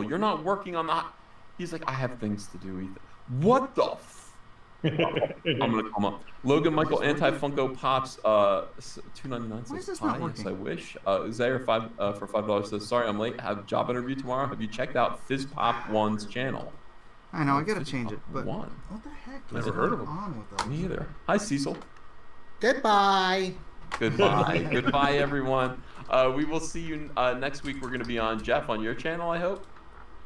You're not working on the. He's like, I have things to do, Ethan. What the? I'm gonna call him up. Logan Michael Anti Funko Pops $2.99 Why is says this hi. not working? Yes, I wish. Zaire for $5 says sorry I'm late. Have job interview tomorrow. Have you checked out Fizz Pop One's channel? I know I gotta change it, but One. what the heck Never is heard of going him. on with those? Me either. Hi Cecil. Goodbye. Goodbye. Goodbye everyone. We will see you next week. We're gonna be on Jeff on your channel. I hope.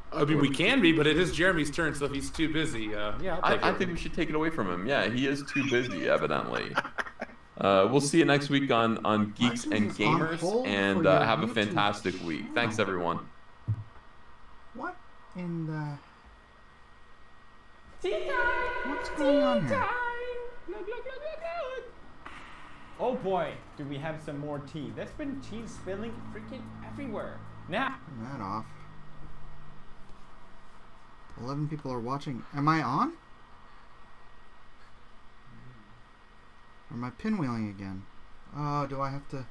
I mean, we can be, but it is Jeremy's turn, so if he's too busy, yeah. I think we should take it away from him. Yeah, he is too busy, evidently. We'll see you next week on Geeks and Gamers, and have a fantastic week. Thanks, everyone. What in the... Tea time! What's going on here? Oh boy, do we have some more tea. There's been tea spilling freaking everywhere. Now. Turn that off. 11 people are watching. Am I on? Or am I pinwheeling again? Oh, do I have to...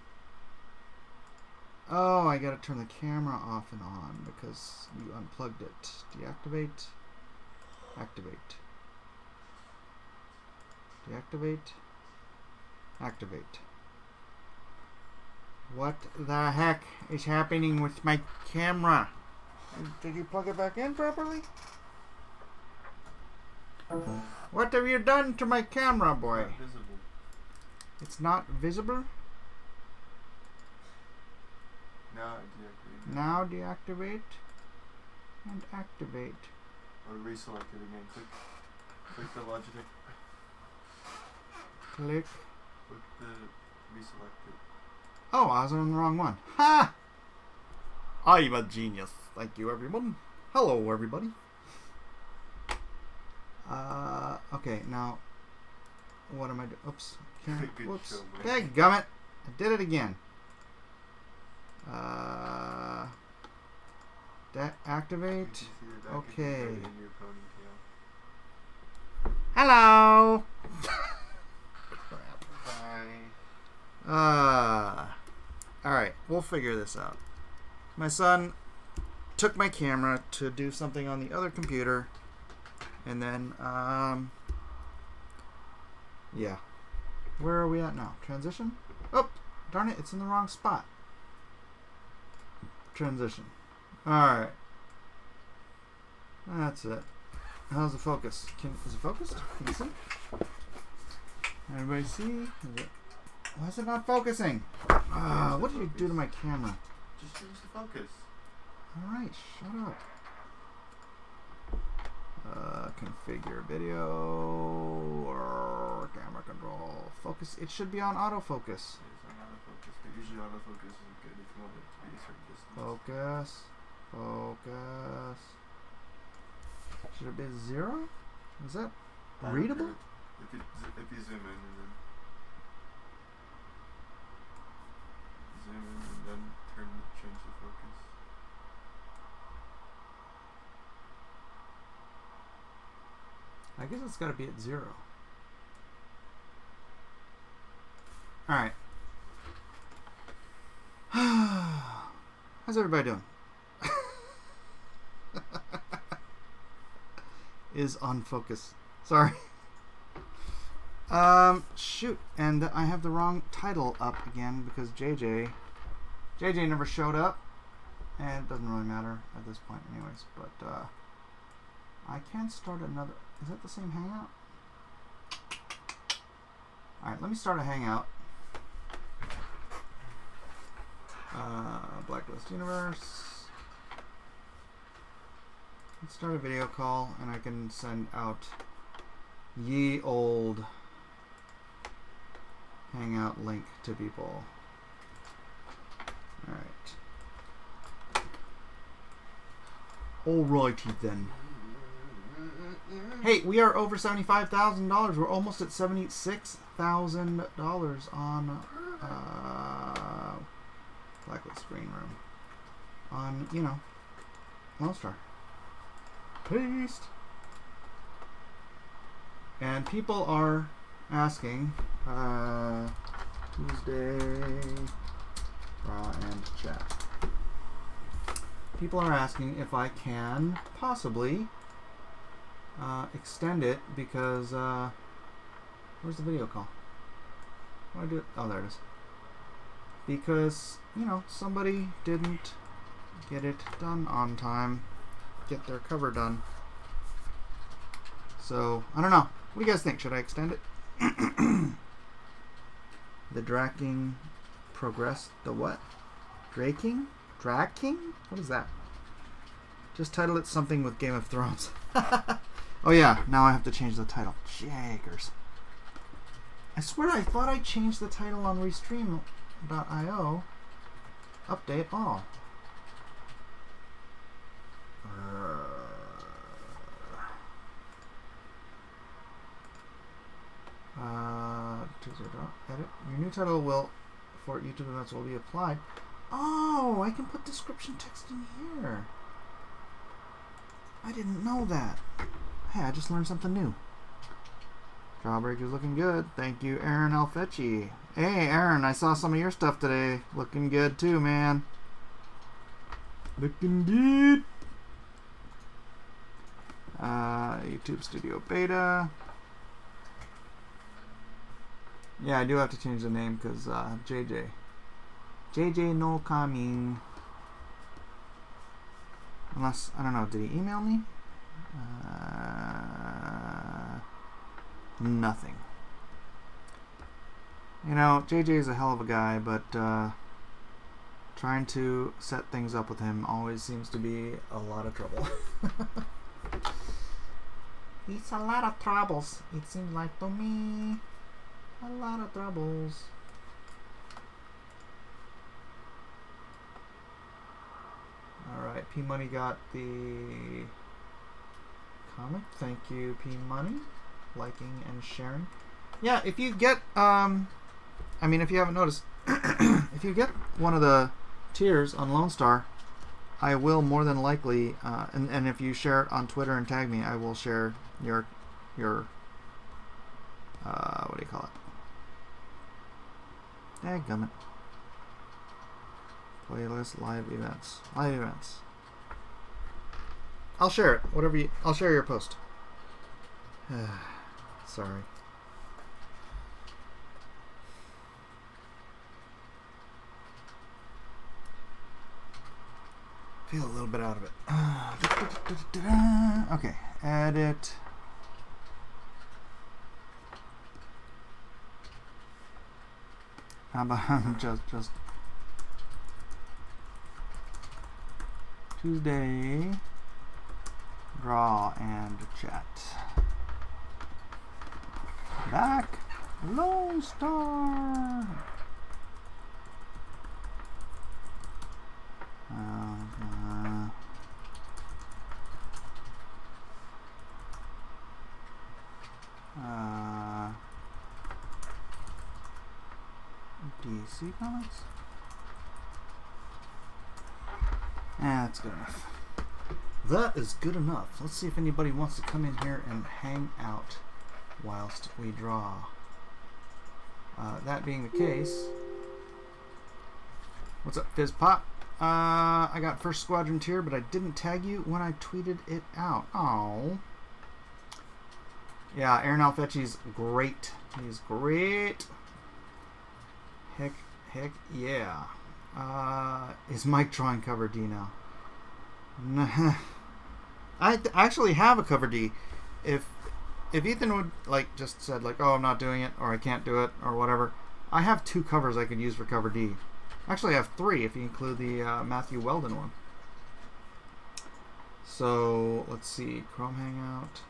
Oh, I gotta turn the camera off and on because you unplugged it. Deactivate. Activate. Deactivate. Activate. What the heck is happening with my camera? Did you plug it back in properly? What have you done to my camera, boy? Not visible. It's not visible? Now deactivate. Now deactivate and activate. Or reselect it again. Click the Logitech. Click. Click the reselect it. Oh, I was on the wrong one. Ha! I'm a genius. Thank you, everyone. Hello, everybody. Okay, now, what am I doing? Oops. Good Whoops. show, man. Dadgummit. I did it again. Activate. You can see the back Okay. of your head in your ponytail. Hello. Bye. Alright, we'll figure this out. My son took my camera to do something on the other computer, and then, yeah. Where are we at now? Transition? Oh, darn it, it's in the wrong spot. Transition. Alright. That's it. How's the focus? Is it focused? Can you see? Everybody see? Why is it not focusing? What did you do to my camera? Just change the focus. Alright, shut up. Configure video or camera control. Focus. It should be on autofocus. It's on autofocus, but usually autofocus is good if you want it to be a certain distance. Focus. Focus. Should it be 0? Is that readable? If you zoom in and then change the focus. I guess it's got to be at 0. Alright. How's everybody doing? Is on focus. Sorry. Shoot. And I have the wrong title up again because JJ never showed up. And it doesn't really matter at this point anyways. But, I can start another... Is that the same hangout? Alright, let me start a hangout. Blacklist Universe. Let's start a video call and I can send out ye old hangout link to people. Alright. Alrighty then. Hey, we are over $75,000. We're almost at $76,000 on Blacklist Green Room. On, you know, Lone Star. Paste. And people are asking, Tuesday, raw and chat. people are asking if I can possibly extend it because where's the video call? Why do it? Oh, there it is. Because, you know, somebody didn't get it done on time, get their cover done. So, I don't know. What do you guys think? Should I extend it? The Draking progress. The what? Draking? Draking? What is that? Just title it something with Game of Thrones. Oh yeah, now I have to change the title. Jaggers. I swear I thought I changed the title on Restream.io. Update all. Edit. Your new title will, for YouTube events, will be applied. Oh, I can put description text in here. I didn't know that. Hey, I just learned something new. Drawbreak is looking good. Thank you, Aaron Alfecci. Hey, Aaron, I saw some of your stuff today. Looking good too, man. Looking good. YouTube Studio Beta. Yeah, I do have to change the name because JJ no coming. Unless, I don't know, did he email me? Nothing. You know, JJ is a hell of a guy, but trying to set things up with him always seems to be a lot of trouble. It's a lot of troubles, it seems like to me. A lot of troubles. Alright, P Money got the comic. Thank you, P Money. Liking and sharing. Yeah, if you get, I mean, if you haven't noticed, if you get one of the tiers on Lone Star, I will more than likely, and if you share it on Twitter and tag me, I will share your what do you call it? Dadgummit. Playlist, live events. Live events. I'll share it. Whatever you, I'll share your post. Sorry. Feel a little bit out of it. Okay, edit. How about just Tuesday, draw and chat. Back, Lone Star. DC Comics? That's good enough. That is good enough. Let's see if anybody wants to come in here and hang out whilst we draw. That being the case, what's up, Fizz Pop? I got First Squadron tier, but I didn't tag you when I tweeted it out. Oh. Yeah, Aaron Alfecci's great. He's great. Heck yeah. Is Mike drawing cover D now? Nah. I actually have a cover D. If Ethan would like just said like, oh, I'm not doing it, or I can't do it, or whatever, I have 2 covers I could use for cover D. Actually, I have 3 if you include the Matthew Weldon one. So let's see, Chrome Hangout.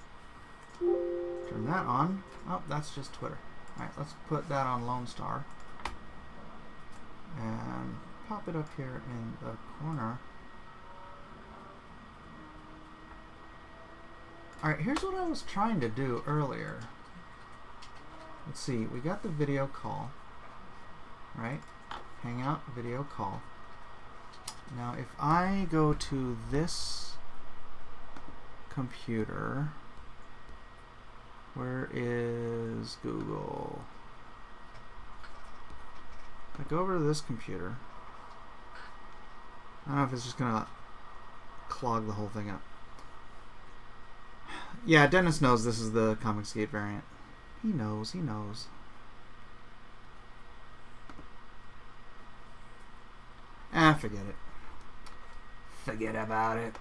Turn that on. Oh, that's just Twitter. All right, let's put that on Lone Star and pop it up here in the corner. Alright, here's what I was trying to do earlier. Let's see, we got the video call, right? Hangout video call. Now if I go to this computer, where is Google? I go over to this computer. I don't know if it's just gonna clog the whole thing up. Yeah, Dennis knows this is the Comic Skate variant. He knows, he knows. Forget it. Forget about it.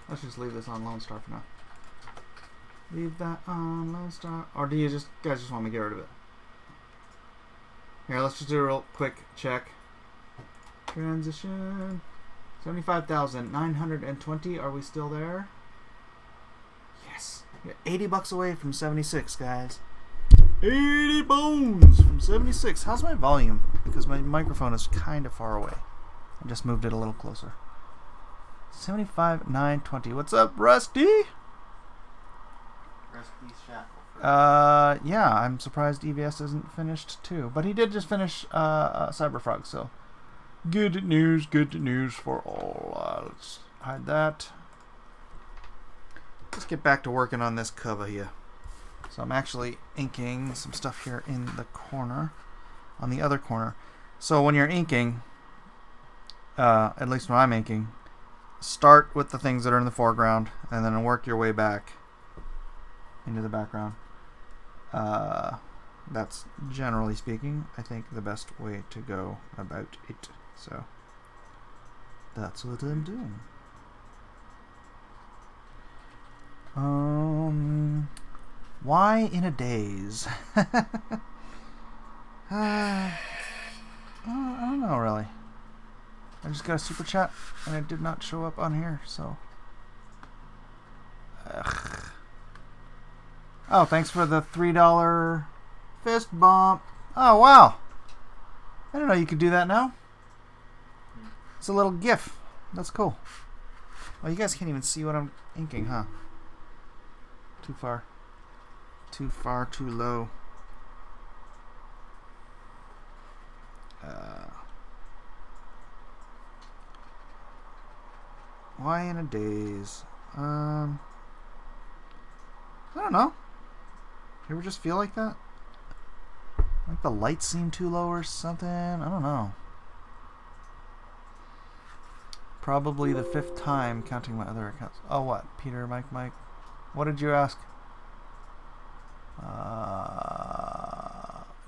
Let's just leave this on Lone Star for now. Leave that on Lone Star. Or do you guys just want me to get rid of it? Here, let's just do a real quick check. Transition. 75,920. Are we still there? Yes. We're 80 bucks away from 76, guys. 80 bones from 76. How's my volume? Because my microphone is kind of far away. I just moved it a little closer. 75,920. What's up, Rusty? Rusty Shackle. Yeah, I'm surprised EVS isn't finished too. But he did just finish Cyberfrog, so good news for all. Let's hide that. Let's get back to working on this cover here. So I'm actually inking some stuff here in the corner, on the other corner. So when you're inking, at least when I'm inking, start with the things that are in the foreground and then work your way back into the background. That's, generally speaking, I think the best way to go about it. So that's what I'm doing. Why in a daze? I don't know, really. I just got a super chat and it did not show up on here, so. Ugh. Oh, thanks for the $3 fist bump. Oh, wow. I didn't know you could do that now. It's a little GIF. That's cool. Well, you guys can't even see what I'm inking, huh? Too far. Too far, too low. Why in a daze? I don't know. You ever just feel like that? Like the lights seem too low or something? I don't know. Probably the 5th time counting my other accounts. Oh, what? Peter, Mike. What did you ask?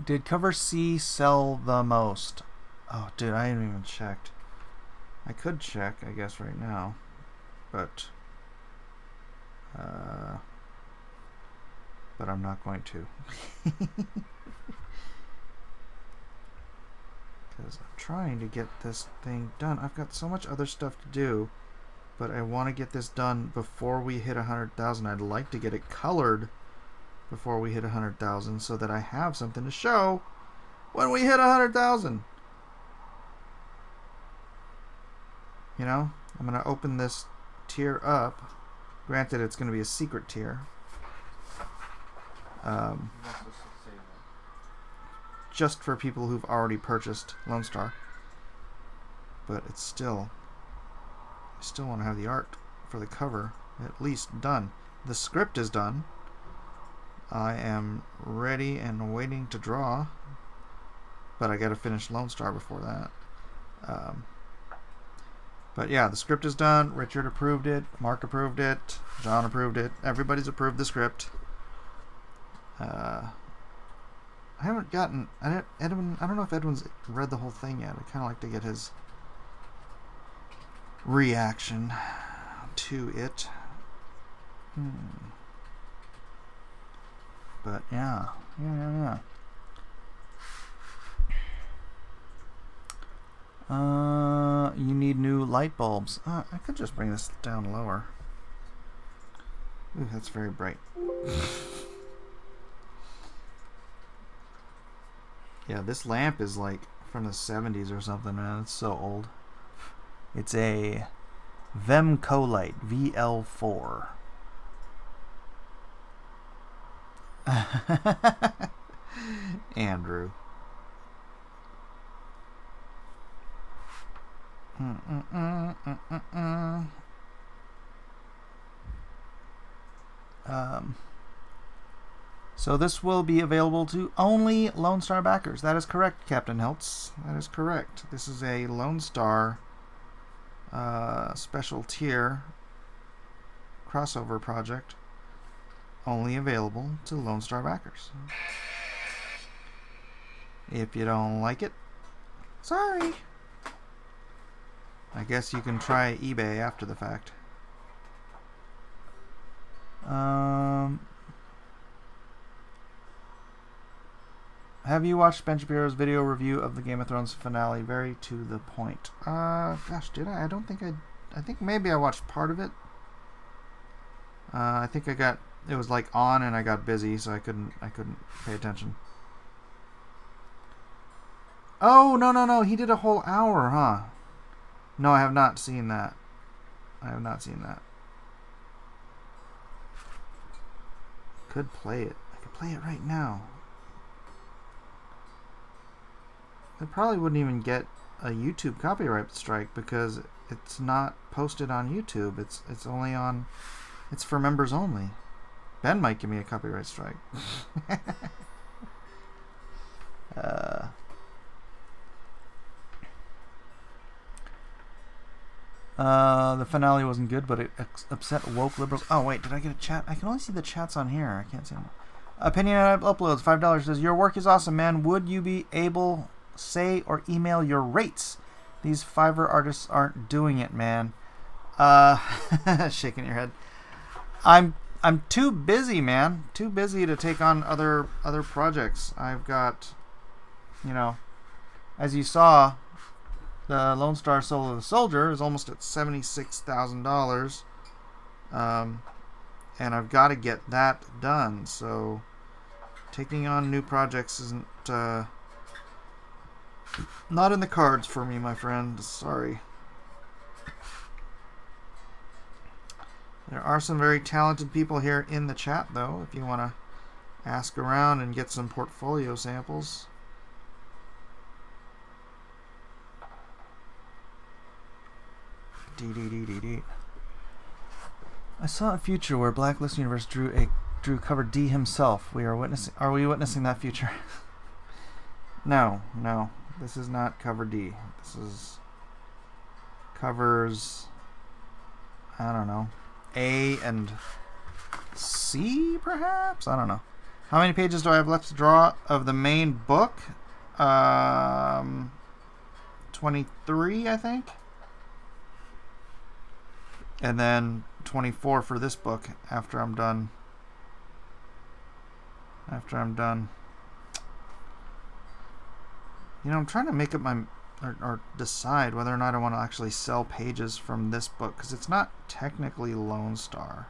Did cover C sell the most? Oh, dude, I haven't even checked. I could check, I guess, right now. But I'm not going to. Because I'm trying to get this thing done. I've got so much other stuff to do, but I want to get this done before we hit 100,000. I'd like to get it colored before we hit 100,000 so that I have something to show when we hit 100,000. You know, I'm going to open this tier up. Granted, it's going to be a secret tier. Just for people who've already purchased Lone Star. But it's still, I still want to have the art for the cover at least done. The script is done. I am ready and waiting to draw, but I got to finish Lone Star before that. But yeah, the script is done. Richard approved it. Mark approved it. John approved it. Everybody's approved the script. I haven't gotten Edwin. I don't know if Edwin's read the whole thing yet. I kind of like to get his reaction to it. But yeah. You need new light bulbs. I could just bring this down lower. Ooh, that's very bright. Yeah, this lamp is like from the 70s or something, man. It's so old. It's a Vemco-Lite VL4. Andrew. So this will be available to only Lone Star backers. That is correct, Captain Heltz. That is correct. This is a Lone Star special tier crossover project, only available to Lone Star backers. If you don't like it, sorry. I guess you can try eBay after the fact. Have you watched Ben Shapiro's video review of the Game of Thrones finale? Very to the point. Gosh, did I? I don't think I think maybe I watched part of it. I think it was like on and I got busy, so I couldn't pay attention. Oh, no. He did a whole hour, huh? No, I have not seen that. Could play it. I could play it right now. I probably wouldn't even get a YouTube copyright strike because it's not posted on YouTube. It's only on. It's for members only. Ben might give me a copyright strike. The finale wasn't good, but it upset woke liberals. Oh wait, did I get a chat? I can only see the chats on here. I can't see them. Opinion uploads $5 says your work is awesome, man. Would you be able say or email your rates? These Fiverr artists aren't doing it, man. Shaking your head. I'm too busy, man. Too busy to take on other projects. I've got, as you saw, the Lone Star Soul of the Soldier is almost at $76,000. And I've got to get that done. So taking on new projects isn't not in the cards for me, my friend. Sorry. There are some very talented people here in the chat, though, if you want to ask around and get some portfolio samples. I saw a future where Blacklist Universe drew cover D himself. Are we witnessing that future? No. This is not cover D. This is covers, I don't know, A and C, perhaps? I don't know. How many pages do I have left to draw of the main book? 23, I think. And then 24 for this book after I'm done. I'm trying to make up or decide whether or not I want to actually sell pages from this book, because it's not technically Lone Star.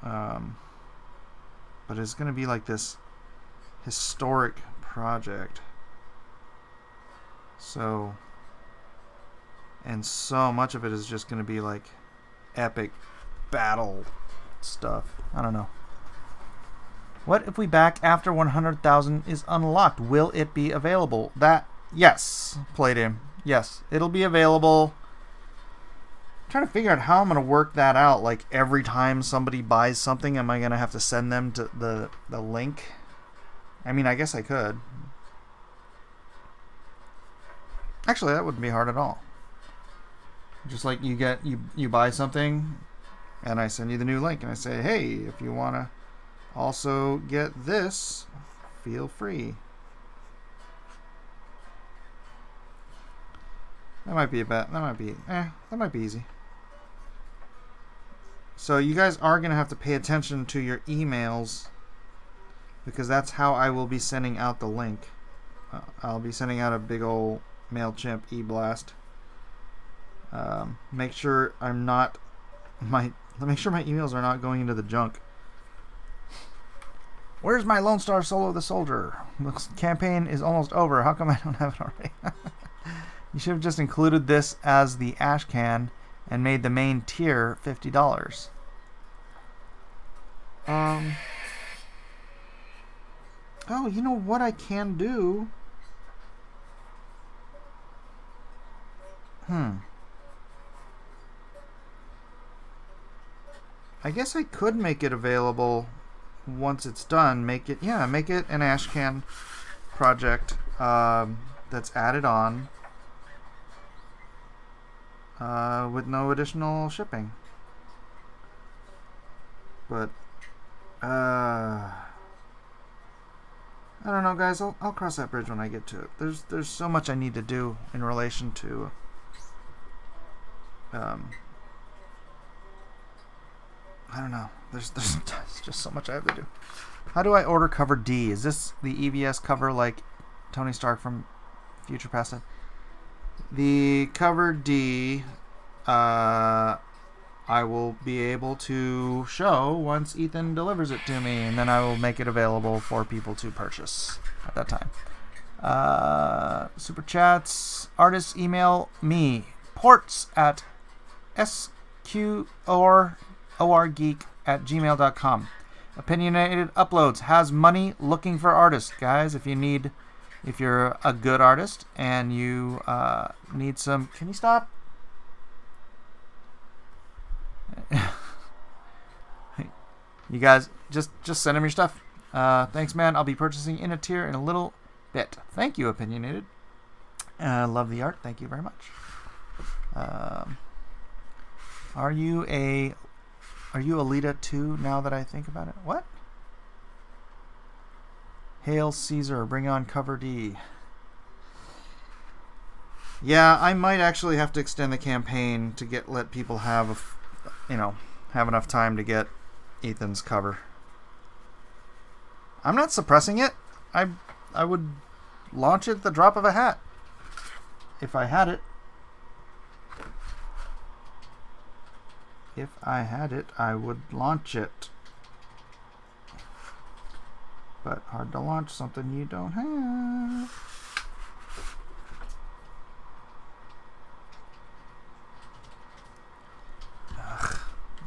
But it's going to be like this historic project. So much of it is just going to be like epic battle stuff. I don't know. What if we back after 100,000 is unlocked? Will it be available? Yes, Playdim. Yes, it'll be available. I'm trying to figure out how I'm going to work that out. Like every time somebody buys something, am I going to have to send them to the link? I mean, I guess I could. Actually, that wouldn't be hard at all. Just like you buy something, and I send you the new link, and I say, hey, if you want to also get this, feel free. That might be that might be easy. So you guys are going to have to pay attention to your emails, because that's how I will be sending out the link. I'll be sending out a big old MailChimp e-blast. Make sure my emails are not going into the junk. Where's my Lone Star Soul of the Soldier? The campaign is almost over. How come I don't have it already? You should have just included this as the ash can and made the main tier $50. Oh, you know what I can do? I guess I could make it available once it's done. Make it an Ashcan project that's added on with no additional shipping. But I don't know, guys. I'll cross that bridge when I get to it. There's so much I need to do in relation to I don't know. There's just so much I have to do. How do I order cover D? Is this the EVS cover like Tony Stark from Future Past? The cover D, I will be able to show once Ethan delivers it to me, and then I will make it available for people to purchase at that time. Super chats. Artists email me. Ports at sqorgeek@gmail.com. Opinionated Uploads has money looking for artists, guys. If you're a good artist and you need some, can you stop? You guys just send him your stuff. Thanks, man. I'll be purchasing in a tier in a little bit. Thank you, Opinionated. Love the art. Thank you very much. Are you a Lita too, now that I think about it? What? Hail Caesar, bring on cover D. Yeah, I might actually have to extend the campaign to let people have enough time to get Ethan's cover. I'm not suppressing it. I would launch it at the drop of a hat if I had it. If I had it, I would launch it. But hard to launch something you don't have.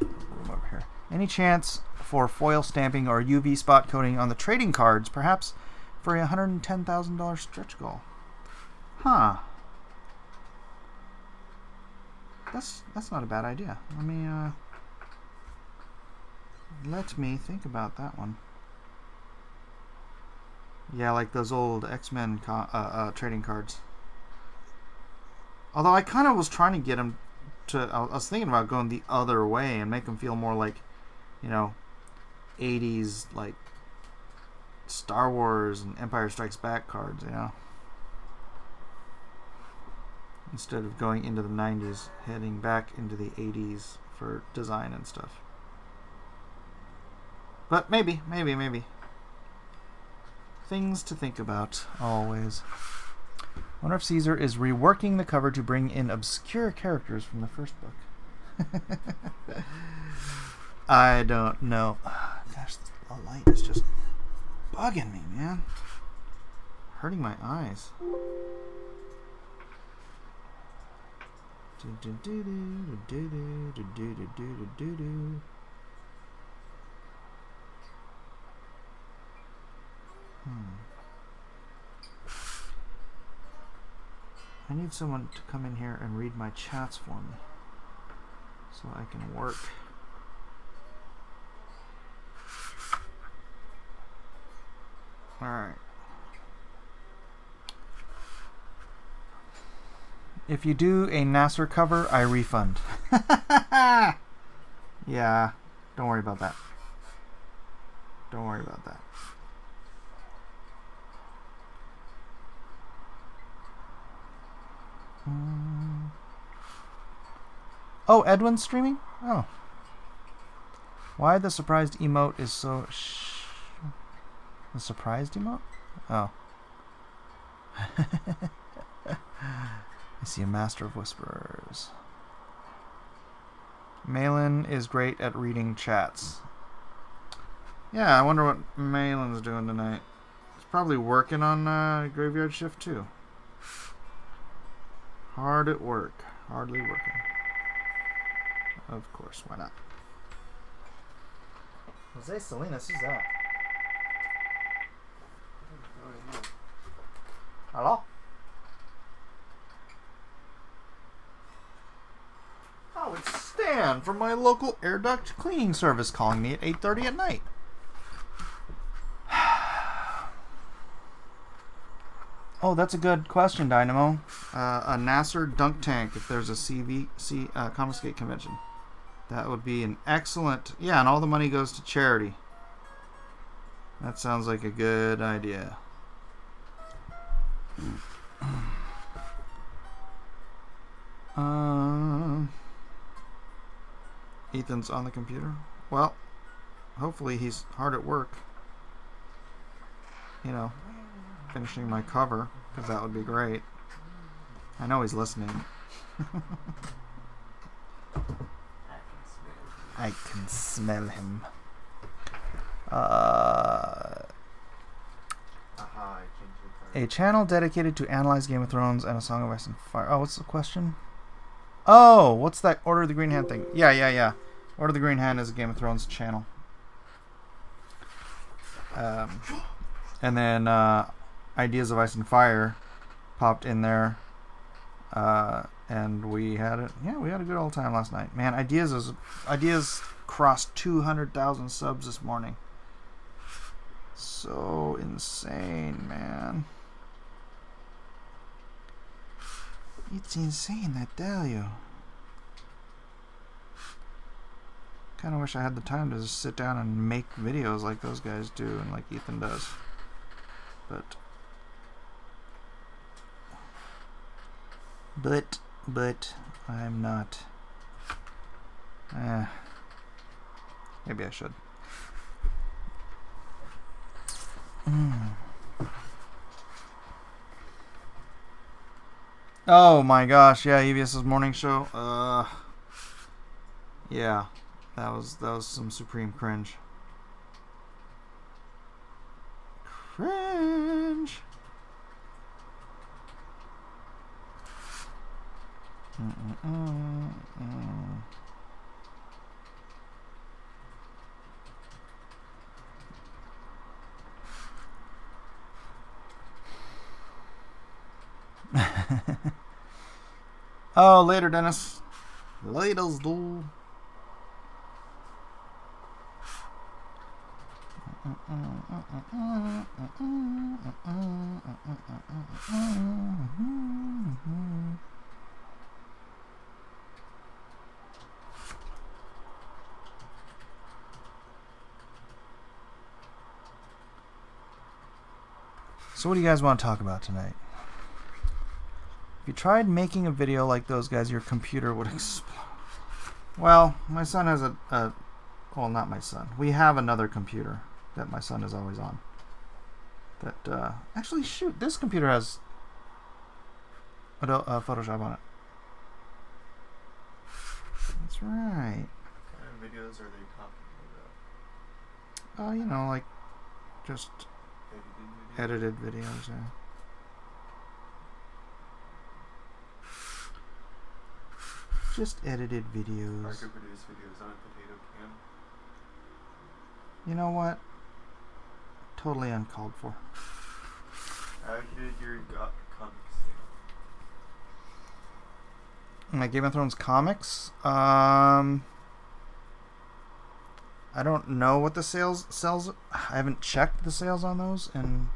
Room over here. Any chance for foil stamping or UV spot coating on the trading cards, perhaps for a $110,000 stretch goal? Huh. That's not a bad idea. Let me think about that one. Yeah, like those old X-Men trading cards. Although I kind of was trying to get them to. I was thinking about going the other way and make them feel more like, 80s like Star Wars and Empire Strikes Back cards, instead of going into the 90s, heading back into the 80s for design and stuff. But maybe. Things to think about, always. Wonder if Caesar is reworking the cover to bring in obscure characters from the first book. I don't know. Gosh, the light is just bugging me, man. Hurting my eyes. I need someone to come in here and read my chats for me so I can work. Alright. If you do a Nasser cover, I refund. Yeah, don't worry about that. Don't worry about that. Oh, Edwin's streaming? Oh. Why the surprised emote is so... The surprised emote? Oh. I see a master of whisperers. Malin is great at reading chats. Yeah, I wonder what Malin's doing tonight. He's probably working on Graveyard Shift too. Hard at work. Hardly working. Of course, why not? Jose Salinas, who's that? Hello? Oh, it's Stan. man from my local air duct cleaning service calling me at 8:30 at night. Oh, that's a good question, Dynamo. A Nasser dunk tank if there's a Confiscate convention. That would be an excellent... Yeah, and all the money goes to charity. That sounds like a good idea. Ethan's on the computer. Well, hopefully he's hard at work. You know, finishing my cover, because that would be great. I know he's listening. I can smell him. A channel dedicated to analyze Game of Thrones and A Song of Ice and Fire. Oh, what's the question? Oh, what's that Order of the Green Hand thing? Yeah. Order of the Green Hand is a Game of Thrones channel. And then Ideas of Ice and Fire popped in there. And we had it. Yeah, we had a good old time last night. Man, Ideas crossed 200,000 subs this morning. So insane, man. It's insane, I tell you. Kind of wish I had the time to just sit down and make videos like those guys do and like Ethan does. But I'm not. Maybe I should. Oh my gosh, yeah, EVS's morning show. Yeah, that was some supreme cringe. Cringe. Oh, later, Dennis. Laters, dude. So what do you guys want to talk about tonight? If you tried making a video like those guys, your computer would explode. Well, my son has well, not my son. We have another computer that my son is always on. That, actually, shoot, this computer has Photoshop on it. That's right. What kind of videos are they talking about? You know, like, just edited videos, yeah. Just edited videos. Parker produced videos on a potato can. You know what? Totally uncalled for. How did your comic sale? My Game of Thrones comics? I don't know what the sales. I haven't checked the sales on those, and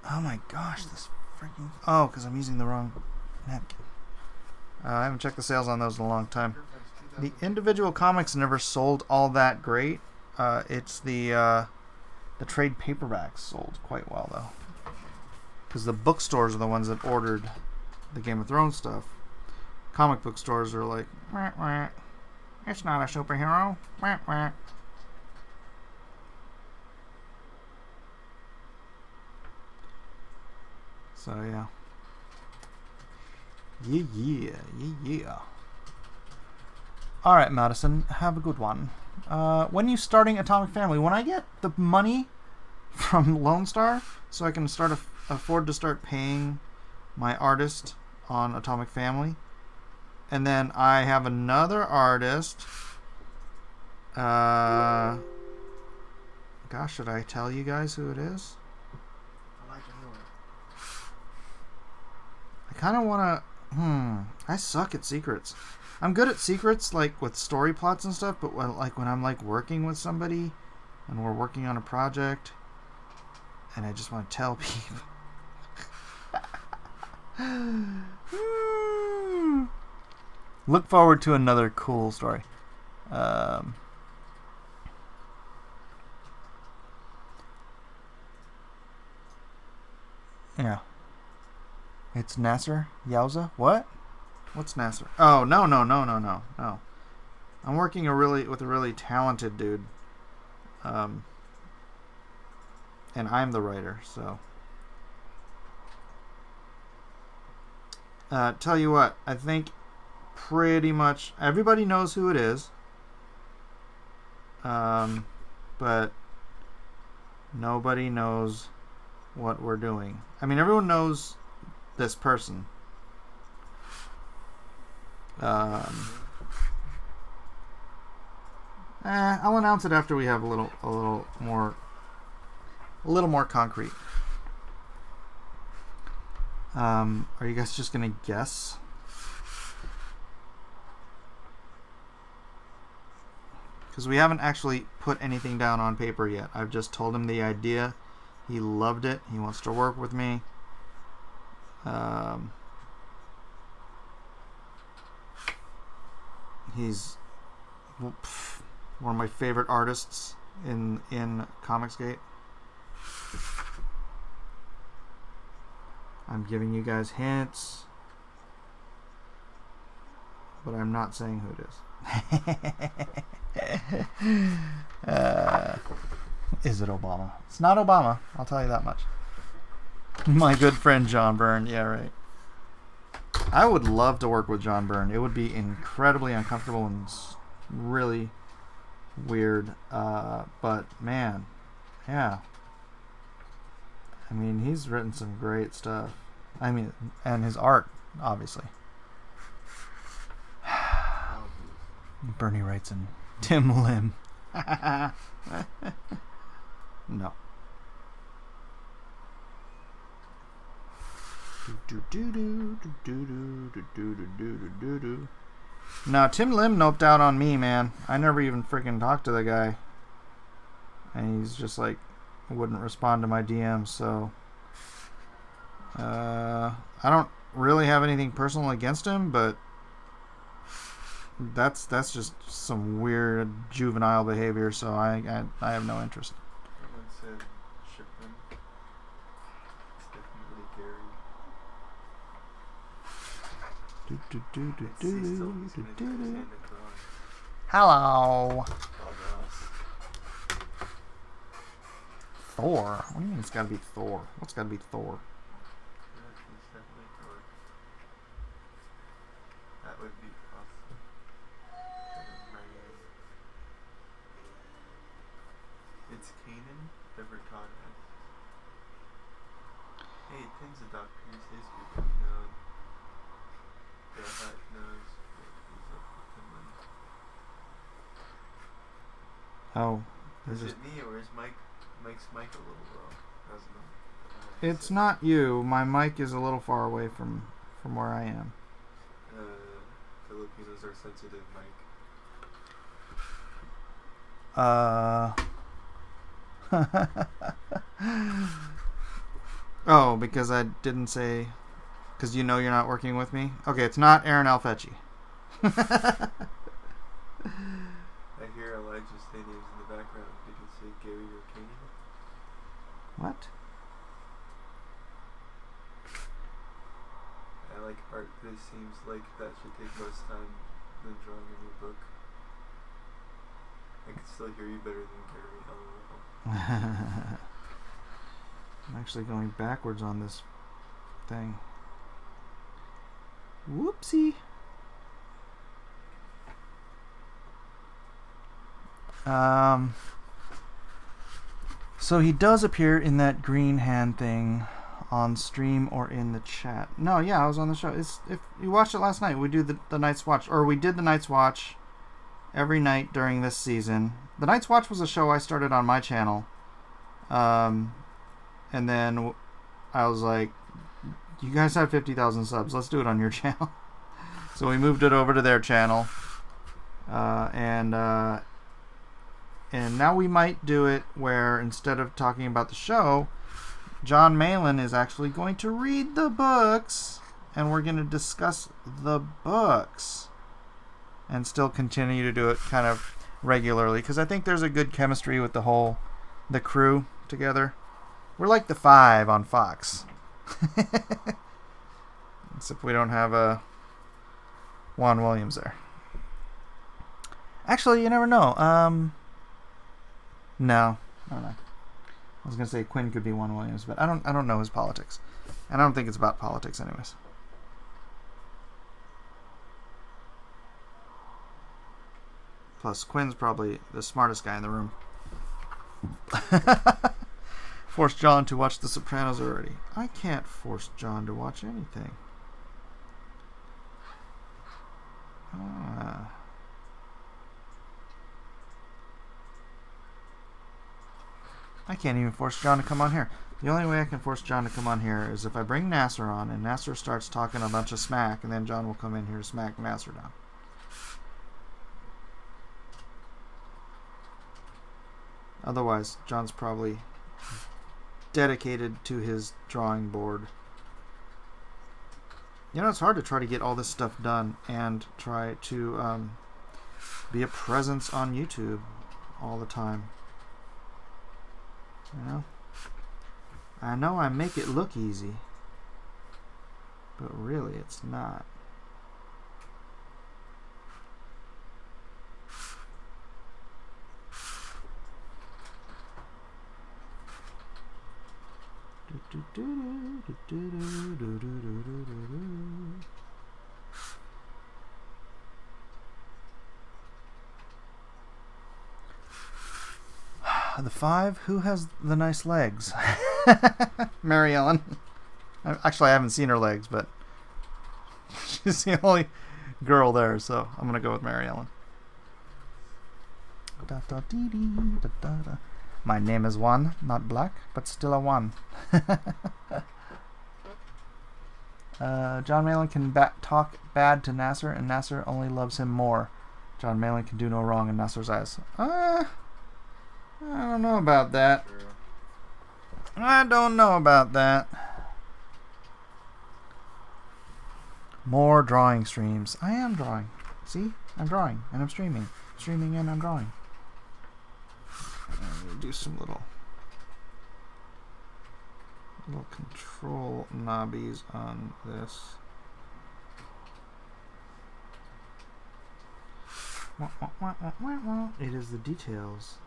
oh my gosh, this freaking... Oh, because I'm using the wrong napkin. I haven't checked the sales on those in a long time. The individual comics never sold all that great. It's the trade paperbacks sold quite well, though. Because the bookstores are the ones that ordered the Game of Thrones stuff. Comic book stores are like, wah, wah. It's not a superhero. Wah, wah. So, yeah. Yeah. All right, Madison, have a good one. When are you starting Atomic Family? When I get the money from Lone Star, so I can afford to start paying my artist on Atomic Family, and then I have another artist. Gosh, should I tell you guys who it is? I like to know it. I kind of want to. I suck at secrets. I'm good at secrets, like with story plots and stuff, but when I'm like working with somebody and we're working on a project and I just want to tell people. Look forward to another cool story. Yeah. It's Nasser Yowza. What? What's Nasser? Oh, no. I'm working with a really talented dude. And I'm the writer, so. Tell you what, I think pretty much everybody knows who it is. But nobody knows what we're doing. I mean, everyone knows this person. I'll announce it after we have a little more concrete. Are you guys just gonna guess? Because we haven't actually put anything down on paper yet. I've just told him the idea. He loved it. He wants to work with me. He's one of my favorite artists in Comicsgate. I'm giving you guys hints, but I'm not saying who it is. Is it Obama? It's not Obama, I'll tell you that much. My good friend John Byrne. Yeah, right. I would love to work with John Byrne. It would be incredibly uncomfortable and really weird. But man, yeah. I mean, he's written some great stuff. I mean, and his art, obviously. Bernie writes in Tim Lim. No. No, Tim Lim noped out on me, man. I never even freaking talked to the guy. And he's just like, wouldn't respond to my DMs, so I don't really have anything personal against him, but that's just some weird juvenile behavior, so I have no interest. Someone said Shipman. It's definitely Gary. Hello. Thor? What do you mean it's gotta be Thor? What's gotta be Thor? It's definitely Thor. That would be awesome. It's Kanan, the Verton asks. Hey, Tim's a Doc Pierce history, but you know, the hut knows what's up with Finland. Oh. Is it me or is Mike's mic a little low? That's not. It's not you. My mic is a little far away from where I am. Filipinos are sensitive, Mike. Oh, because I didn't say. Because you know you're not working with me? Okay, it's not Aaron Alfecci. I hear Elijah's names in the background. Did you say Gary or Kanan? What? I like art. This seems like that should take less time than drawing a new book. I can still hear you better than Gary. LOL. I'm actually going backwards on this thing. Whoopsie. So he does appear in that green hand thing on stream or in the chat. No, yeah, I was on the show. If you watched it last night, we do the Night's Watch, or we did the Night's Watch every night during this season. The Night's Watch was a show I started on my channel, and then I was like, you guys have 50,000 subs. Let's do it on your channel. So we moved it over to their channel. And now we might do it where instead of talking about the show, John Malin is actually going to read the books, and we're going to discuss the books and still continue to do it kind of regularly, because I think there's a good chemistry with the crew together. We're like the Five on Fox. Except we don't have Juan Williams there. Actually, you never know. No, I don't know. I was gonna say Quinn could be Juan Williams, but I don't know his politics, and I don't think it's about politics, anyways. Plus, Quinn's probably the smartest guy in the room. Forced John to watch The Sopranos already. I can't force John to watch anything. I can't even force John to come on here. The only way I can force John to come on here is if I bring Nasser on and Nasser starts talking a bunch of smack, and then John will come in here to smack Nasser down. Otherwise, John's probably dedicated to his drawing board. You know, it's hard to try to get all this stuff done and try to be a presence on YouTube all the time. You know? I know I make it look easy, but really it's not. The Five, who has the nice legs? Mary Ellen. Actually, I haven't seen her legs, but she's the only girl there, so I'm going to go with Mary Ellen. My name is Juan, not black, but still a Juan. John Malin can talk bad to Nasser, and Nasser only loves him more. John Malin can do no wrong in Nasser's eyes. I don't know about that. I don't know about that. More drawing streams. I am drawing. See? I'm drawing, and I'm streaming. Streaming, and I'm drawing. I'm going to do some little control knobbies on this. It is the details.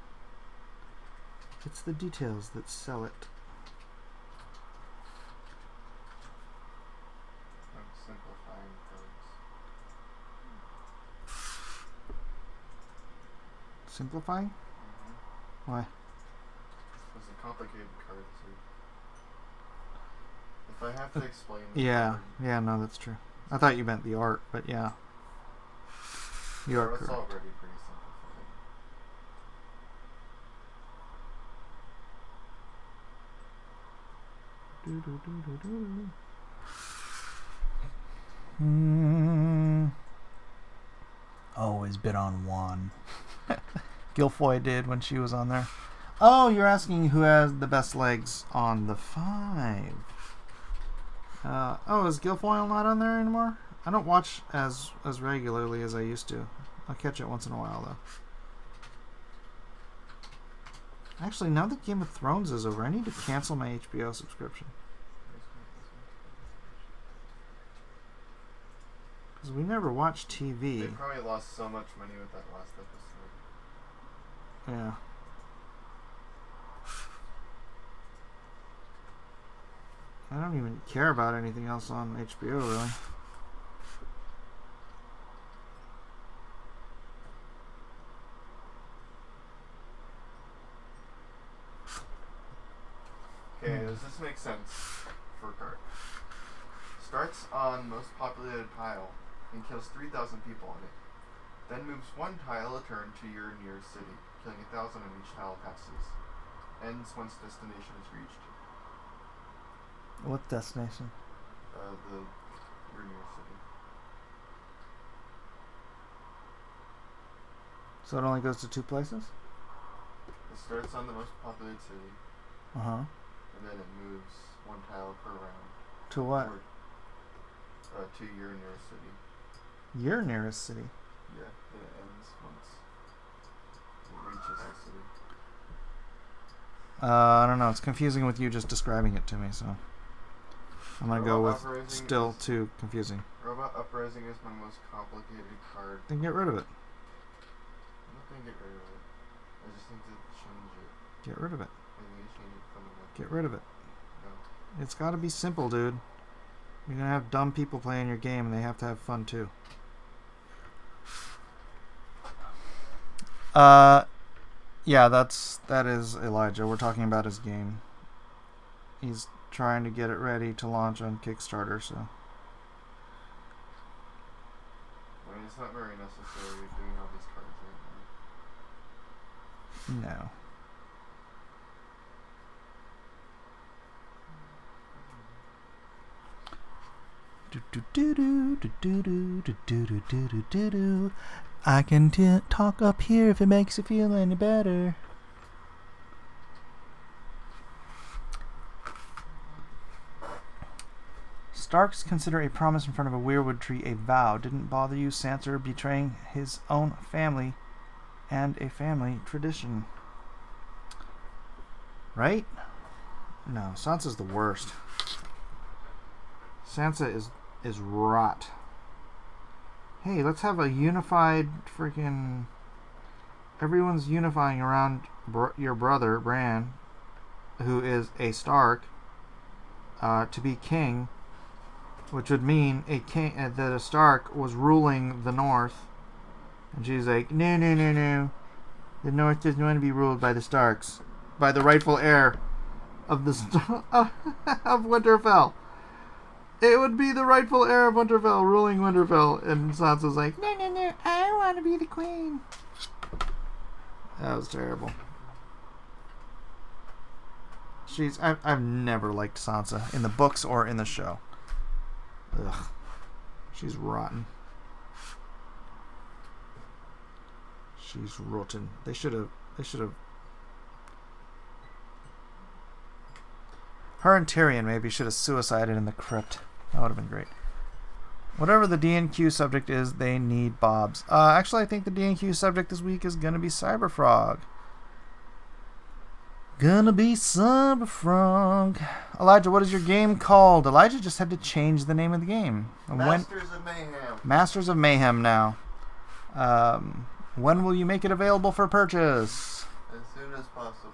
It's the details that sell it. I'm simplifying cards. Simplifying? Why? It's a complicated card, so if I have to explain the Yeah, card, yeah, no, that's true. I thought you meant the art, but yeah. You are it's correct. already pretty simplified. Always bid on one. Guilfoyle did when she was on there. Oh, you're asking who has the best legs on the Five. Is Guilfoyle not on there anymore? I don't watch as regularly as I used to. I'll catch it once in a while, though. Actually, now that Game of Thrones is over, I need to cancel my HBO subscription. Because we never watch TV. They probably lost so much money with that last episode. Yeah. I don't even care about anything else on HBO, really. Okay, does this make sense for a card? Starts on most populated tile and kills 3,000 people on it. Then moves one tile a turn to your nearest city, killing 1,000 on each tile passes. Ends once destination is reached. What destination? your nearest city. So it only goes to 2 places? It starts on the most populated city, Uh-huh. and then it moves 1 tile per round. To what? To your nearest city. Your nearest city? Yeah, then it ends once it reaches the city. I don't know. It's confusing with you just describing it to me, so I'm gonna go with Uprising still is- too confusing. Robot Uprising is my most complicated card. Then get rid of it. I'm not gonna get rid of it. I just need to change it. Get rid of it. I need to change it fundamentally. Get rid of it. No. It's got to be simple, dude. You're gonna have dumb people playing your game, and they have to have fun too. Yeah, that is Elijah. We're talking about his game. He's trying to get it ready to launch on Kickstarter, so. I mean, it's not very necessary doing all these cards right now. No. I can talk up here if it makes you feel any better. Starks consider a promise in front of a weirwood tree a vow. Didn't bother you, Sansa betraying his own family and a family tradition. Right? No, Sansa's the worst. Sansa is rot. Hey, let's have a unified freaking... Everyone's unifying around your brother, Bran, who is a Stark, to be king, which would mean a king that a Stark was ruling the North. And she's like, no, no, no, no. The North doesn't want to be ruled by the Starks. By the rightful heir of the of Winterfell. It would be the rightful heir of Winterfell ruling Winterfell. And Sansa's like, no, no, no, I want to be the queen. That was terrible. I've never liked Sansa in the books or in the show. Ugh. She's rotten. She's rotten. They should have. Her and Tyrion maybe should have suicided in the crypt. That would have been great. Whatever the D&Q subject is, they need Bobs. Actually, I think the D&Q subject this week is gonna be Cyberfrog. Gonna be Cyberfrog. Elijah, what is your game called? Elijah just had to change the name of the game. Masters of Mayhem. Masters of Mayhem now. When will you make it available for purchase? As soon as possible.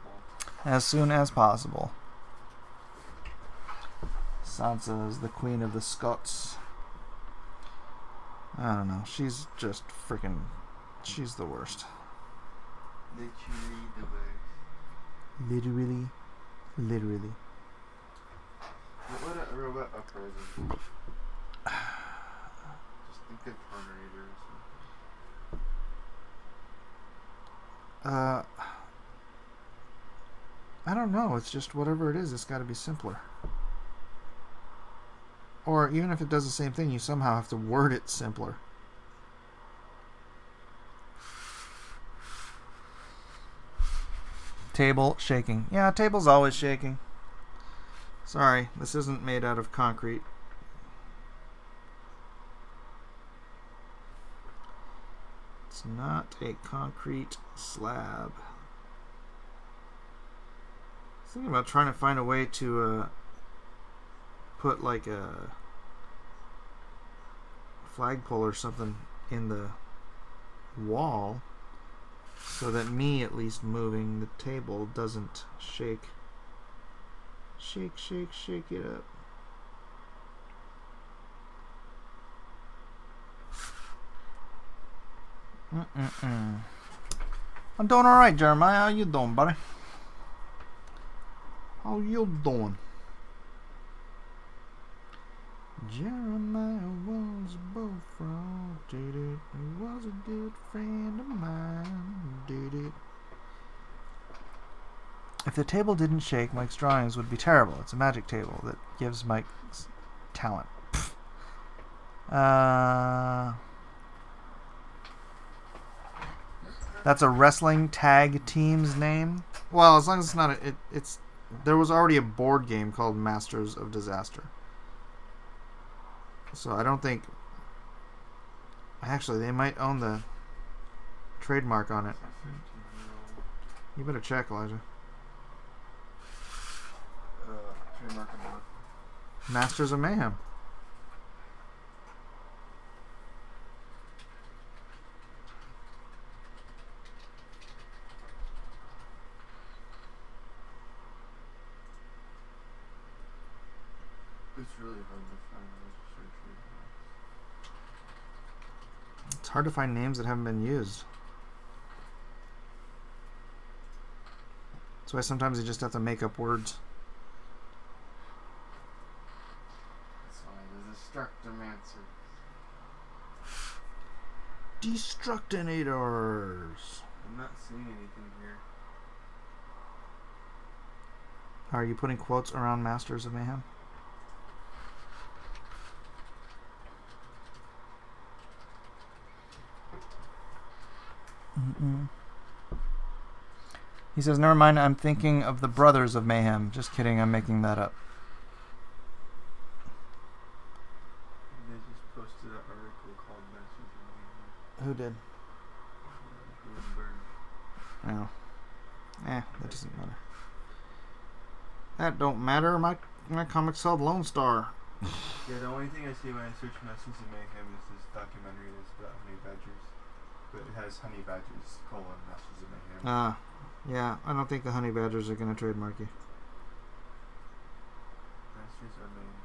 As soon as possible. Sansa is the queen of the Scots. I don't know. She's just freaking... She's the worst. Literally the worst. Literally. Literally. What a robot uprising. Just think of Terminator or something. I don't know. It's just whatever it is, it's got to be simpler. Or even if it does the same thing, you somehow have to word it simpler. Table shaking. Yeah, table's always shaking. Sorry, this isn't made out of concrete. It's not a concrete slab. I was thinking about trying to find a way to put like a flagpole or something in the wall so that me at least moving the table doesn't shake it up. I'm doing alright, Jeremiah. How you doing, buddy? How you doing? Jeremiah was a bullfrog, did it? He was a good friend of mine, did it? If the table didn't shake, Mike's drawings would be terrible. It's a magic table that gives Mike's talent. That's a wrestling tag team's name. Well, as long as it's not it's. There was already a board game called Masters of Disaster. So I don't think. Actually, they might own the trademark on it. You better check, Elijah. Trademark on what? Masters of Mayhem. It's really hard to find registered trademarks. It's hard to find names that haven't been used. That's why sometimes you just have to make up words. That's why there's Destructomancer. Destructinators. I'm not seeing anything here. Are you putting quotes around Masters of Mayhem? Mm-mm. He says, never mind, I'm thinking of the Brothers of Mayhem. Just kidding, I'm making that up. They just posted an article called Masters of Mayhem. Who did? Bloomberg. Oh. That doesn't matter. That don't matter. My comic sold Lone Star. Yeah, the only thing I see when I search Masters of Mayhem is this documentary that's about honey badgers. But it has honey badgers, Masters of Mayhem. Yeah, I don't think the honey badgers are going to trademark you. Masters of Mayhem.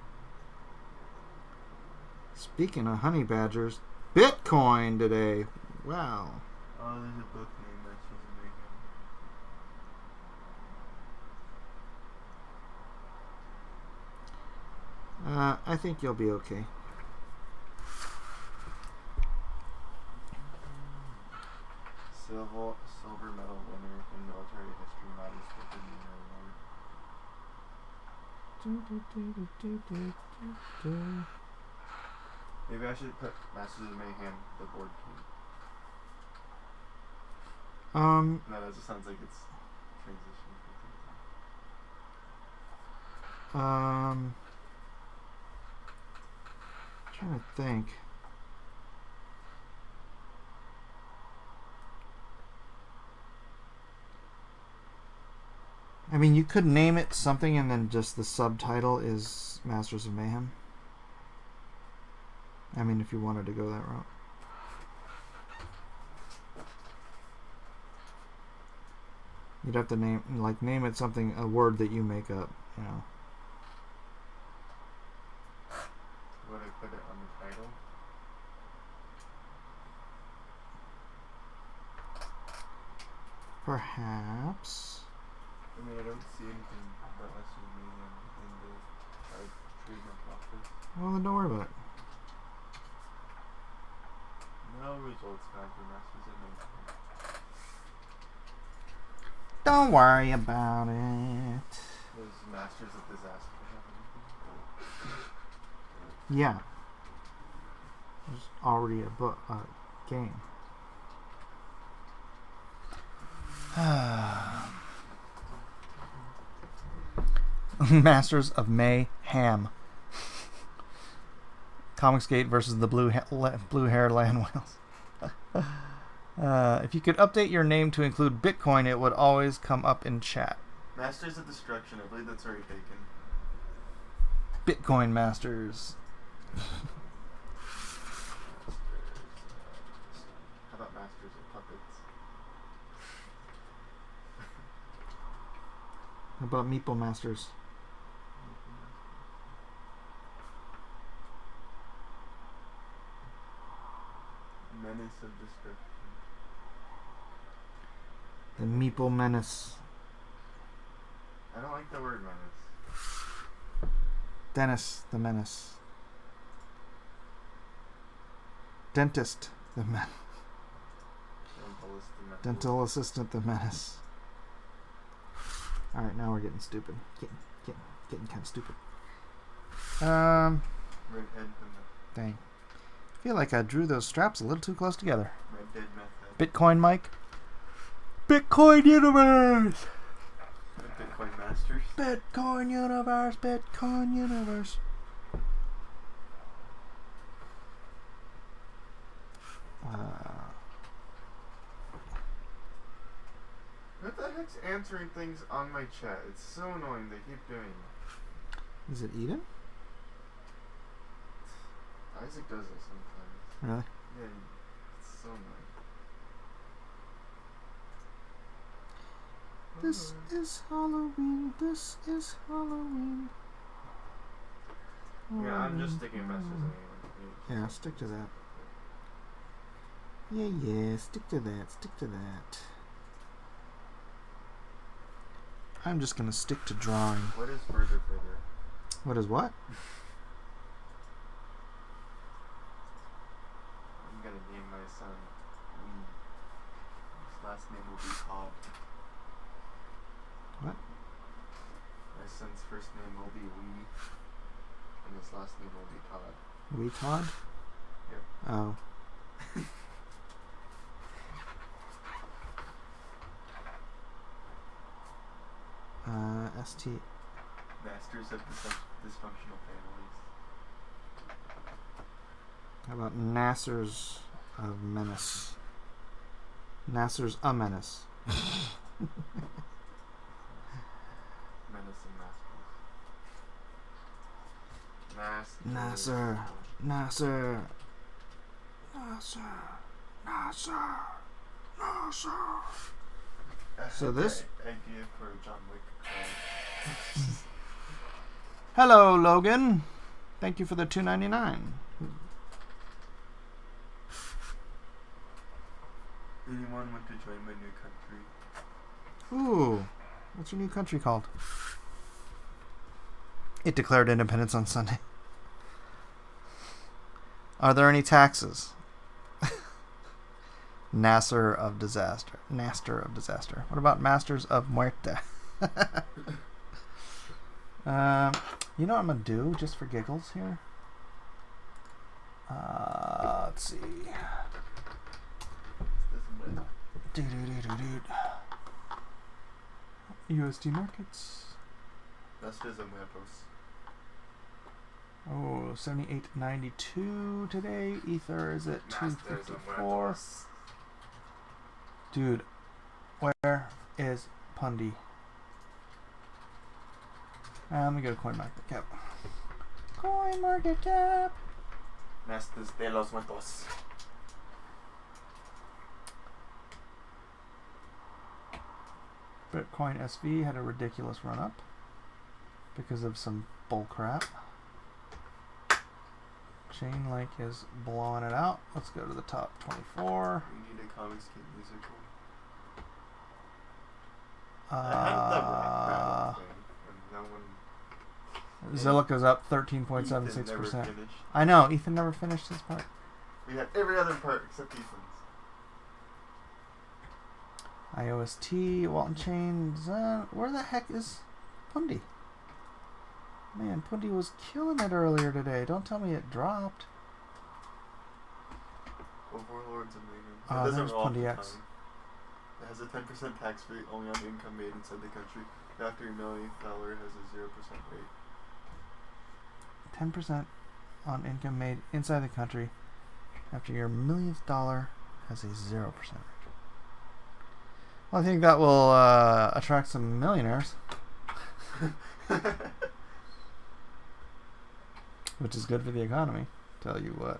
Speaking of honey badgers, Bitcoin today. Wow. Oh, there's a book named Masters of Mayhem. I think you'll be okay. Silver medal winner in military history matters with the Nero Award. Maybe I should put Masters of Mayhem, the board game. No, that just sounds like it's transitioning. Trying to think. I mean, you could name it something and then just the subtitle is Masters of Mayhem. I mean, if you wanted to go that route. You'd have to name it something, a word that you make up, you know. Would I put it on the title? Perhaps. I mean, I don't see anything about Masters of Mayhem in the trademark office. Well, then don't worry about it. No results found for Masters of Mayhem. Don't worry about it. Does Masters of Disaster have anything? Yeah. There's already a game. Masters of Mayhem. Comicsgate versus the blue-haired land whales. If you could update your name to include Bitcoin, it would always come up in chat. Masters of Destruction, I believe that's already taken. Bitcoin Masters. How about Masters of Puppets? How about Meeple Masters? Menace of Destruction. The Meeple Menace. I don't like the word menace. Dennis the Menace. Dentist the Menace. Dental Assistant the Menace. Alright, now we're getting stupid. Getting kind of stupid. Redhead and Dang. I feel like I drew those straps a little too close together. Red Dead Meth Head. Bitcoin Mike. Bitcoin Universe! The Bitcoin Masters. Bitcoin Universe, Bitcoin Universe. What the heck's answering things on my chat? It's so annoying. They keep doing it. Is it Eden? Isaac does it sometimes. Really? Yeah, it's so annoying. This is Halloween. This is Halloween. Yeah, I'm just sticking messages anyway. Yeah, stick to that. Yeah, stick to that. Stick to that. I'm just gonna stick to drawing. What is further? What is what? I'm gonna name my son Wee. His last name will be Todd. What? My son's first name will be Wee, and his last name will be Todd. Wee Todd? Yep. Oh. ST. Masters of Dysfunctional Families. How about Nassers of Menace? Nassers a Menace. Menace and Masters. Nasser. Nasser. Nasser. Nasser. Nasser. So this- idea for a John Wick card. Hello, Logan. Thank you for the $2.99. Anyone want to join my new country? Ooh. What's your new country called? It declared independence on Sunday. Are there any taxes? Nasser of Disaster. Naster of Disaster. What about Masters of Muerte? You know what I'm going to do just for giggles here? Let's see. USD markets. Masters of Muertos. Oh, 78.92 today. Ether is at Masters of 254. Muertos. Dude, where is Pundy? Let me go to CoinMarketCap. CoinMarketCap. Masters de los Muertos. Bitcoin SV had a ridiculous run up because of some bull crap. Chainlink is blowing it out. Let's go to the top 24. We need a comics kid musical. I had the rap thing, and no one. Zillica's up Ethan never 13.76%. finished. I know, Ethan never finished his part. We had every other part except Ethan's. IOST, Walton Chains. Where the heck is Pundy? Man, Pundy was killing it earlier today. Don't tell me it dropped. Overlords of Mayhem. Oh, It doesn't there's roll off the Pundy tongue. X. It has a 10% tax rate only on income made inside the country. After your millionth dollar, it has a 0% rate. 10% on income made inside the country after your millionth dollar has a 0% rate. Well, I think that will attract some millionaires. Which is good for the economy. Tell you what.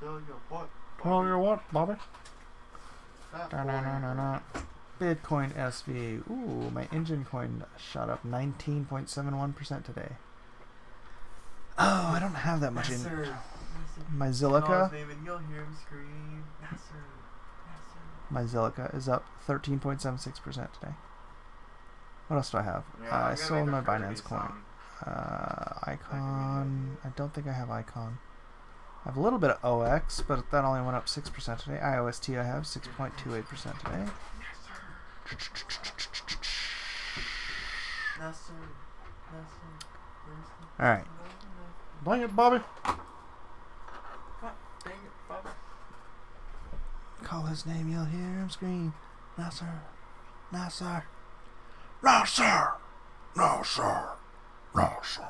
Tell you what. Tell you what, Bobby. Fat Da-na-na-na-na. Bitcoin SV. Ooh, my engine coin shot up 19.71% today. Oh, I don't have that much in my Zillica. You'll hear him scream. Nasser. My Zillica is up 13.76% today. What else do I have? Yeah, I I'm gonna sold make my a Kirby Binance coin. song. Icon. I don't think I have Icon. I have a little bit of OX, but that only went up 6% today. IOST I have 6.28% today. Nasser. Alright. Dang it, Bobby. God dang it, Bobby. Call his name, you'll hear him scream. No, sir. No, sir. No, sir. No, sir. No, sir.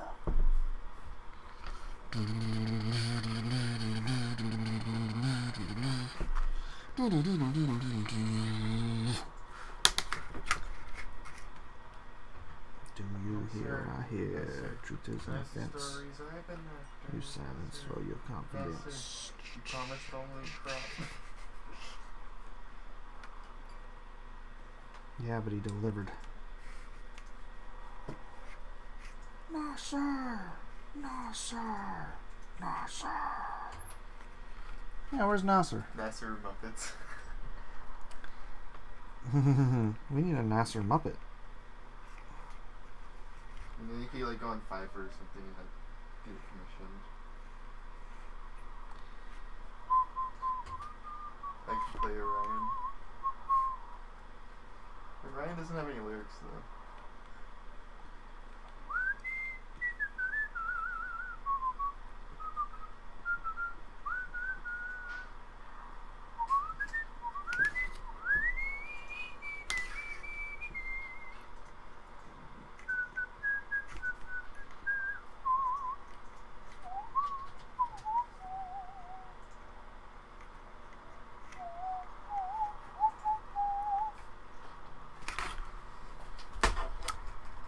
Do you hear? I hear. Truth is an offense. Stories I've been after. You silence for your confidence. You promised only crop. Yeah, but he delivered. No, sir. No, sir. No, sir. Yeah, where's Nasser? Nasser Muppets. We need a Nasser Muppet. And then you could like go on Fiverr or something and like, get it commissioned. I could play Orion. Orion doesn't have any lyrics though.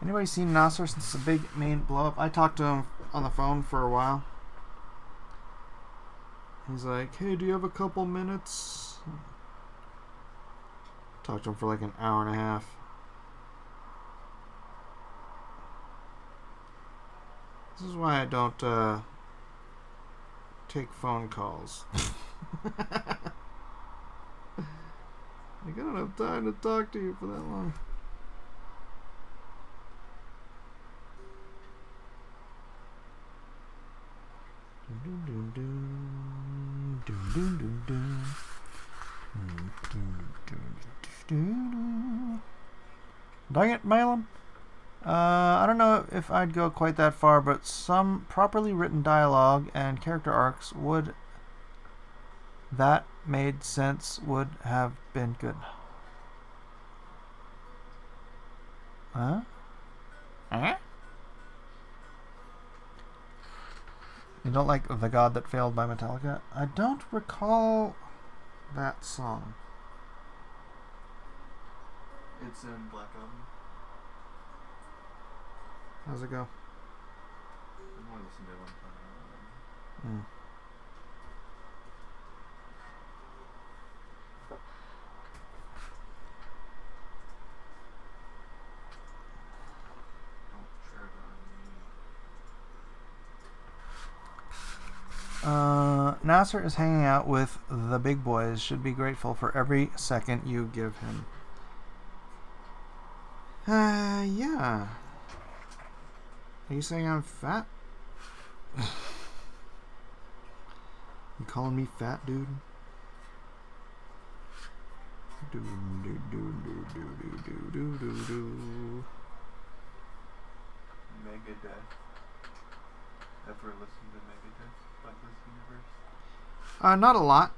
Anybody seen Nasser since the big main blow up? I talked to him on the phone for a while. He's like, hey, do you have a couple minutes? Talked to him for like an hour and a half. This is why I don't take phone calls. I don't have time to talk to you for that long. Dang it, Malin. I don't know if I'd go quite that far, but some properly written dialogue and character arcs that made sense would have been good. Huh? Huh? You don't like The God That Failed by Metallica? I don't recall that song. It's in Black Album. How's it go? I want to listen to it one time. Don't tread on me. Nasser is hanging out with the big boys. Should be grateful for every second you give him. Yeah. Are you saying I'm fat? You calling me fat, dude? Do do do do do do do do do. Megadeth. Ever listened to Megadeth by this universe? Not a lot.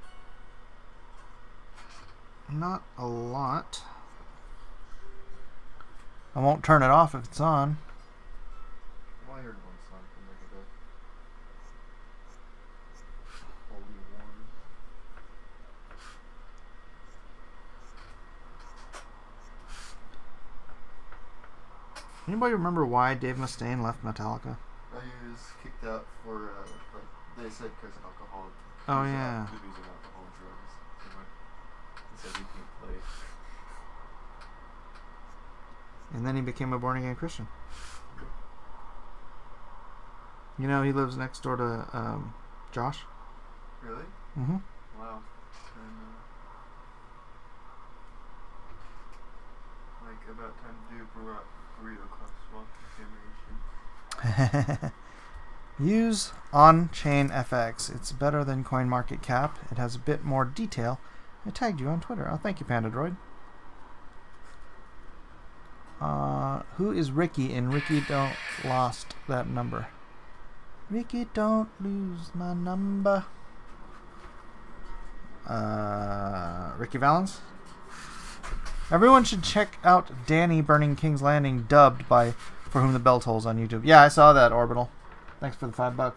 Not a lot. I won't turn it off if it's on. Well, I heard one song from Megadeth. Holy Warm. Anybody remember why Dave Mustaine left Metallica? He was kicked out for, like, they said because of alcohol. Oh, yeah. Movies and alcohol and drugs. He said he can't play. And then he became a born-again Christian. You know, he lives next door to Josh. Really? Mm-hmm. Wow. And, like, about time to do burrito class generation. Use on-chain FX. It's better than CoinMarketCap. It has a bit more detail. I tagged you on Twitter. Oh, thank you, PandaDroid. Who is Ricky in Ricky Don't Lost That Number? Ricky, don't lose my number. Ricky Valens. Everyone should check out Danny Burning King's Landing dubbed by For Whom the Bell Tolls on YouTube. Yeah, I saw that, Orbital. Thanks for the $5.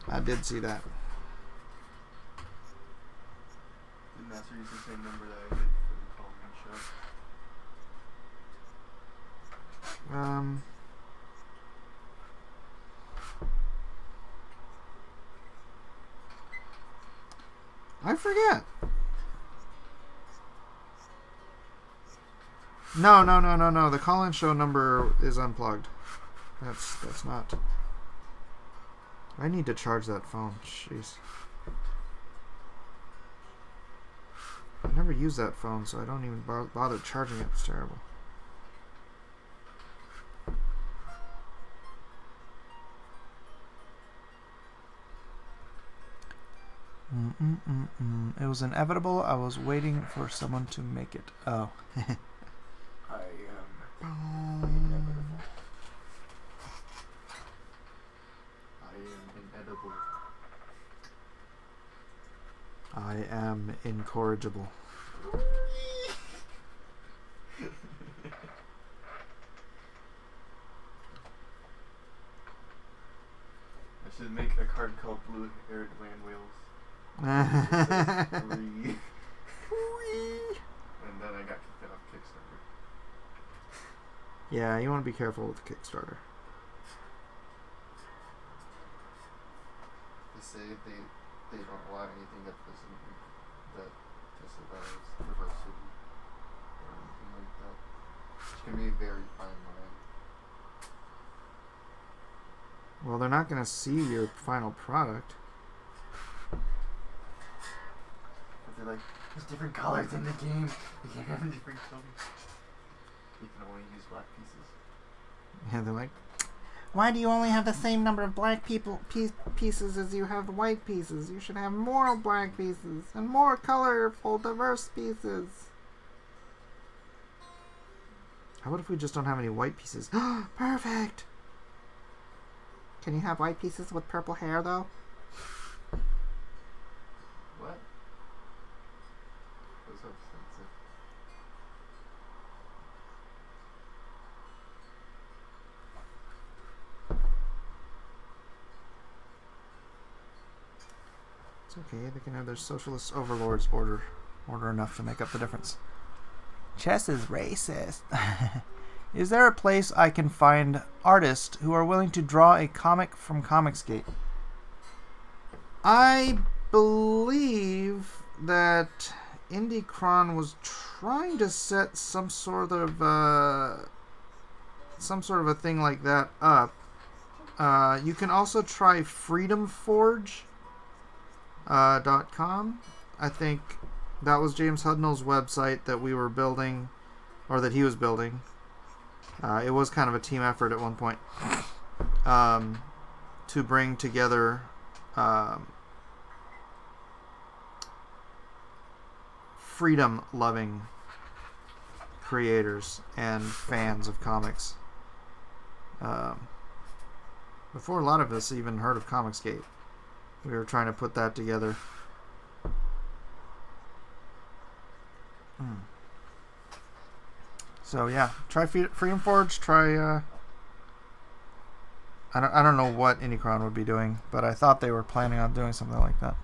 I did see that. Did Master use the same number that I did for the Colin show? I forget. No. The call-in show number is unplugged. That's not. I need to charge that phone. Jeez. I never use that phone, so I don't even bother charging it. It's terrible. It was inevitable. I was waiting for someone to make it. Oh. I am inedible. I am incorrigible. I should make a card called Blue-Haired Land Whales. And then I got kicked off Kickstarter. Yeah, you want to be careful with Kickstarter. They say they don't allow anything that disavows diversity or anything like that. Which can be a very fine line. Well, they're not going to see your final product. But they're like, there's different colors in the game. You can't have different colors. You can only use black pieces. Yeah, they're like, why do you only have the same number of black pieces as you have the white pieces? You should have more black pieces and more colorful, diverse pieces. How about if we just don't have any white pieces? Perfect! Can you have white pieces with purple hair, though? What? That's so expensive. It's okay, they can have their socialist overlords order enough to make up the difference. Chess is racist. Is there a place I can find artists who are willing to draw a comic from Comicsgate? I believe that IndieCron was trying to set some sort of a thing like that up. You can also try freedomforge.com. I think that was James Hudnall's website that we were building, or that he was building. It was kind of a team effort at one point to bring together freedom-loving creators and fans of comics. Before a lot of us even heard of Comicsgate, we were trying to put that together. So yeah, try Freedom Forge. Try. I don't know what IndieCron would be doing, but I thought they were planning on doing something like that.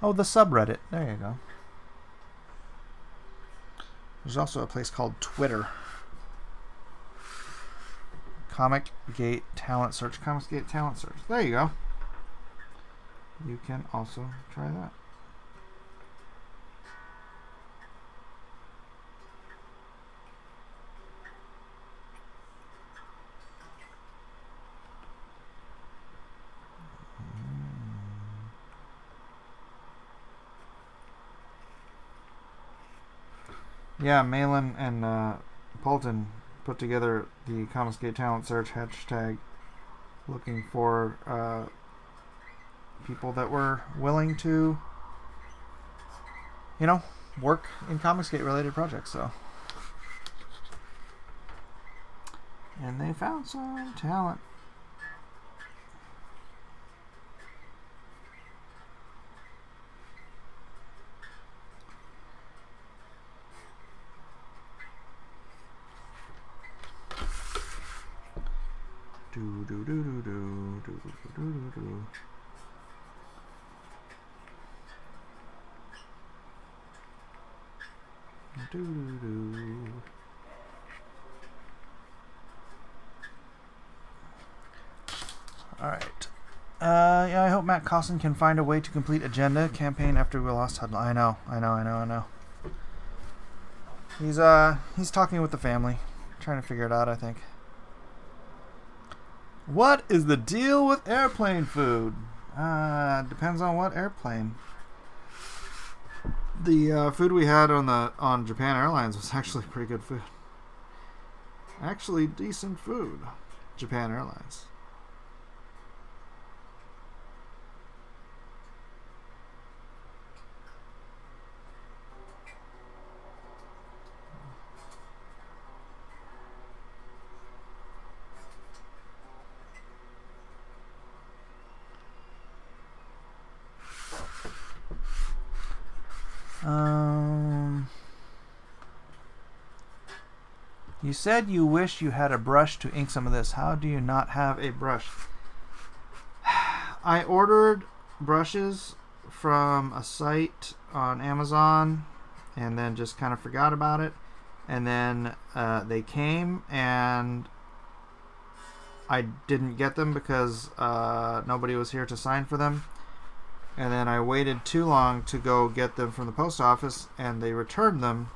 Oh, the subreddit. There you go. There's also a place called Twitter. Comicsgate Talent Search. Comicsgate Talent Search. There you go. You can also try that. Yeah, Malin and Polton put together the Comicsgate Talent Search hashtag looking for people that were willing to, work in Comicsgate related projects. So, and they found some talent. Do do do do do do do do do do. Do do do. All right. Yeah, I hope Matt Cosson can find a way to complete agenda campaign after we lost Huddle. I know. He's talking with the family, trying to figure it out, I think. What is the deal with airplane food? Depends on what airplane. The food we had on Japan Airlines was actually pretty good food. Actually decent food. Japan Airlines. You said you wish you had a brush to ink some of this. How do you not have a brush? I ordered brushes from a site on Amazon and then just kind of forgot about it. And then they came and I didn't get them because nobody was here to sign for them. And then I waited too long to go get them from the post office and they returned them.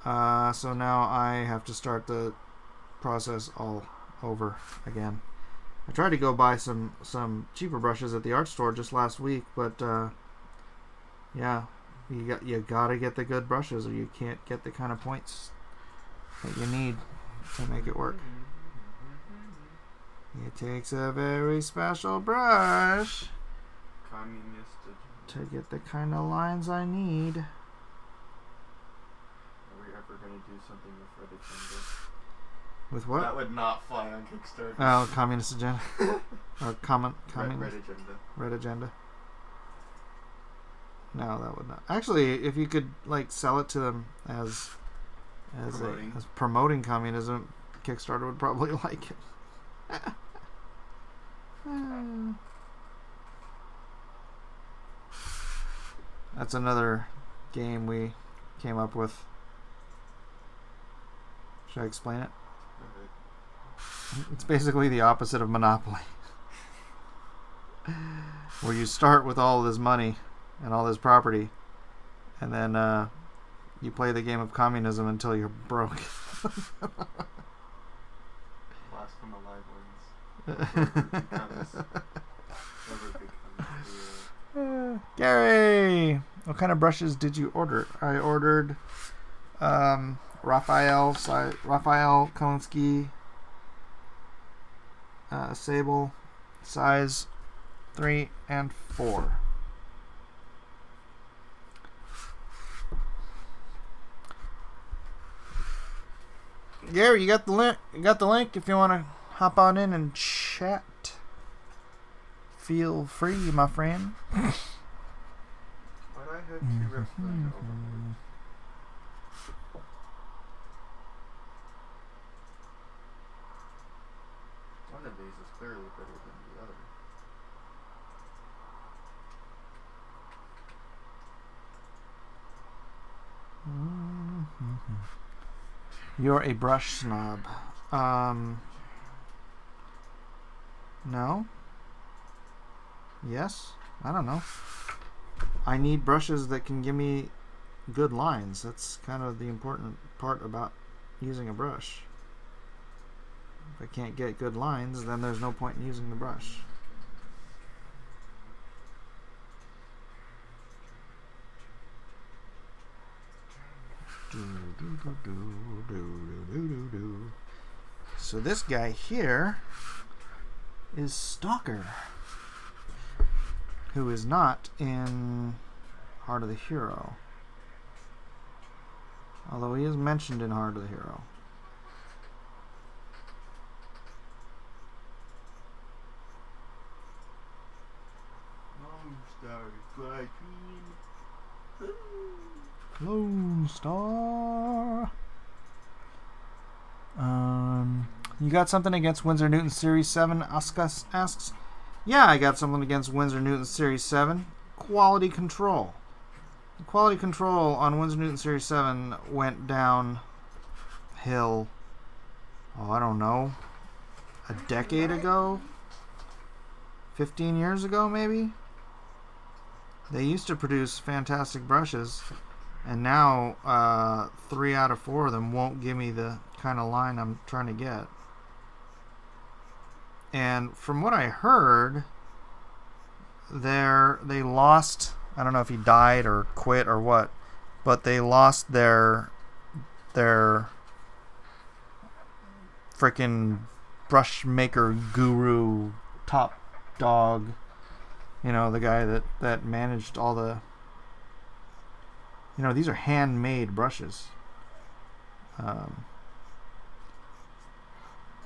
So now I have to start the process all over again. I tried to go buy some cheaper brushes at the art store just last week, but yeah, you gotta get the good brushes or you can't get the kind of points that you need to make it work. It takes a very special brush to get the kind of lines I need. Are we ever going to do something with Red Agenda? With what? That would not fly on Kickstarter. Oh, communist agenda. Or Red Agenda. Red agenda. No, that would not. Actually, if you could like sell it to them as promoting communism, Kickstarter would probably like it. That's another game we came up with. Should I explain it? It's basically the opposite of Monopoly. Where you start with all this money and all this property, and then you play the game of communism until you're broke. Last from the live ones. Gary, what kind of brushes did you order? I ordered Raphael Kolinsky Sable size 3 and 4. Gary, you got the link. You got the link if you want to hop on in and chat. Feel free, my friend. Why do I have 2 reps for overload? One of these is clearly better than the other. You're a brush snob. No? Yes? I don't know. I need brushes that can give me good lines. That's kind of the important part about using a brush. If I can't get good lines, then there's no point in using the brush. So this guy here is Stalker, who is not in Heart of the Hero, although he is mentioned in Heart of the Hero. Lone Star. You got something against Winsor Newton Series 7? Askus asks. Yeah, I got something against Winsor Newton Series 7. Quality control. The quality control on Winsor Newton Series 7 went downhill, I don't know, a decade ago? 15 years ago, maybe? They used to produce fantastic brushes, and now 3 out of 4 of them won't give me the kind of line I'm trying to get. And from what I heard, they lost, I don't know if he died or quit or what, but they lost their freaking brush maker guru, top dog, you know, the guy that managed all the, you know, these are handmade brushes.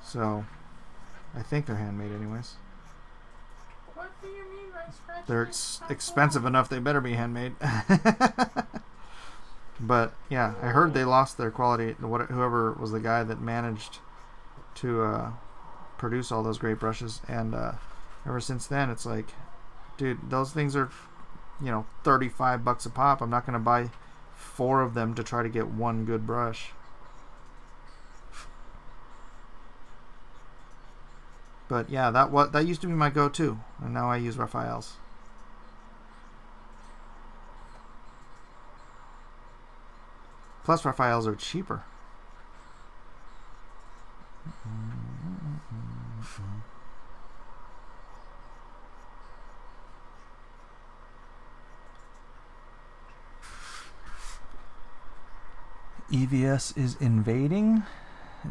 So I think they're handmade anyways. What do you mean by scratching? They're expensive enough, they better be handmade. But yeah, I heard they lost their quality. Whoever was the guy that managed to produce all those great brushes, and ever since then, it's like, dude, those things are, you know, $35 a pop. I'm not gonna buy 4 of them to try to get one good brush. But yeah, that used to be my go-to, and now I use Raphael's. Plus, Raphael's are cheaper. EVS is invading.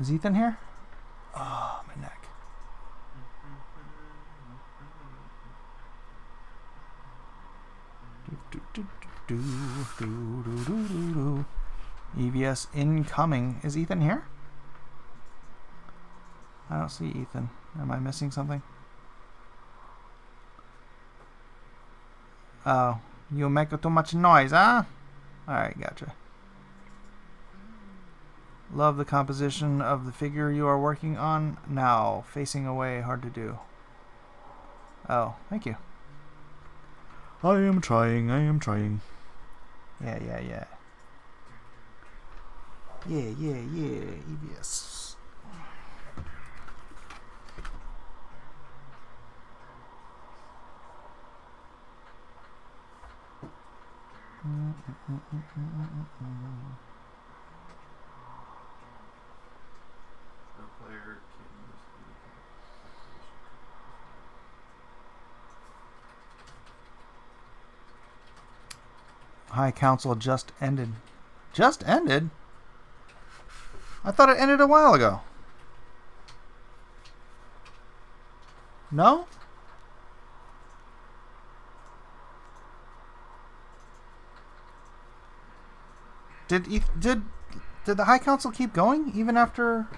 Is Ethan here? Oh, my neck. EVS incoming. Is Ethan here? I don't see Ethan. Am I missing something? Oh, you make too much noise, huh? Alright, gotcha. Love the composition of the figure you are working on now. Facing away, hard to do. Oh, thank you. I am trying. Yeah. Yeah, EVS. High Council just ended. Just ended? I thought it ended a while ago. No? Did the High Council keep going even after?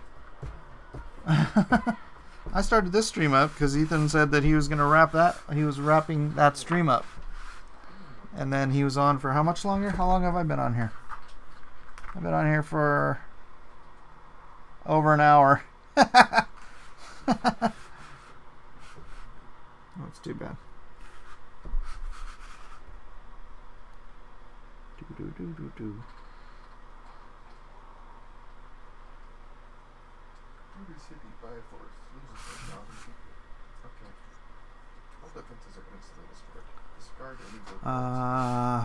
I started this stream up because Ethan said that he was gonna wrap that. He was wrapping that stream up, and then he was on for how much longer? How long have I been on here? I've been on here for over an hour. That's too bad. Do.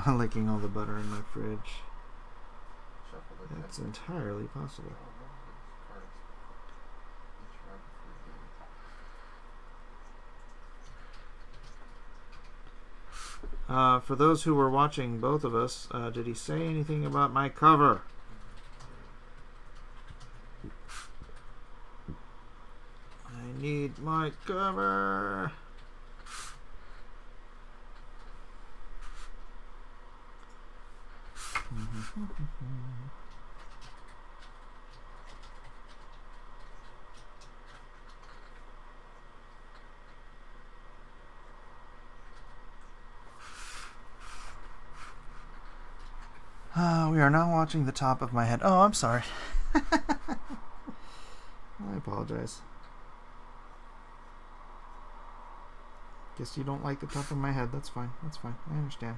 Licking all the butter in my fridge. That's entirely possible. For those who were watching both of us, did he say anything about my cover? I need my cover. We are now watching the top of my head. Oh, I'm sorry. I apologize. Guess you don't like the top of my head. That's fine. That's fine. I understand.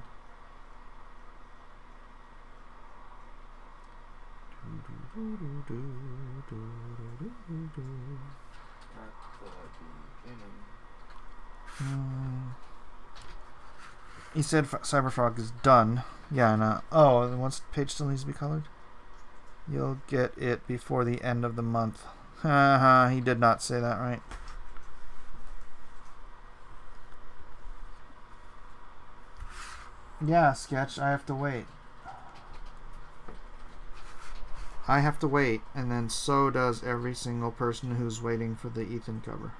He said Cyberfrog is done. Yeah, and oh, and once the page still needs to be colored? You'll get it before the end of the month. Haha, he did not say that right. Yeah, Sketch, I have to wait. I have to wait, and then so does every single person who's waiting for the Ethan cover.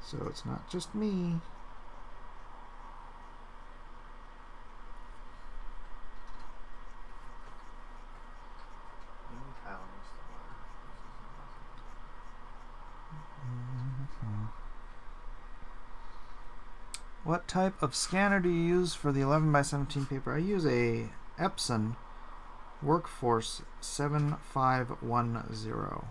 So it's not just me. What type of scanner do you use for the 11x17 paper? I use a Epson Workforce 7510.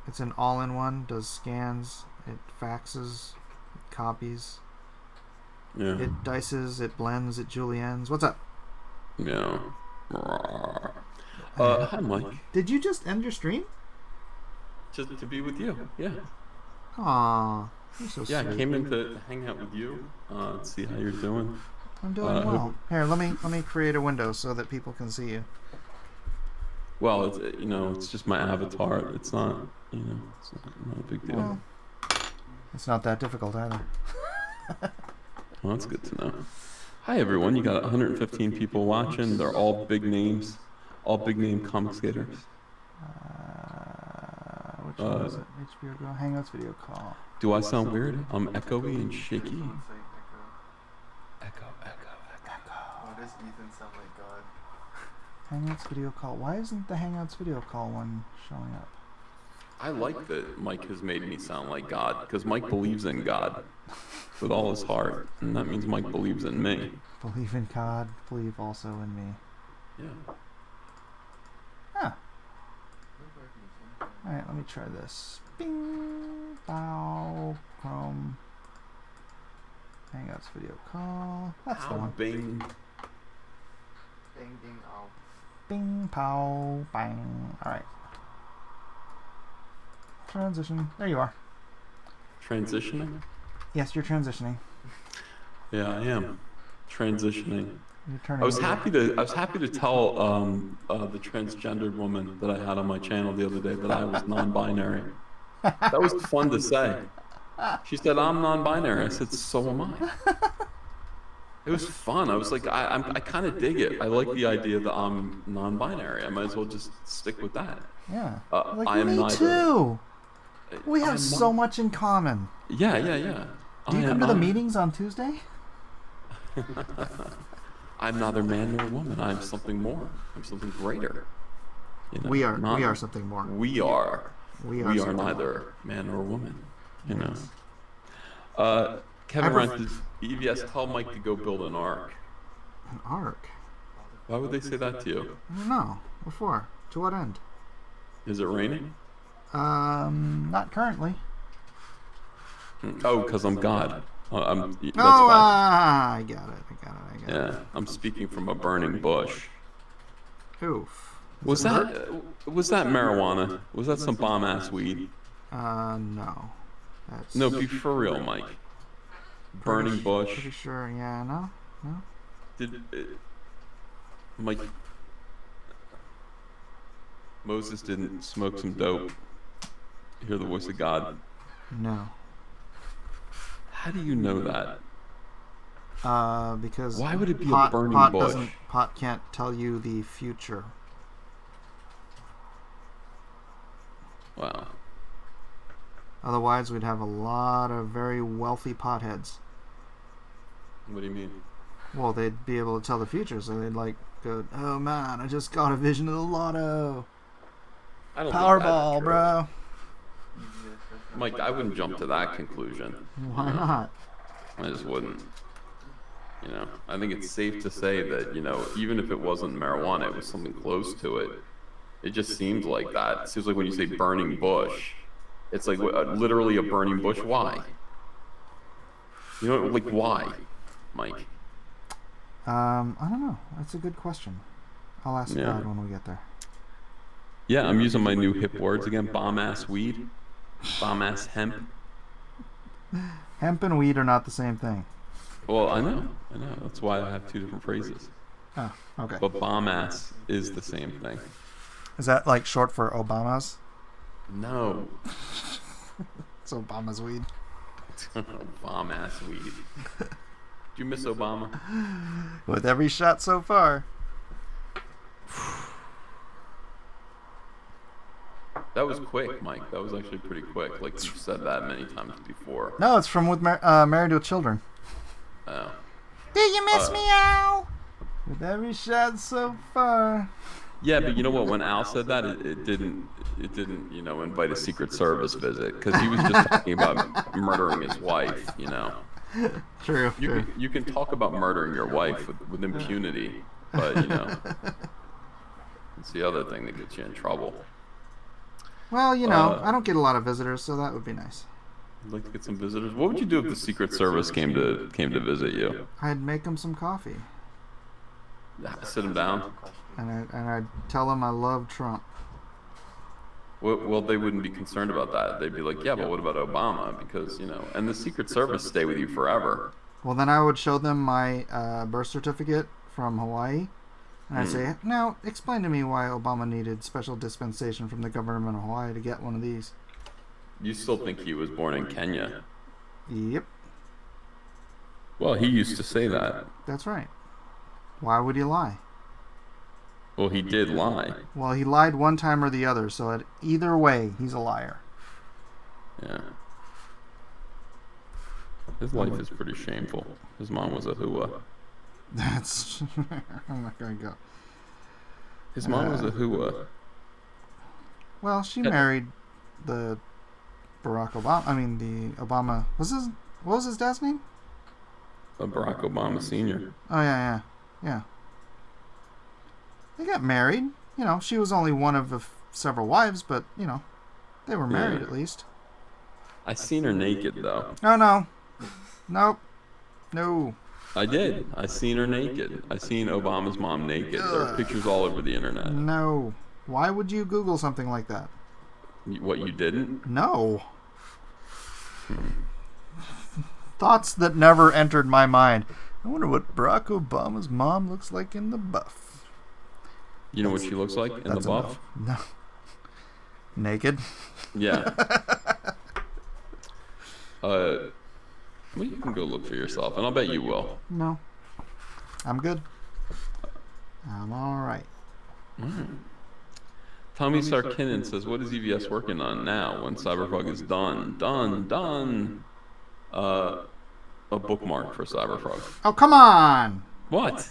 It's an all-in-one, does scans, it faxes, it copies, it dices, it blends, it juliennes. What's up? Yeah. Hi, Mike. Did you just end your stream? Just to be with you. Yeah. Aww. You're so Yeah, sweet. I came in to hang out with you, see how you're doing. I'm doing well. Here, let me create a window so that people can see you. Well, it's, it's just my avatar. It's not, it's not a big deal. Well, it's not that difficult either. Well, that's good to know. Hi, everyone. You got 115 people watching. They're all big names, all big name comic skaters. Which one is it? HBO Go Hangouts video call. Do I sound weird? I'm echoey and shaky. Echo. Why does Ethan sound like God? Hangouts video call. Why isn't the Hangouts video call one showing up? I like that Mike has made me sound like God, because Mike believes in God with all his heart, and that means Mike believes in me. Believe in God, believe also in me. Yeah. Huh. Alright, let me try this. Bing, bow, Chrome, Hangouts video call. That's the one. Bing. Bing, ding, ow. Bing, pow, bang. Alright. Transition. There you are. Transitioning? Yes, you're transitioning. Yeah, I am. Transitioning. You're turning. I was happy to tell the transgendered woman that I had on my channel the other day that I was non-binary. That was fun to say. She said, I'm non-binary. I said, so am I. It was fun. I was like, I kind of dig it. I like the idea that I'm non-binary. I might as well just stick with that. Yeah. I am me neither. Too. We have so much in common. Yeah. Do you come to the meetings on Tuesday? I'm neither man nor woman. I'm something more. I'm something greater. We are something more. We are something neither man nor woman. Yes. Kevin Rent, EVS, tell Mike to go build an ark. An ark? Why would they say that to you? I don't know. What for? To what end? Is it raining? Not currently. Oh, because I'm God. That's fine. I got it. Yeah, I'm speaking from a burning bush. Oof. Was that marijuana? Was that some bomb ass weed? No. That's No, be for real, Mike. Burning bush. Pretty sure. Yeah. No. Mike? Moses didn't smoke some dope. Hear the voice of God. No. How do you know that? Because why would it be a burning bush? Pot can't tell you the future. Wow. Otherwise, we'd have a lot of very wealthy potheads. What do you mean? Well, they'd be able to tell the future, so they'd go, oh man, I just got a vision of the lotto. I don't Powerball, bro. Mike, I wouldn't jump to that conclusion. Why not? I just wouldn't. You know, I think it's safe to say that, you know, even if it wasn't marijuana, it was something close to it. It just seems like that. It seems like when you say burning bush, it's like literally a burning bush. Why? You know, like why, Mike? I don't know. That's a good question. I'll ask Yeah. God when we get there. Yeah, I'm using my new hip words again. Bomb ass weed, bomb ass hemp. Hemp and weed are not the same thing. Well, I know. That's why I have two different phrases. Oh, okay. But bomb ass is the same thing. Is that like short for Obama's? No. It's Obama's weed. Bomb ass weed. Do you miss Obama? With every shot so far. That was quick, Mike. That was actually pretty quick. Like you've said that many times before. No, it's from Married with Children. Oh. Do you miss me, Al? With every shot so far. Yeah, but you know what? When Al said that, it didn't, you know, invite a Secret Service visit because he was just talking about murdering his wife. You know. True. You can talk about murdering your wife with impunity, but you know, it's the other thing that gets you in trouble. Well, you know, I don't get a lot of visitors, so that would be nice. I'd like to get some visitors. What would you do if the Secret Service came to visit you? I'd make them some coffee, Sit them down. and I'd tell them I love Trump. Well, they wouldn't be concerned about that. They'd be like, yeah, but what about Obama? Because, you know, and the Secret Service stay with you forever. Well, then I would show them my birth certificate from Hawaii, and I'd say, now explain to me why Obama needed special dispensation from the government of Hawaii to get one of these. You still think he was born in Kenya? Yep, Well, he used to say that. that's right. Why would he lie? Well, he did lie. Well, he lied one time or the other, so either way, he's a liar. Yeah. His life is pretty shameful. His mom was a hua. That's... I'm not going to go. His mom was a hua. Well, she married the Barack Obama. I mean, the Obama... What was his dad's name? Barack Obama Sr. Oh, yeah. They got married. You know, she was only one of several wives, but, you know, they were married at least. I seen her naked, though. No. Nope. No. I did. I seen her naked. I seen Obama's mom naked. There are pictures all over the internet. No. Why would you Google something like that? What, you didn't? No. Thoughts that never entered my mind. I wonder what Barack Obama's mom looks like in the buff. You know what she looks like in the buff? No. Naked? Yeah. Well, you can go look for yourself, and I'll bet you will. No. I'm good. I'm alright. Tommy Sarkinen says, what is EVS working on now when Cyberpunk is done? Done. A bookmark for Cyberpunk. Oh, come on! What?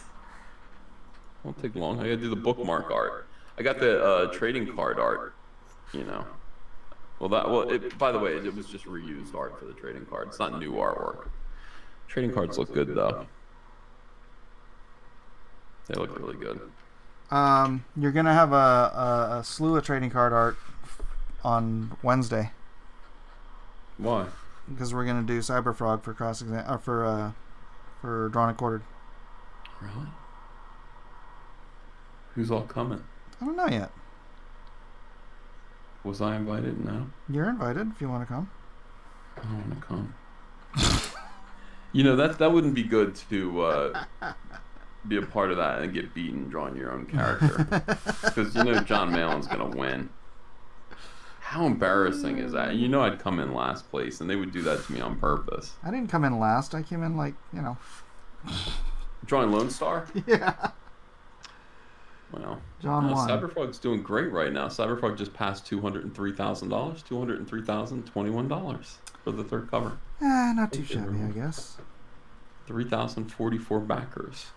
Won't take long. I gotta do the bookmark art. I got the trading card art, you know. By the way, it was just reused art for the trading card. It's not new artwork. Trading cards look good, though. They look really good. You're gonna have a slew of trading card art on Wednesday. Why? Because we're gonna do Cyberfrog for for Drawn and Quartered. Really? Who's all coming? I don't know yet. Was I invited? No. You're invited if you want to come. I don't want to come. You know, that wouldn't be good to be a part of that and get beaten drawing your own character. Because you know John Malin's going to win. How embarrassing is that? You know I'd come in last place, and they would do that to me on purpose. I didn't come in last. I came in like, you know. Drawing Lone Star? Yeah. Well, John won. Cyberfrog's doing great right now. Cyberfrog just passed $203,000. $203,021 for the third cover. Not too shabby, I guess. 3,044 backers.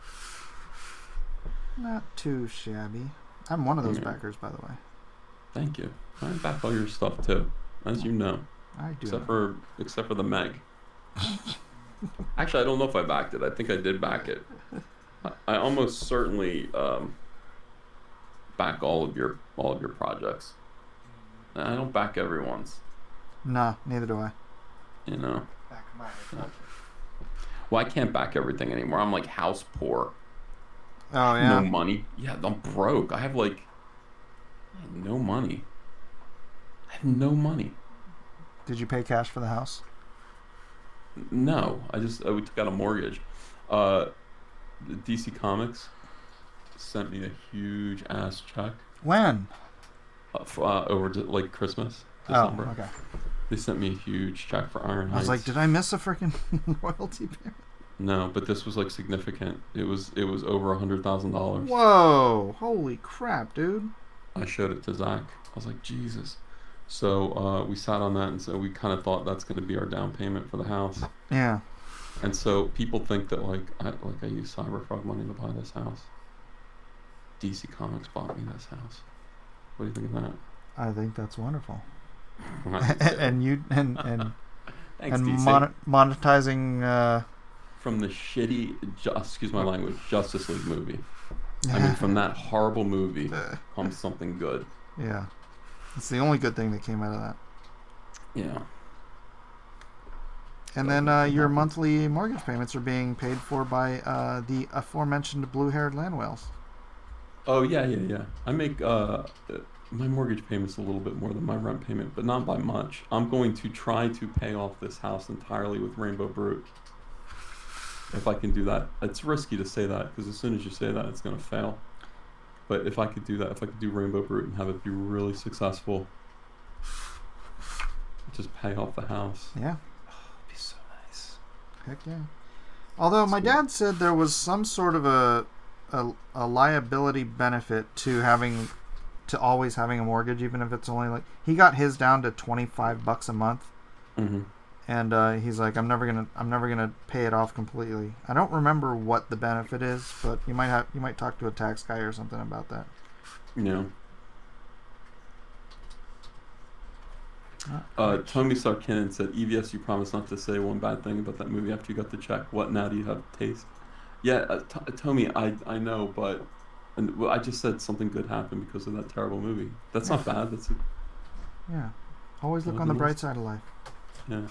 Not too shabby. I'm one of those backers, by the way. Thank you. I back all your stuff too, as you know. I do. Except for the Meg. Actually, I don't know if I backed it. I think I did back it. I almost certainly back all of your projects. I don't back everyone's. Nah, neither do I. You know. Back my project. Well, I can't back everything anymore. I'm like house poor. Oh No yeah. money. Yeah, I'm broke. I have no money. I have no money. Did you pay cash for the house? No, we took out a mortgage. DC Comics sent me a huge ass check When? over like Christmas, Oh, December. okay. They sent me a huge check for Iron Heights. I was like, did I miss a freaking royalty payment? No, but this was like significant. It was over $100,000. Whoa! Holy crap, dude. I showed it to Zach. I was like, Jesus. So we sat on that, and so we kind of thought that's going to be our down payment for the house. Yeah. And so people think that I used Cyberfrog money to buy this house. DC Comics bought me this house. What do you think of that? I think that's wonderful. Thanks, and DC. Monetizing. From the shitty, excuse my language, Justice League movie. I mean, from that horrible movie comes something good. Yeah. It's the only good thing that came out of that. Yeah. And then your monthly mortgage payments are being paid for by the aforementioned blue-haired land whales. Oh yeah. I make my mortgage payment's a little bit more than my rent payment, but not by much. I'm going to try to pay off this house entirely with Rainbow Brute. If I can do that. It's risky to say that because as soon as you say that, it's going to fail. But if I could do that, if I could do Rainbow Brute and have it be really successful, just pay off the house. Yeah. It'd be so nice. Heck yeah. Although my dad said there was some sort of a liability benefit to always having a mortgage, even if it's only he got his down to $25 a month. Mm-hmm. And he's like, I'm never gonna pay it off completely. I don't remember what the benefit is, but you might talk to a tax guy or something about that. Yeah. Tommy Sarkinen said, EVS, you promised not to say one bad thing about that movie after you got the check. What now? Do you have taste? Yeah, Tommy, I know, but I just said something good happened because of that terrible movie. That's not bad. Yeah. Always look on the bright side of life. Yeah.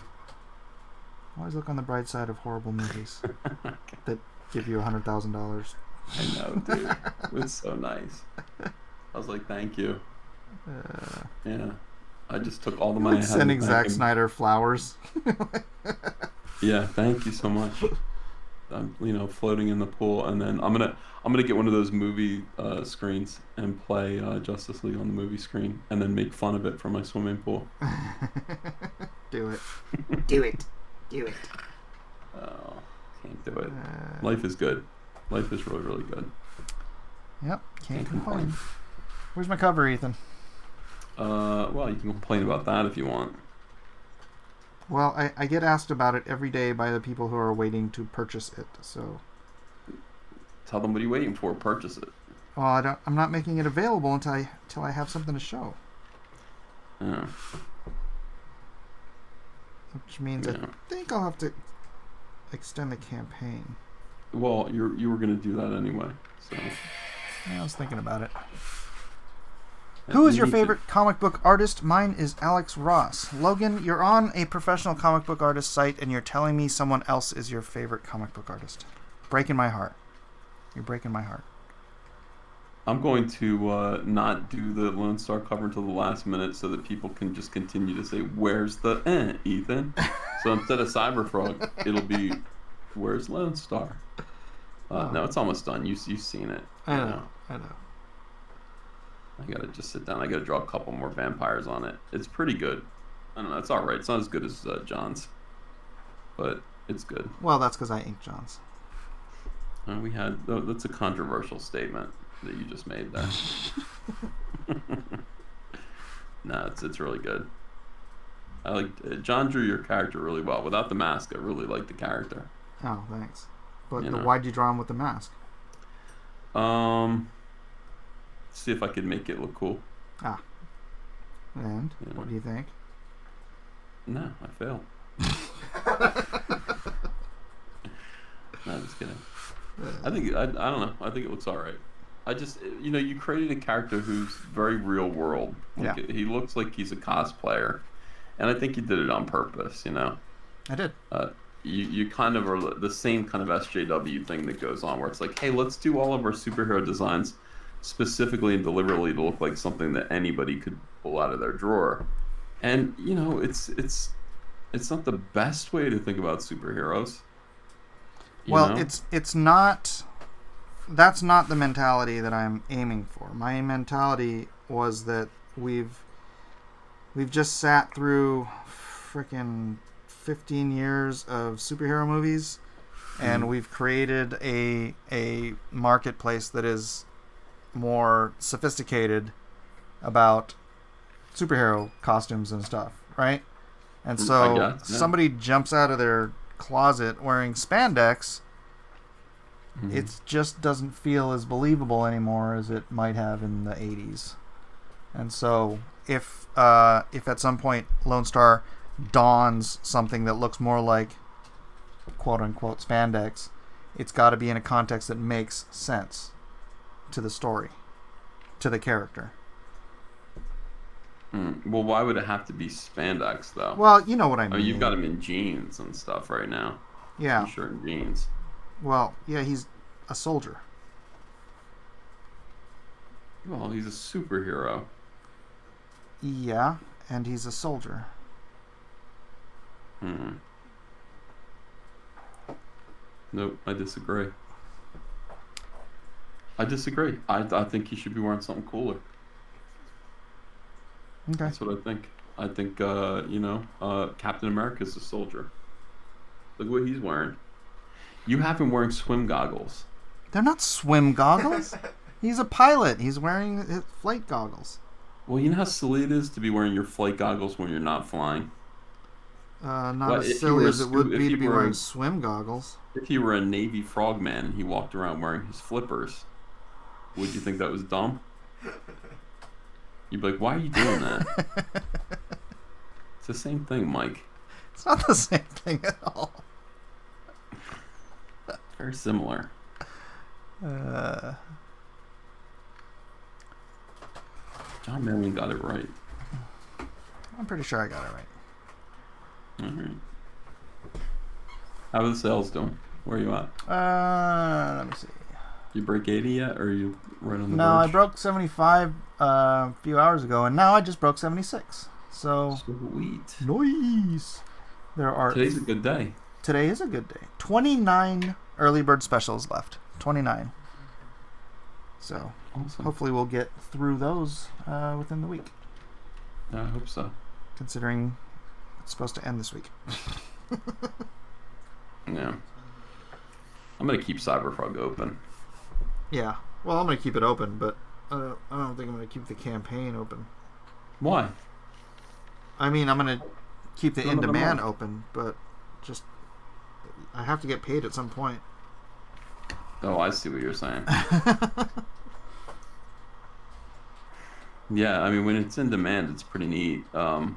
Always look on the bright side of horrible movies that give you $100,000. I know, dude. It was so nice. I was like, thank you. Yeah. I just took all the money I had. Sending Zack Snyder flowers. Yeah, thank you so much. I'm, floating in the pool, and then I'm gonna get one of those movie screens and play Justice League on the movie screen, and then make fun of it from my swimming pool. Do it. Do it. Do it. Oh, can't do it. Life is good. Life is really, really good. Yep, can't complain. Where's my cover, Ethan? Well, you can complain about that if you want. Well, I get asked about it every day by the people who are waiting to purchase it. So tell them what are you waiting for. Purchase it. Well, I'm not making it available until I have something to show. Yeah. Which means I think I'll have to extend the campaign. Well, you were gonna do that anyway, so. I was thinking about it. Who is your favorite comic book artist? Mine is Alex Ross. Logan, you're on a professional comic book artist site, and you're telling me someone else is your favorite comic book artist. Breaking my heart. You're breaking my heart. I'm going to not do the Lone Star cover until the last minute so that people can just continue to say, "Where's the Ethan?" So instead of Cyberfrog, it'll be, "Where's Lone Star?" No, it's almost done. You've seen it. I know. I gotta just sit down. I gotta draw a couple more vampires on it. It's pretty good. I don't know. It's all right. It's not as good as John's, but it's good. Well, that's because I inked John's. That's a controversial statement that you just made there. No, it's really good. I like John drew your character really well. Without the mask, I really like the character. Oh, thanks. But You know. why'd you draw him with the mask? See if I could make it look cool. Ah. And Yeah. what do you think? No, I failed. Just kidding. I don't know. I think it looks all right. I just you created a character who's very real world. Like, Yeah. he looks like he's a cosplayer, and I think you did it on purpose. I did. You kind of are the same kind of SJW thing that goes on, where it's like, hey, let's do all of our superhero designs specifically and deliberately to look like something that anybody could pull out of their drawer. And it's not the best way to think about superheroes. Well, it's not. That's not the mentality that I'm aiming for. My mentality was that we've just sat through freaking 15 years of superhero movies, and we've created a marketplace that is more sophisticated about superhero costumes and stuff, right? And so I guess, yeah. somebody jumps out of their closet wearing spandex, it just doesn't feel as believable anymore as it might have in the 80s. And so if at some point Lone Star dons something that looks more like quote unquote spandex, it's got to be in a context that makes sense to the story, to the character. Well, why would it have to be spandex though? Well, you know what I mean. I mean, you've got him in jeans and stuff right now. Yeah. T-shirt and jeans. Well, yeah, he's a soldier. Well, he's a superhero. Yeah, and he's a soldier. Nope, I disagree. I think he should be wearing something cooler. Okay. That's what I think. I think Captain America's a soldier. Look what he's wearing. You have him wearing swim goggles. They're not swim goggles. He's a pilot. He's wearing his flight goggles. Well, you know how silly it is to be wearing your flight goggles when you're not flying? Not Well, if as you silly were as it a would scu- if be to you be were wearing a- swim goggles. If he were a Navy frogman and he walked around wearing his flippers, would you think that was dumb? You'd be like, why are you doing that? It's the same thing, Mike. It's not the same thing at all. Very similar. John Marion got it right. I'm pretty sure I got it right. All right. How are the sales doing? Where are you at? Let me see. You break 80 yet, or are you right on the No, I verge? broke 75 a few hours ago, and now I just broke 76. So Sweet. nice. There are Today's a good day. Today is a good day. 29 early bird specials left. 29. So Awesome. hopefully we'll get through those within the week, Yeah, I hope so. considering it's supposed to end this week. Yeah. I'm gonna keep Cyberfrog open. Yeah. Well, I'm going to keep it open, but I don't think I'm going to keep the campaign open. Why? I mean, I'm going to keep the Do another in-demand month. open, but just I have to get paid at some point. Oh, I see what you're saying. Yeah, I mean, when it's in demand, it's pretty neat. Yeah,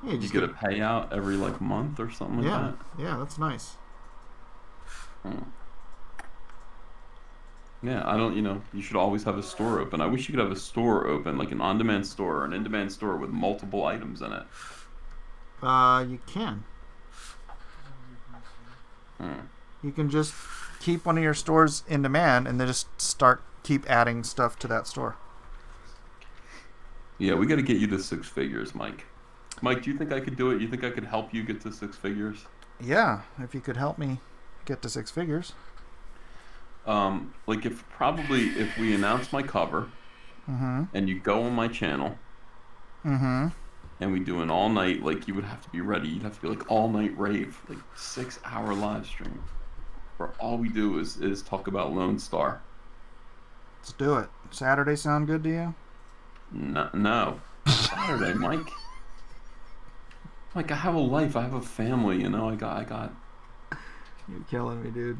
You just get a payout every month or something like yeah, that. yeah, that's nice. Yeah, I don't. You should always have a store open. I wish you could have a store open, like an on-demand store or an in-demand store with multiple items in it. You can. You can just keep one of your stores in demand and then just keep adding stuff to that store. Yeah, we got to get you to 6 figures, Mike. Mike, do you think I could do it? You think I could help you get to 6 figures? Yeah, if you could help me get to 6 figures. Like if we announce my cover, and you go on my channel, and we do an all night, like you would have to be ready. You'd have to be like all night rave, like 6-hour live stream, where all we do is talk about Lone Star. Let's do it. Saturday sound good to you? No. Saturday, Mike. Like I have a life, I have a family, I got. You're killing me, dude.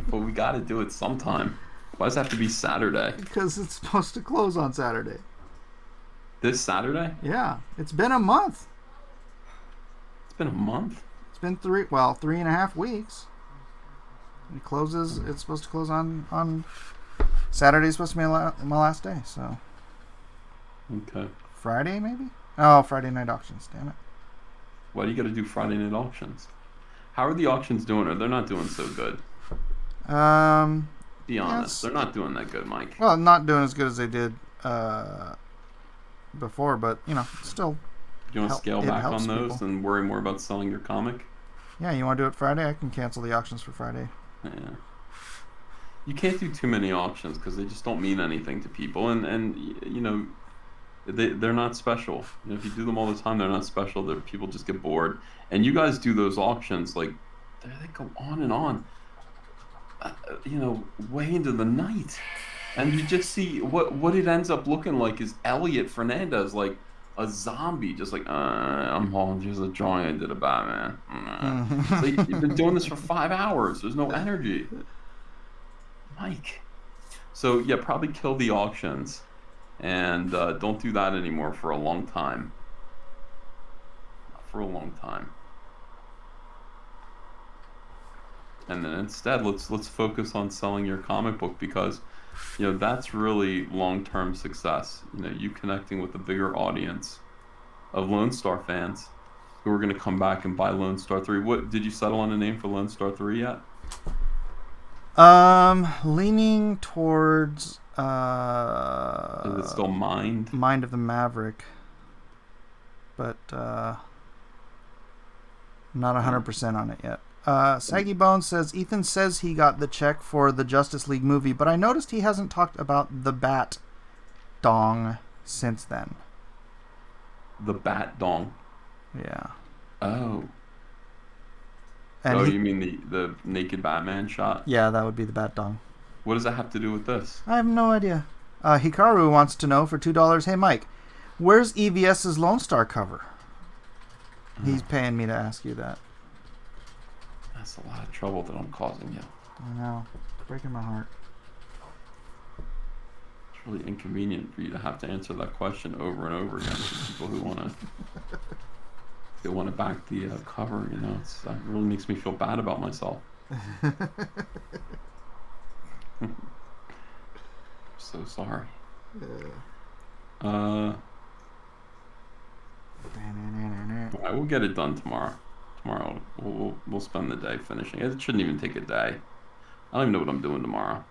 But we got to do it sometime. Why does it have to be Saturday? Because it's supposed to close on Saturday. This Saturday? Yeah, it's been a month. It's been a month. It's been 3.5 weeks. It closes. It's supposed to close on Saturday's supposed to be my last day. So Okay. Friday maybe. Oh, Friday night auctions. Damn it. Why do you got to do Friday night auctions? How are the auctions doing? Or they're not doing so good? Be honest, Yes. they're not doing that good, Mike. Well, not doing as good as they did before, but still. You want to scale back on helps those people. and worry more about selling your comic? Yeah, you want to do it Friday? I can cancel the auctions for Friday. Yeah. You can't do too many auctions because they just don't mean anything to people, and they're not special. If you do them all the time, they're not special. People just get bored. And you guys do those auctions like they go on and on. Way into the night, and you just see what it ends up looking like is Elliot Fernandez, like a zombie, just like I'm hauling just a drawing I did of Batman. So you've been doing this for 5 hours. There's no energy, Mike. So yeah, probably kill the auctions, and don't do that anymore for a long time. For a long time. And then instead, let's focus on selling your comic book because, that's really long-term success. You connecting with a bigger audience of Lone Star fans who are going to come back and buy Lone Star 3. What did you settle on a name for Lone Star 3 yet? Leaning towards Is it still Mind? Mind of the Maverick, but not 100% on it yet. Saggy Bones says Ethan says he got the check for the Justice League movie, but I noticed he hasn't talked about the Bat Dong since then. The Bat Dong. Yeah. Oh. And You mean the naked Batman shot? Yeah, that would be the Bat Dong. What does that have to do with this? I have no idea. Hikaru wants to know for $2. Hey Mike, where's EVS's Lone Star cover? He's paying me to ask you that. That's a lot of trouble that I'm causing you. I know. It's breaking my heart. It's really inconvenient for you to have to answer that question over and over again for people who want to back the cover. That really makes me feel bad about myself. So sorry. All right, we'll get it done tomorrow. Tomorrow we'll spend the day finishing it. It shouldn't even take a day. I don't even know what I'm doing tomorrow.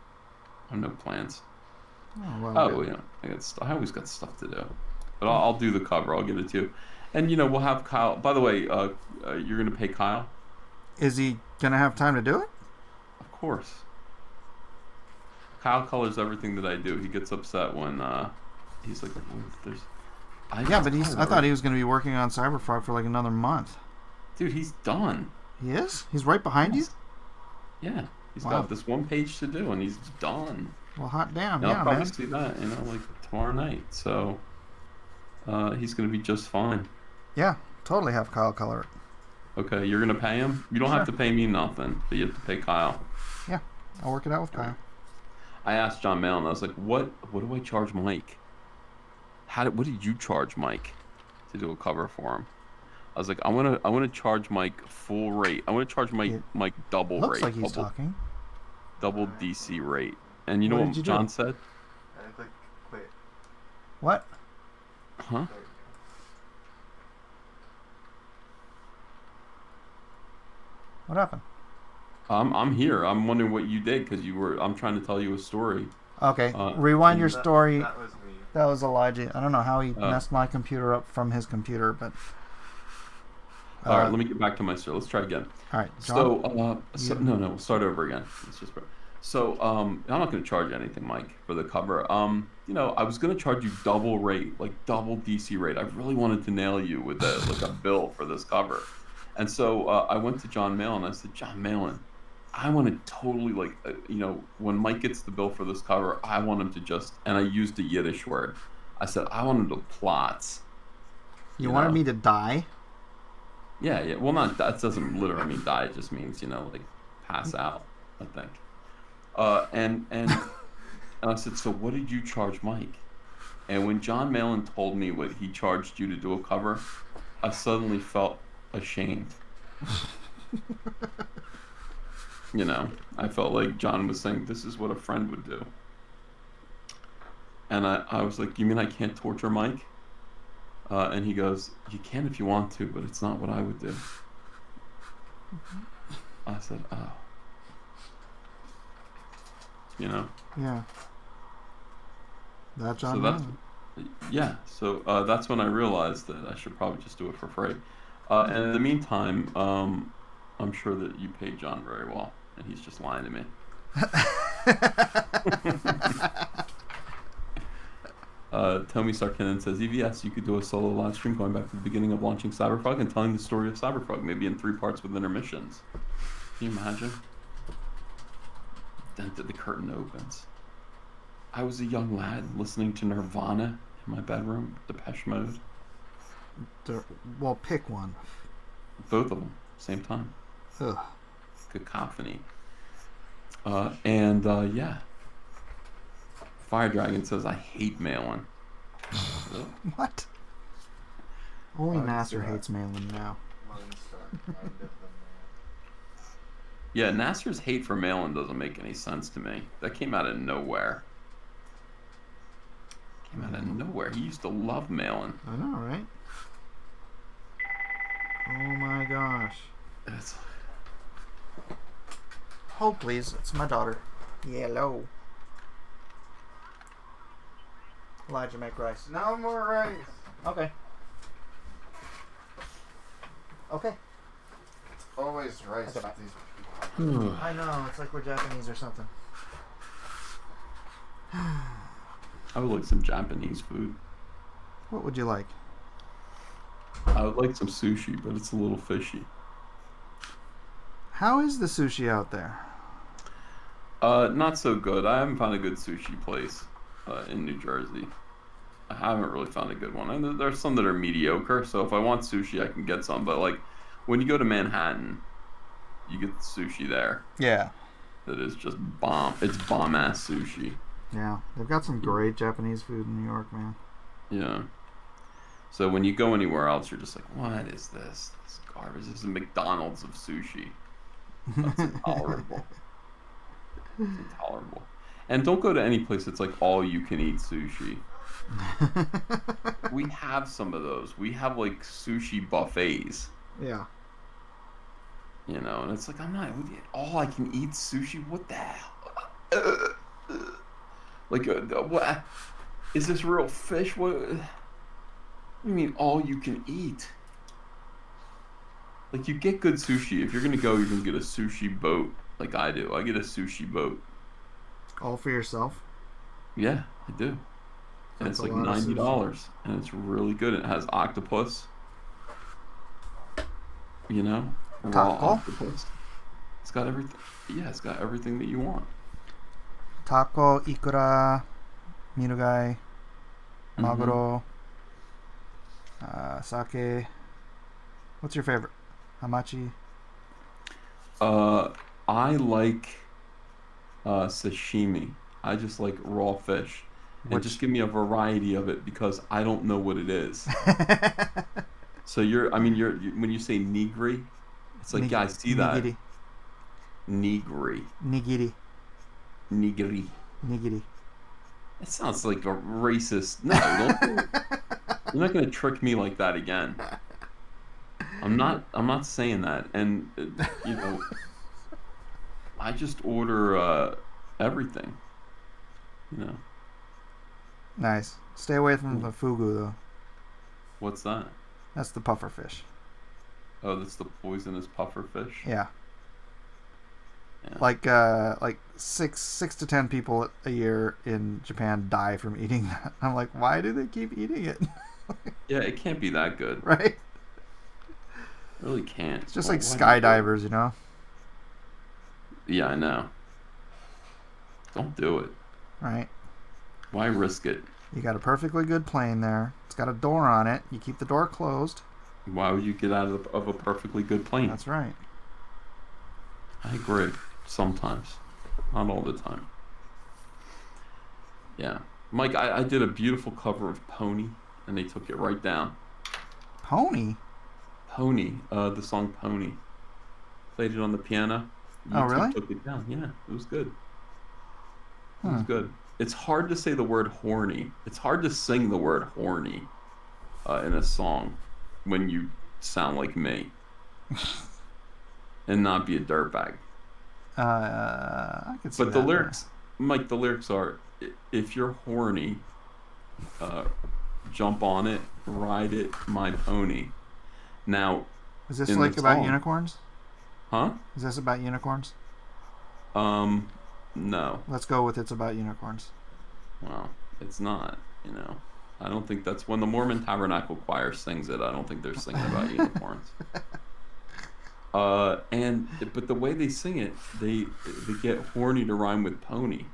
I have no plans. I always got stuff to do. But I'll do the cover. I'll get it to you. And we'll have Kyle. By the way, you're gonna pay Kyle? Is he gonna have time to do it? Of course. Kyle colors everything that I do. He gets upset when he's like, "There's." I thought he was gonna be working on Cyberfrog for like another month. Dude, he's done. He is? He's right behind you? Yeah. He's got this one page to do, and he's done. Well, hot damn. I'll probably man. see that, like tomorrow night. So he's going to be just fine. Yeah, totally have Kyle color it. Okay, you're going to pay him? You don't have to pay me nothing, but you have to pay Kyle. Yeah, I'll work it out with Kyle. I asked John Mail, and I was like, what do I charge Mike? What did you charge Mike to do a cover for him? I was like, I want to charge Mike full rate. I want to charge Mike double rate. Looks like he's talking. Double DC rate. And you know what John said? I click quit. What? Huh? There you What happened? I'm here. I'm wondering what you did because I'm trying to tell you a story. Okay, rewind your go. story. That was me. That was Elijah. I don't know how he messed my computer up from his computer, but... All right, let me get back to my story. Let's try again. All right, John. No, we'll start over again. I'm not going to charge you anything, Mike, for the cover. I was going to charge you double rate, like double DC rate. I really wanted to nail you with a bill for this cover. And so I went to John Malin. I said, John Malin, I want to totally when Mike gets the bill for this cover, I want him to just, and I used a Yiddish word. I said, I want him to plot. You wanted me to die? Yeah. Well, that doesn't literally mean die. It just means, like pass out, I think. And I said, so what did you charge Mike? And when John Malin told me what he charged you to do a cover, I suddenly felt ashamed. You know, I felt like John was saying, this is what a friend would do. And I was like, you mean I can't torture Mike? And he goes, you can if you want to, but it's not what I would do. I said, oh. You know? Yeah. That John So that's, Lennon. yeah, so that's when I realized that I should probably just do it for free. And in the meantime, I'm sure that you paid John very well, and he's just lying to me. Tommy Sarkinen says, EVS, you could do a solo live stream going back to the beginning of launching Cyberpunk and telling the story of Cyberpunk, maybe in 3 parts with intermissions. Can you imagine? Then the curtain opens. I was a young lad listening to Nirvana in my bedroom, Depeche Mode. Well, pick one. Both of them, same time. Ugh. Cacophony. Yeah. Fire Dragon says, I hate Malin. What? Only I can Master see that. hates Malin now. Morningstar. I live them Yeah, Nasser's hate for Malin doesn't make any sense to me. That came out of nowhere. Came out of nowhere. He used to love Malin. I know, right? Oh my gosh. It's, Hold, please. It's my daughter. Hello. Elijah, make rice. No more rice. Okay. Okay. Always rice Okay. with these people. I know. It's like we're Japanese or something. I would like some Japanese food. What would you like? I would like some sushi, but it's a little fishy. How is the sushi out there? Not so good. I haven't found a good sushi place in New Jersey. I haven't really found a good one. And there's some that are mediocre, so if I want sushi, I can get some. But like, when you go to Manhattan, you get the sushi there. Yeah. That is just bomb. It's bomb-ass sushi. Yeah. They've got some great Japanese food in New York, man. Yeah. So when you go anywhere else, you're just like, what is this? This garbage. This is McDonald's of sushi. That's intolerable. It's intolerable. And don't go to any place that's like all you can eat sushi. We have some of those. We have like sushi buffets, Yeah. you know, and it's like, I'm not all I can eat sushi. What the hell? Like, what? Is this real fish? What do you mean all you can eat? Like, you get good sushi. If you're gonna go, you're gonna get a sushi boat, like I do. I get a sushi boat. All for yourself? Yeah, I do. And That's it's like a lot of sushi. $90, and it's really good. It has octopus. You know, raw Taco? octopus. It's got everything. Yeah, it's got everything that you want. Taco, ikura, mirugai, Mm-hmm. maguro, sake. What's your favorite? Hamachi? I like sashimi. I just like raw fish. And Which- just give me a variety of it because I don't know what it is. So when you say nigiri, it's like, yeah, I see that. Nigiri. Nigiri. Nigiri. Nigiri. Nigiri. It sounds like a racist. No, don't. You're not gonna trick me like that again. I'm not saying that. And you know, I just order everything. You know. Nice. Stay away from the fugu, though. What's that? That's the puffer fish. Oh, that's the poisonous puffer fish. Yeah. Yeah. Like 6 to 10 people a year in Japan die from eating that. I'm like, why do they keep eating it? Yeah, it can't be that good. Right? It really can't. It's just Why- like why do you do it? skydivers, you know? Yeah, I know. Don't do it. Right? Why risk it? You got a perfectly good plane there. It's got a door on it. You keep the door closed. Why would you get out of a perfectly good plane? That's right. I agree. Sometimes. Not all the time. Yeah. Mike, I did a beautiful cover of Pony, and they took it right down. Pony? Pony, the song Pony. Played it on the piano. Oh, YouTube really? took it down. Yeah, it was good. It was Hmm. good. It's hard to say the word horny. It's hard to sing the word horny in a song when you sound like me and not be a dirtbag. I could see But the that. lyrics, Mike, the lyrics are, if you're horny, uh, jump on it, ride it, my pony. Now, Is this in the like about song, unicorns? huh? Is this about unicorns? Um, no. Let's go with it's about unicorns. Well, it's not, you know. I don't think that's when the Mormon Tabernacle Choir sings it. I don't think they're singing about unicorns. But the way they sing it, they get horny to rhyme with pony.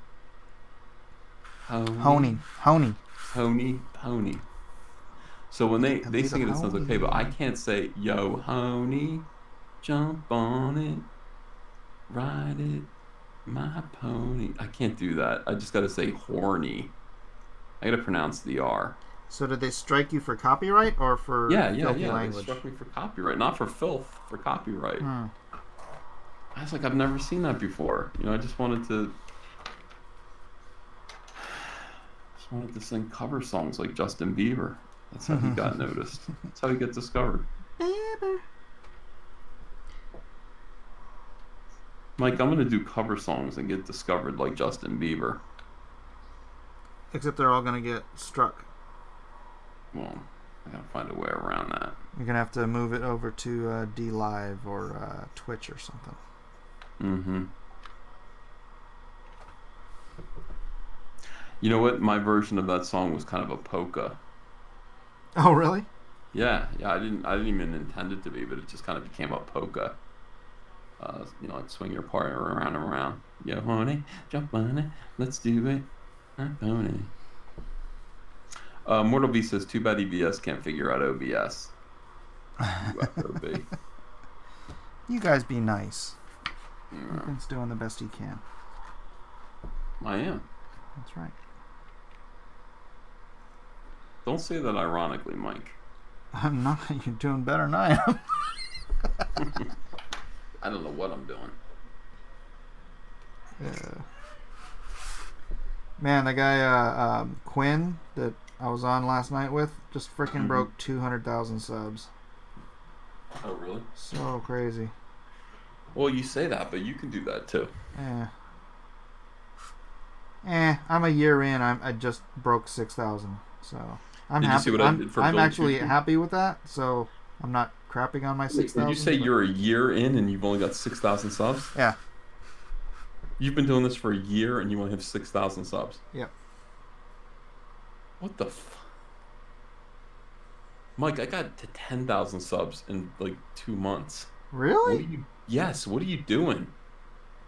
Honey. Honey. Pony, pony. So when they Lead sing it, it sounds honey. okay, but I can't say, yo, honey, jump on it, ride it, my pony. I can't do that. I just gotta say horny. I gotta pronounce the R. So did they strike you for copyright or for filthy They language? struck me for copyright, not for filth, for copyright. Hmm. I was like, I've never seen that before. You know, I just wanted to sing cover songs like Justin Bieber. That's how he got noticed. That's how he got discovered. Mike, I'm gonna do cover songs and get discovered like Justin Bieber. Except they're all gonna get struck. Well, I gotta find a way around that. You're gonna have to move it over to D Live or Twitch or something. Mm-hmm. You know what? My version of that song was kind of a polka. Oh, really? Yeah. I didn't even intend it to be, but it just kind of became a polka. You know, like swing your partner around and around. Yo, honey, jump on it, let's do it. I'm pony. Mortal V says, too bad EBS can't figure out OBS. UFOB. You guys be nice. Yeah, Ethan's doing the best he can. I am. That's right. Don't say that ironically, Mike. I'm not. You're doing better than I am. I don't know what I'm doing. Man, the guy Quinn that I was on last night with just freaking broke 200,000 subs. Oh, really? So crazy. Well, you say that, but you can do that too. I'm a year in. I just broke 6,000. So I'm Did happy. you see what I did for I'm Billy actually Tucci? happy with that. So I'm not crapping on my Wait, 6,000. did you say but- you're a year in and you've only got 6,000 subs? Yeah. You've been doing this for a year and you only have 6,000 subs? Yep. What the Mike, I got to 10,000 subs in like 2 months. Really? Yes, what are you doing?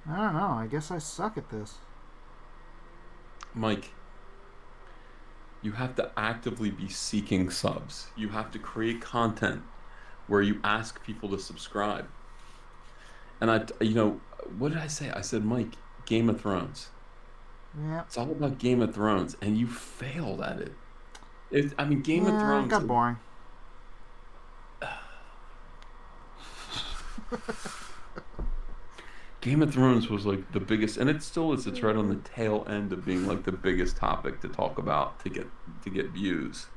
I don't know. I guess I suck at this. Mike, you have to actively be seeking subs. You have to create content where you ask people to subscribe. And what did I say? I said, Mike, Game of Thrones. Yeah. It's all about Game of Thrones, and you failed at it. Game of Thrones. It got boring. Game of Thrones was like the biggest, and it still is. It's right on the tail end of being like the biggest topic to talk about to get views.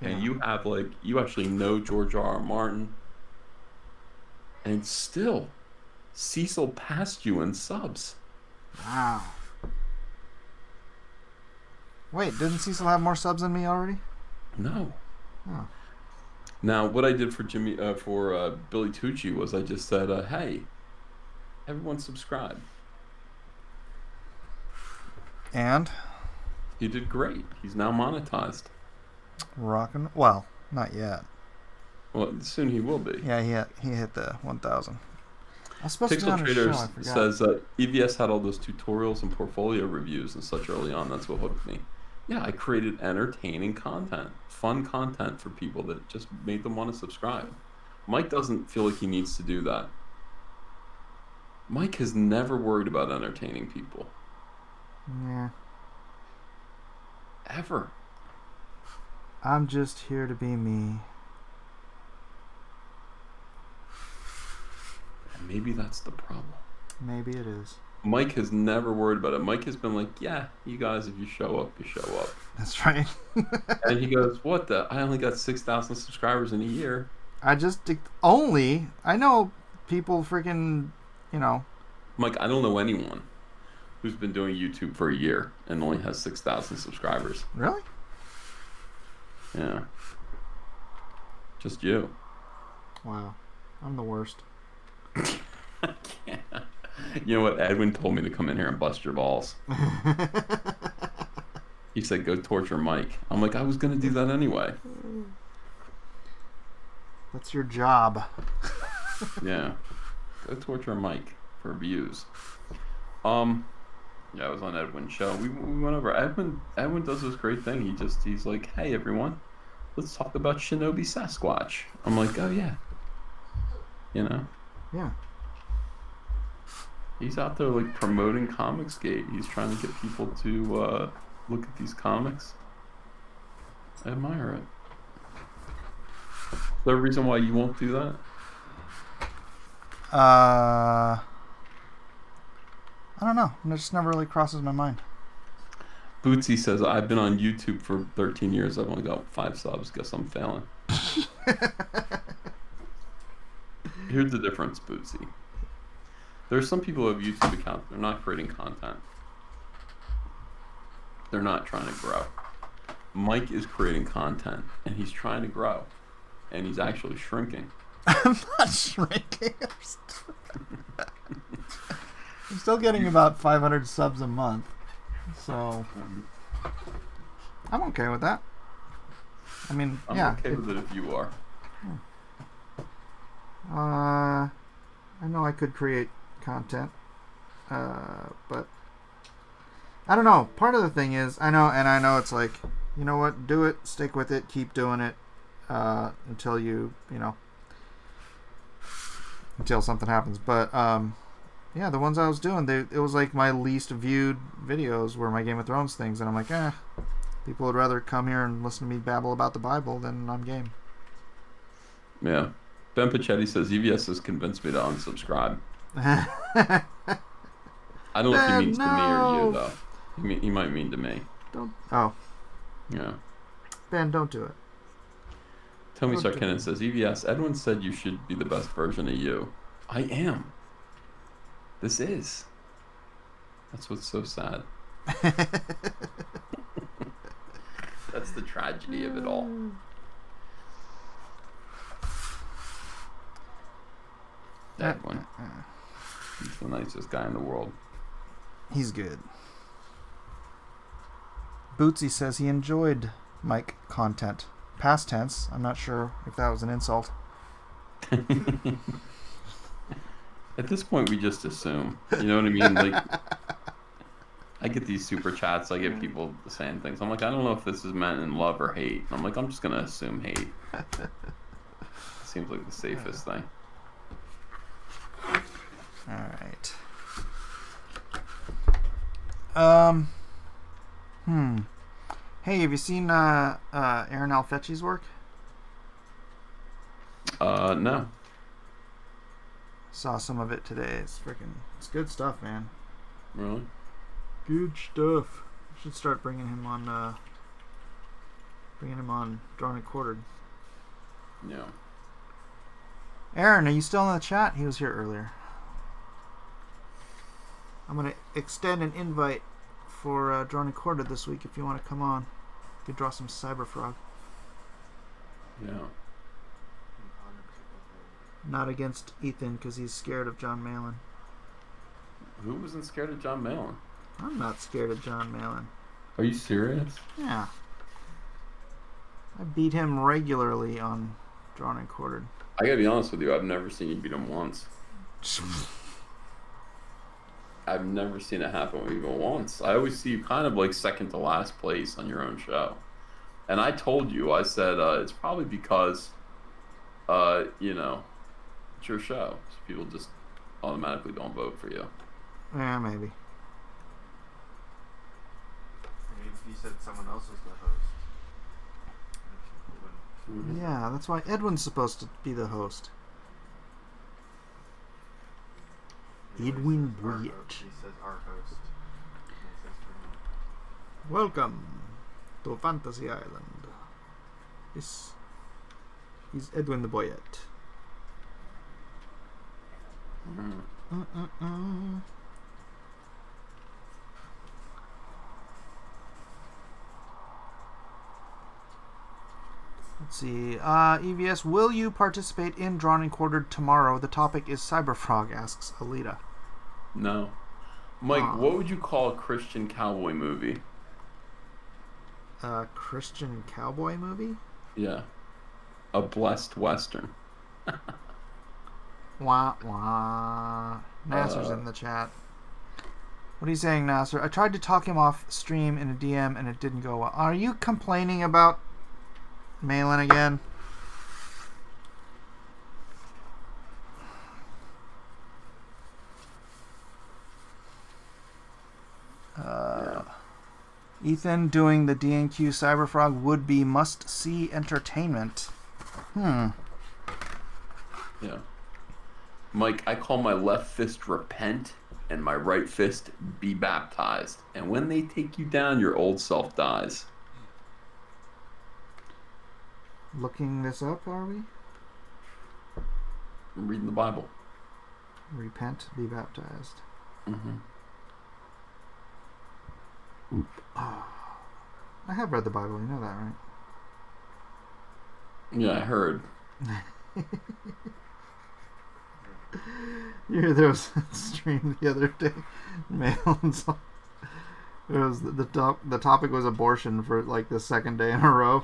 And Yeah. you have you actually know George R. R. Martin, and still, Cecil passed you in subs. Wow. Wait, didn't Cecil have more subs than me already? No. Oh. Now, what I did for Billy Tucci was I just said, "Hey, everyone subscribe." And He did great. He's now monetized. rockin'. Well, not yet. Well, soon he will be. Yeah, he hit the 1,000. I was supposed to be Pixel on his show. Traders I forgot. says EVS had all those tutorials and portfolio reviews and such early on. That's what hooked me. Yeah, I created entertaining content, fun content for people that just made them want to subscribe. Mike doesn't feel like he needs to do that. Mike has never worried about entertaining people. Yeah. Ever. I'm just here to be me. And maybe that's the problem. Maybe it is. Mike has never worried about it. Mike has been like, yeah, you guys, if you show up, you show up. That's right. And he goes, what the? I only got 6,000 subscribers in a year. I know people freaking, Mike, I don't know anyone who's been doing YouTube for a year and only has 6,000 subscribers. Really? Yeah. Just you. Wow. I'm the worst. I can't. You know what? Edwin told me to come in here and bust your balls. He said, go torture Mike. I'm like, I was going to do that anyway. That's your job. Yeah. Go torture Mike for views. Yeah, I was on Edwin's show. We went over. Edwin does this great thing. He's like, hey, everyone, let's talk about Shinobi Sasquatch. I'm like, oh, yeah. You know? Yeah. He's out there, like, promoting Comicsgate. He's trying to get people to look at these comics. I admire it. Is there a reason why you won't do that? I don't know. It just never really crosses my mind. Bootsy says, I've been on YouTube for 13 years. I've only got 5 subs. Guess I'm failing. Here's the difference, Bootsy. There's some people who have YouTube accounts. They're not creating content. They're not trying to grow. Mike is creating content, and he's trying to grow. And he's actually shrinking. I'm not shrinking. I'm still getting about 500 subs a month. So, I'm okay with that. I mean, I'm okay with it if you are. I know I could create content, but I don't know. Part of the thing is, I know it's like, you know what, do it, stick with it, keep doing it, until until something happens. But, yeah, the ones I was doing, it was like my least viewed videos were my Game of Thrones things, and I'm like, people would rather come here and listen to me babble about the Bible than I'm game. Yeah. Ben Pachetti says, EVS has convinced me to unsubscribe. I don't know if he means to me or you, though. He might mean to me. Don't. Oh. Yeah. Ben, don't do it. Tommy Sarkinen says, EVS, Edwin said you should be the best version of you. I am. This is. That's what's so sad. That's the tragedy of it all. Edwin. He's the nicest guy in the world. He's good. Bootsy says he enjoyed Mike content. Past tense. I'm not sure if that was an insult. At this point, we just assume. You know what I mean? Like, I get these super chats. I get people saying things. I'm like, I don't know if this is meant in love or hate. I'm like, I'm just gonna assume hate. Seems like the safest thing. All right. Hey, have you seen Aaron Alfecci's work? No. Saw some of it today. It's good stuff, man. Really? Good stuff. Should start bringing him on Drawn and Quartered. Yeah. Aaron, are you still in the chat? He was here earlier. I'm gonna extend an invite for Drawn and Quartered this week if you want to come on. You could draw some Cyberfrog. Yeah. Not against Ethan because he's scared of John Malin. Who wasn't scared of John Malin? I'm not scared of John Malin. Are you serious? Yeah. I beat him regularly on Drawn and Quartered. I gotta be honest with you, I've never seen you beat him once. I've never seen it happen even once. I always see you kind of like second to last place on your own show. And I told you, I said, it's probably because, it's your show. So people just automatically don't vote for you. Yeah, maybe. He said someone else was the host. Yeah, that's why Edwin's supposed to be the host. Edwin Our Bouillet. host. He says our host. And it says for me. Welcome to Fantasy Island. This is Edwin the Boyette. Let's see. EVS, will you participate in Drawn and Quartered tomorrow? The topic is Cyberfrog, asks Alita. No. Mike, what would you call a Christian cowboy movie? A Christian cowboy movie? Yeah. A blessed Western. Wah wah. Nasser's in the chat. What are you saying, Nasser? I tried to talk him off stream in a DM and it didn't go well. Are you complaining about Malin again? Ethan doing the DNQ Cyberfrog would be must-see entertainment. Yeah. Mike, I call my left fist repent and my right fist be baptized. And when they take you down, your old self dies. Looking this up, are we? I'm reading the Bible. Repent, be baptized. Mm-hmm. I have read the Bible, you know that, right? Yeah, I heard. There was a stream the other day. Malin's it was the topic was abortion for like the second day in a row.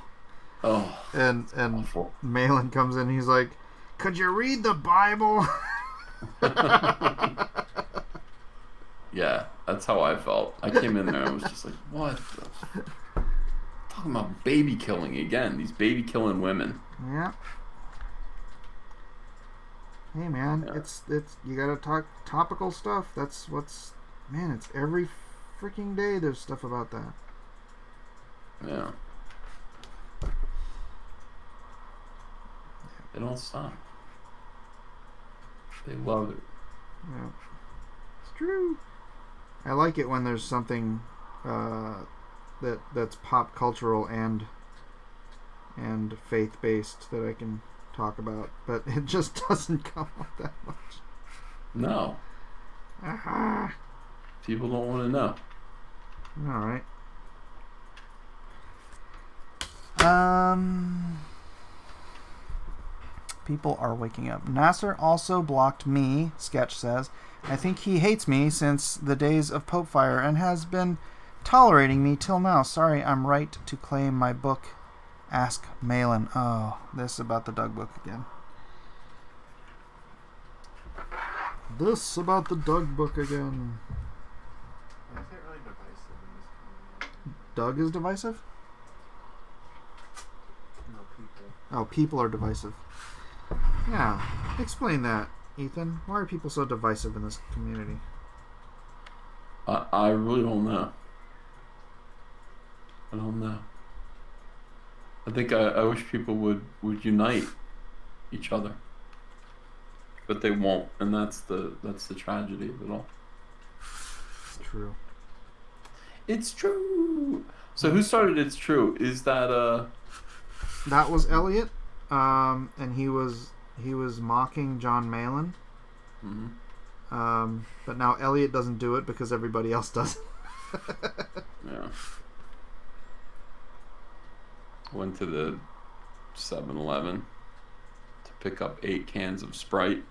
Oh, and awful. Malin comes in, he's like, "Could you read the Bible?" Yeah, that's how I felt. I came in there and was just like, what the talking about baby killing again. These baby killing women. Yeah. Hey man, Yeah. it's you gotta talk topical stuff. That's what's man. It's every freaking day. There's stuff about that. Yeah. They don't stop. They love it. Yeah, it's true. I like it when there's something that's pop cultural and faith based that I can talk about, but it just doesn't come up that much. No. Aha. People don't want to know. All right. People are waking up. Nasser also blocked me, Sketch says. I think he hates me since the days of Pope Fire and has been tolerating me till now. Sorry, I'm right to claim my book. Ask Malin. Oh, this is about the Doug book again. This about the Doug book again. I get really divisive in this community. Doug is divisive? No people. Oh, people are divisive. Yeah, explain that, Ethan. Why are people so divisive in this community? I really don't know. I don't know. I think I wish people would unite each other, but they won't, and that's the tragedy of it all. It's true. It's true. So who started It's True? Is that That was Elliot, and he was mocking John Malin. Mhm. But now Elliot doesn't do it because everybody else does. Yeah. Went to the 7-Eleven to pick up 8 cans of Sprite.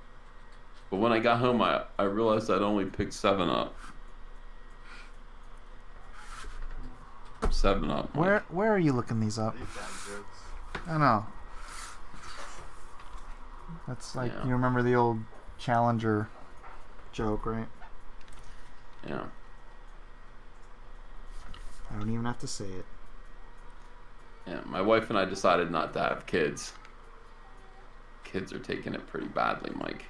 But when I got home, I realized I'd only picked 7-Up. 7-Up. Mike. Where are you looking these up? These bad jokes. I know. That's like, Yeah. you remember the old Challenger joke, right? Yeah. I don't even have to say it. Yeah. My wife and I decided not to have kids. Kids are taking it pretty badly, Mike.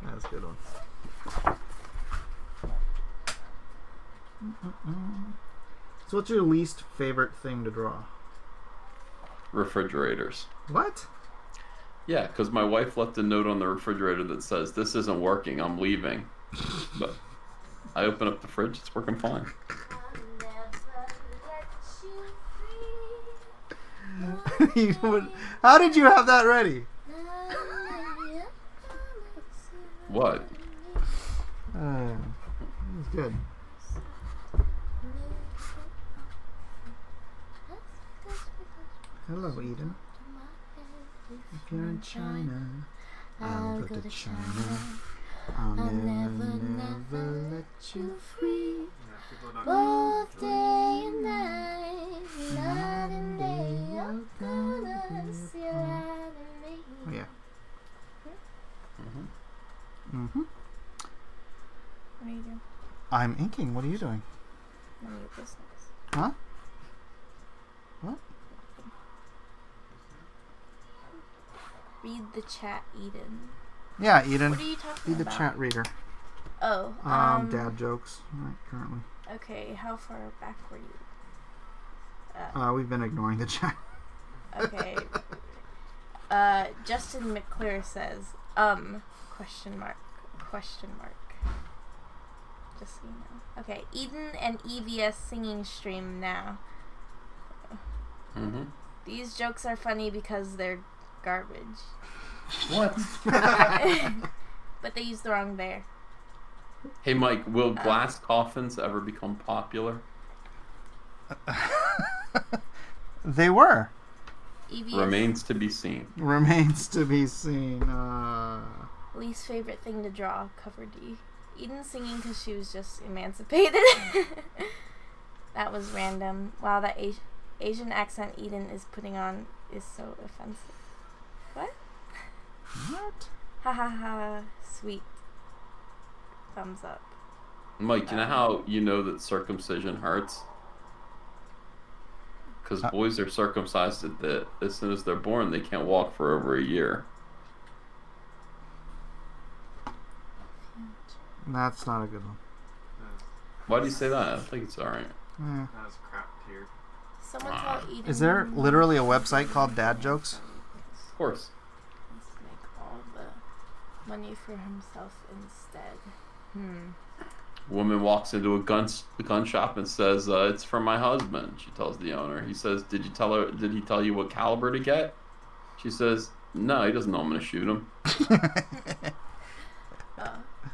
That's a good one. So what's your least favorite thing to draw? refrigerators. What? Yeah, because my wife left a note on the refrigerator that says, "This isn't working. I'm leaving." But I open up the fridge. It's working fine. How did you have that ready? What? That's good. Hello, Eden. If you're in China, I'll go to China. I'll never let you free. Both day and night, night and day, I'm gonna see you out of me. Oh, yeah. Mm-hmm. Mm-hmm. What are you doing? I'm inking. What are you doing? None of your business. Huh? What? Read the chat, Eden. Yeah, Eden. What are you talking Be the about? chat reader. Oh, Dad jokes. Right, currently. Okay, how far back were you? We've been ignoring the chat. Okay. Justin McClure says, question mark. Just so you know. Okay, Eden and EVS singing stream now. Mm-hmm. These jokes are funny because they're garbage. What? But they used the wrong bear. Hey, Mike, will glass coffins ever become popular? They were. EVS Remains to be seen. Remains to be seen. least favorite thing to draw, cover D. Eden singing because she was just emancipated. That was random. Wow, that Asian accent Eden is putting on is so offensive. What? What? Ha ha ha. Sweet. Thumbs up. Mike, you know how you know that circumcision hurts? Because boys are circumcised as soon as they're born, they can't walk for over a year. That's not a good one. Why do you say that? I think it's alright. Eh. That was crap tier. Someone tell Eden. Is there literally a website called Dad Jokes? Of course. Wants to make all the money for himself instead. Woman walks into a gun shop and says, "It's for my husband." She tells the owner. He says, "Did he tell you what caliber to get?" She says, "No, he doesn't know I'm gonna shoot him."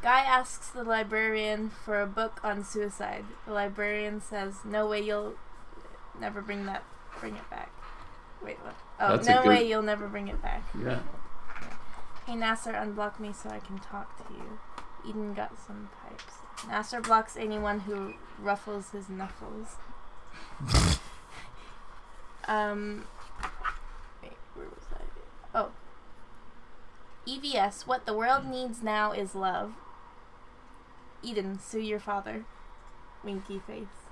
Guy asks the librarian for a book on suicide. The librarian says, "No way, you'll never bring it back." Wait, what? Oh, That's a no good- way, you'll never bring it back. Yeah. Hey, Nasser, unblock me so I can talk to you. Eden got some pipes. Nasser blocks anyone who ruffles his knuckles. Wait, where was I? Oh. EVS, what the world needs now is love. Eden, sue your father. Winky face.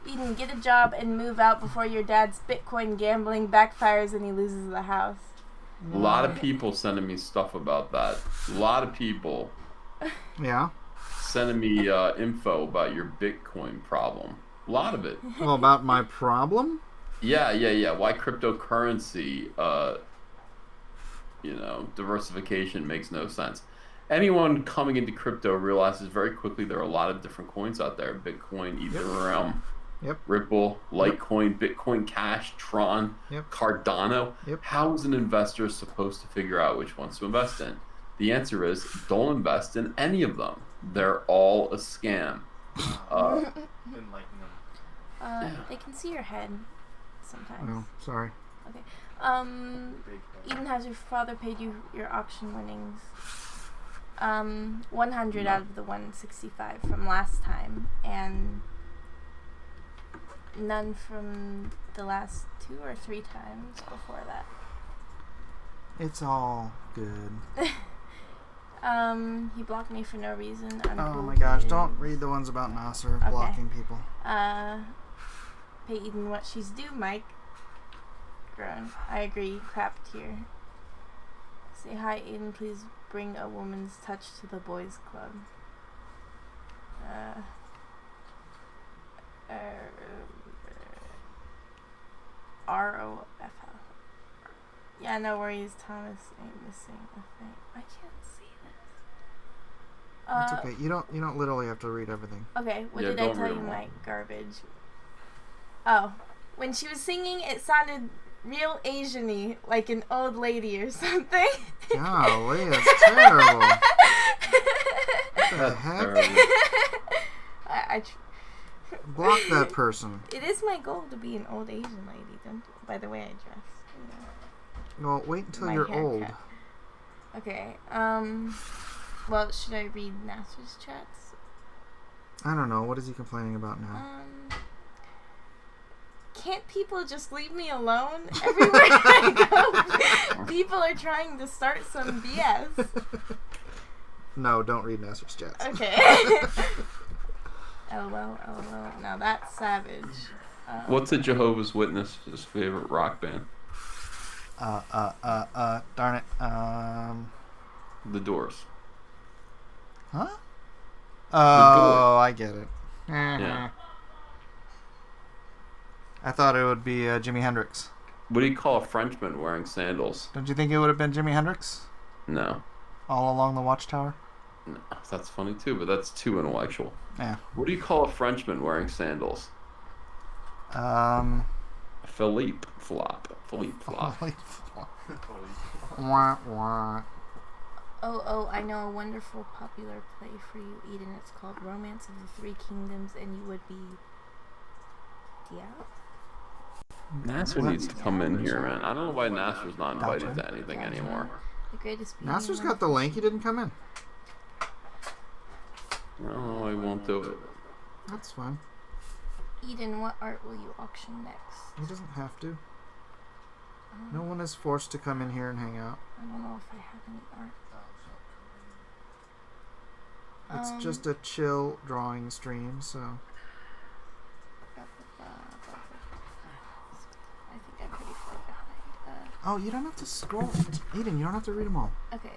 Eden, get a job and move out before your dad's Bitcoin gambling backfires and he loses the house. A lot of people sending me stuff about that. A lot of people Yeah. sending me info about your Bitcoin problem. A lot of it. Well, about my problem? Yeah. Why cryptocurrency, diversification makes no sense. Anyone coming into crypto realizes very quickly there are a lot of different coins out there. Bitcoin, Ethereum, Yep. Ripple, Litecoin, Bitcoin Cash, Tron, Yep. Cardano. Yep. How is an investor supposed to figure out which ones to invest in? The answer is don't invest in any of them. They're all a scam. Enlighten them. They can see your head sometimes. Oh, sorry. Okay. Big head. Eden, has your father paid you your auction winnings? 100 out of the 165 from last time, and none from the last 2 or 3 times before that. It's all good. He blocked me for no reason. Oh my gosh, don't read the ones about Nasser Okay. blocking people. Pay Eden what she's due, Mike. Grown. I agree. Crap tier. Say hi, Eden. Please bring a woman's touch to the boys' club. ROFL. Yeah, no worries. Thomas ain't missing a thing. I can't see this. It's okay. You don't literally have to read everything. Okay, what Yeah, did I don't tell read you 'em all. my garbage? Oh, when she was singing, it sounded real Asian-y, like an old lady or something. Golly, that's terrible. What the That's heck? terrible. Block that person. It is my goal to be an old Asian lady, don't by the way I dress. You know. Well, wait until My you're haircut. old. Okay, well, should I read Nasser's chats? I don't know. What is he complaining about now? Can't people just leave me alone? Everywhere I go, people are trying to start some BS. No, don't read Nasser's chats. Okay. LOL. Now that's savage. What's a Jehovah's Witness's favorite rock band? Darn it. The Doors. Huh? Doors. Oh, I get it. Yeah. I thought it would be Jimi Hendrix. What do you call a Frenchman wearing sandals? Don't you think it would have been Jimi Hendrix? No. All along the Watchtower? No, that's funny too, but that's too intellectual. Yeah. What do you call a Frenchman wearing sandals? Philippe Flop. Wah, wah. Oh, I know a wonderful popular play for you, Eden. It's called Romance of the Three Kingdoms, and you would be Diao? Nasser needs to come in here, man. I don't know why Nasser's not invited to anything anymore. The greatest beauty. Nasser's got the link. He didn't come in. No, I won't do it. That's fine. Eden, what art will you auction next? He doesn't have to. No one is forced to come in here and hang out. I don't know if I have any art. It's just a chill drawing stream, so. I think I'm pretty far behind. Oh, you don't have to scroll. Eden, you don't have to read them all. Okay.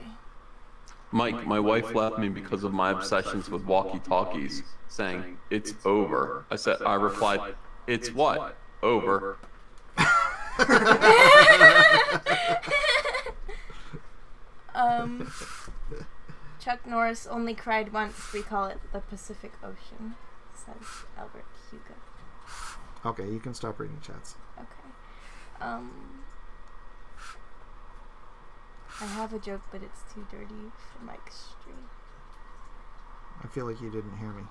Mike, my wife left me because of my obsessions with walkie-talkies, saying, "It's over." I replied, "It's what? Over." Chuck Norris only cried once. We call it the Pacific Ocean, says Albert Hugo. Okay, you can stop reading chats. Okay. I have a joke, but it's too dirty for Mike's stream. I feel like you didn't hear me.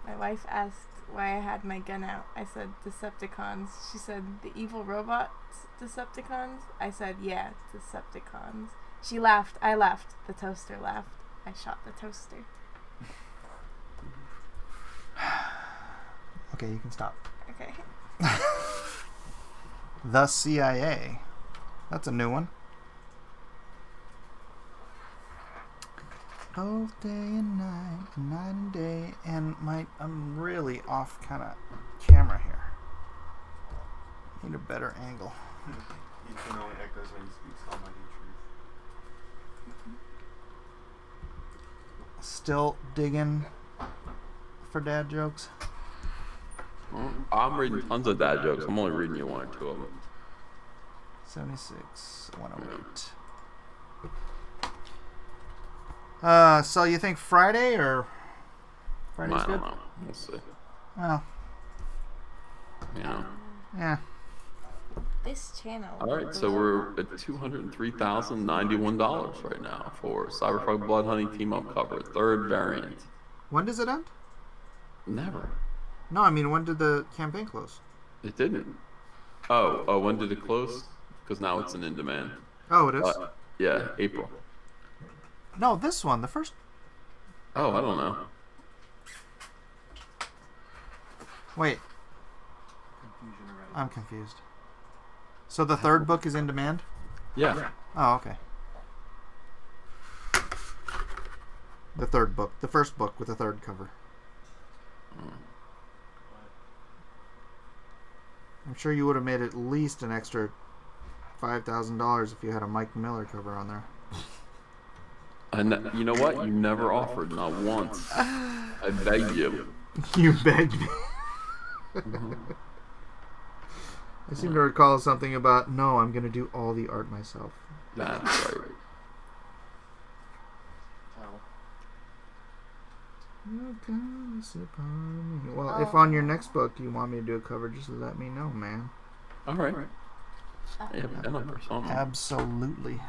My wife asked why I had my gun out. I said Decepticons. She said the evil robots Decepticons. I said yeah, Decepticons. She laughed. I laughed. The toaster laughed. I shot the toaster. Okay, you can stop. Okay. The CIA. That's a new one. Both day and night and day, and I'm really off kind of camera here. Need a better angle. He can only echoes when he speaks almighty truth. Still digging for dad jokes. I'm reading tons of dad jokes. I'm only reading you one or two of them. 76, 108. So you think Friday or Friday's I good? don't know. We'll see. Well, You know. yeah. This channel. All right, so we're at $203,091 right now for Cyberfrog Blood Honey Team Up cover, third variant. When does it end? Never. No, I mean, when did the campaign close? It didn't. Oh, when did it close? Because now it's an in demand. Oh, it is? Yeah, April. No, this one, the first. Oh, I don't know. Wait, Confusion around. I'm confused. So the third book is in demand? Yeah. Oh, okay. The third book. The first book with the third cover. I'm sure you would have made at least an extra $5,000 if you had a Mike Miller cover on there. And you know what? You never offered, not once. I beg you. You begged me. I seem to recall something about, no, I'm going to do all the art myself. That's right. Well, if on your next book you want me to do a cover, just let me know, man. All right. I haven't done a persona. Absolutely.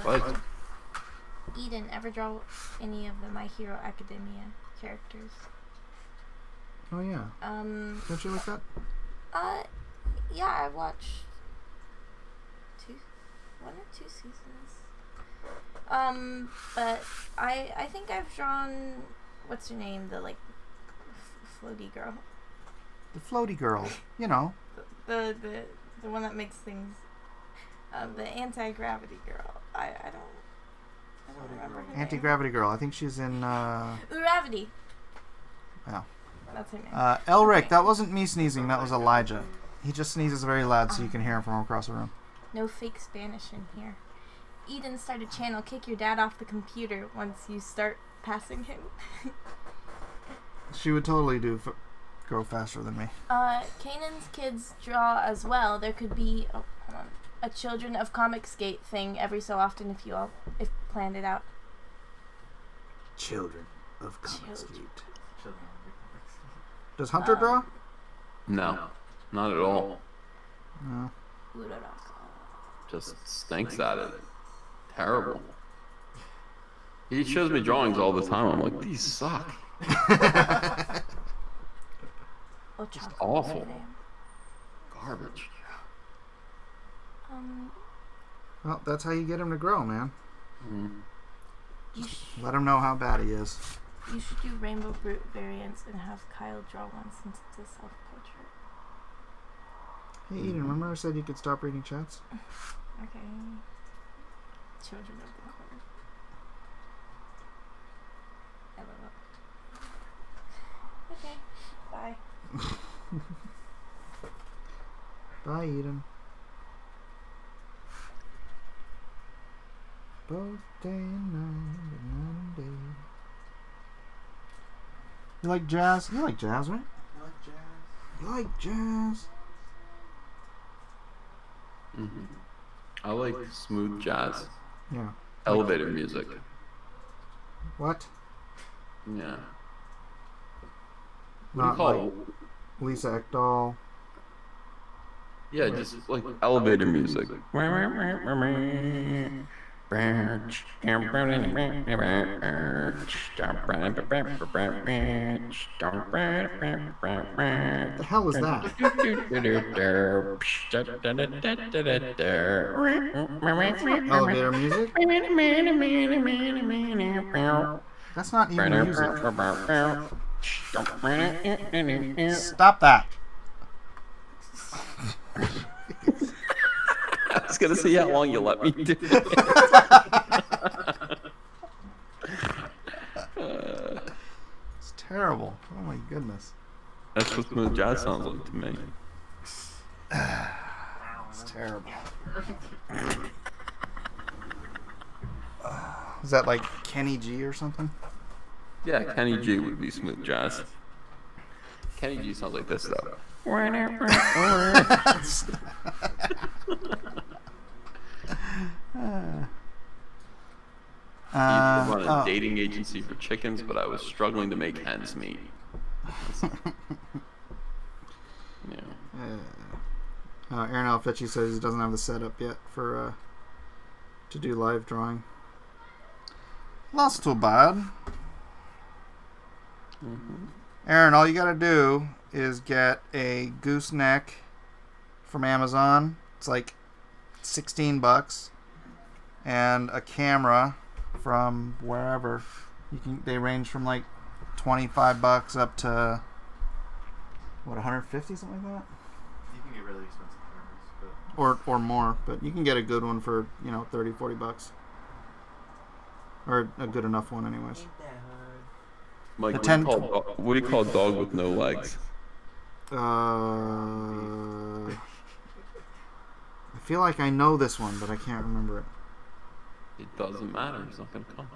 But Eden, ever draw any of the My Hero Academia characters? Oh, yeah. Don't you like that? Yeah, I watched one or two seasons. But I think I've drawn, what's her name, the like floaty girl. The floaty girl, you know. The one that makes things. The anti-gravity girl. I don't remember her name. Anti-gravity girl. I think she's in. Gravity. Yeah. That's her name. Elric, that wasn't me sneezing. That was Elijah. He just sneezes very loud, so you can hear him from across the room. No fake Spanish in here. Eden, start a channel. Kick your dad off the computer once you start passing him. She would totally grow faster than me. Kanan's kids draw as well. There could be a Children of Comicsgate thing every so often if you all planned it out. Children of Comicsgate. Children. Does Hunter draw? no, not at all. No. Just stinks at it. Terrible. He shows me drawings all the time. I'm like, these suck. Just awful. Garbage. Well, that's how you get him to grow, man. You Let him know how bad he is. You should do Rainbow Brute variants and have Kyle draw one since it's a self-portrait. Hey, Eden, remember I said you could stop reading chats? Okay. Children of the Corn. I love it. Okay. Bye. Bye, Eden. Both day and night and day. You like jazz? You like jazz, right? You like jazz? You like jazz? I like smooth jazz. Yeah. Elevator music. What? Yeah. What do you Not call like it? Lisa Ekdahl. Yeah, just like elevator music. What the hell is that? Elevator music? That's not even music. Stop that. I was gonna see how long you let me do it. It's terrible. Oh my goodness. That's what smooth jazz sounds like to me. It's terrible. Is that like Kenny G or something? Yeah, Kenny G would be smooth jazz. Kenny G sounds like this though. He used to run a dating agency for chickens, but I was struggling to make ends meet. Yeah. Aaron Alfecci says he doesn't have the setup yet for to do live drawing. That's too bad. Aaron, all you gotta do is get a gooseneck from Amazon. It's like $16, and a camera from wherever. They range from like $25 up to what, 150, something like that. You can get really expensive cameras, but Or more, but you can get a good one for, $30-40. Or a good enough one, anyways. Mike, The what do you call a dog with no legs? I feel like I know this one, but I can't remember it. It doesn't matter. It's not gonna come.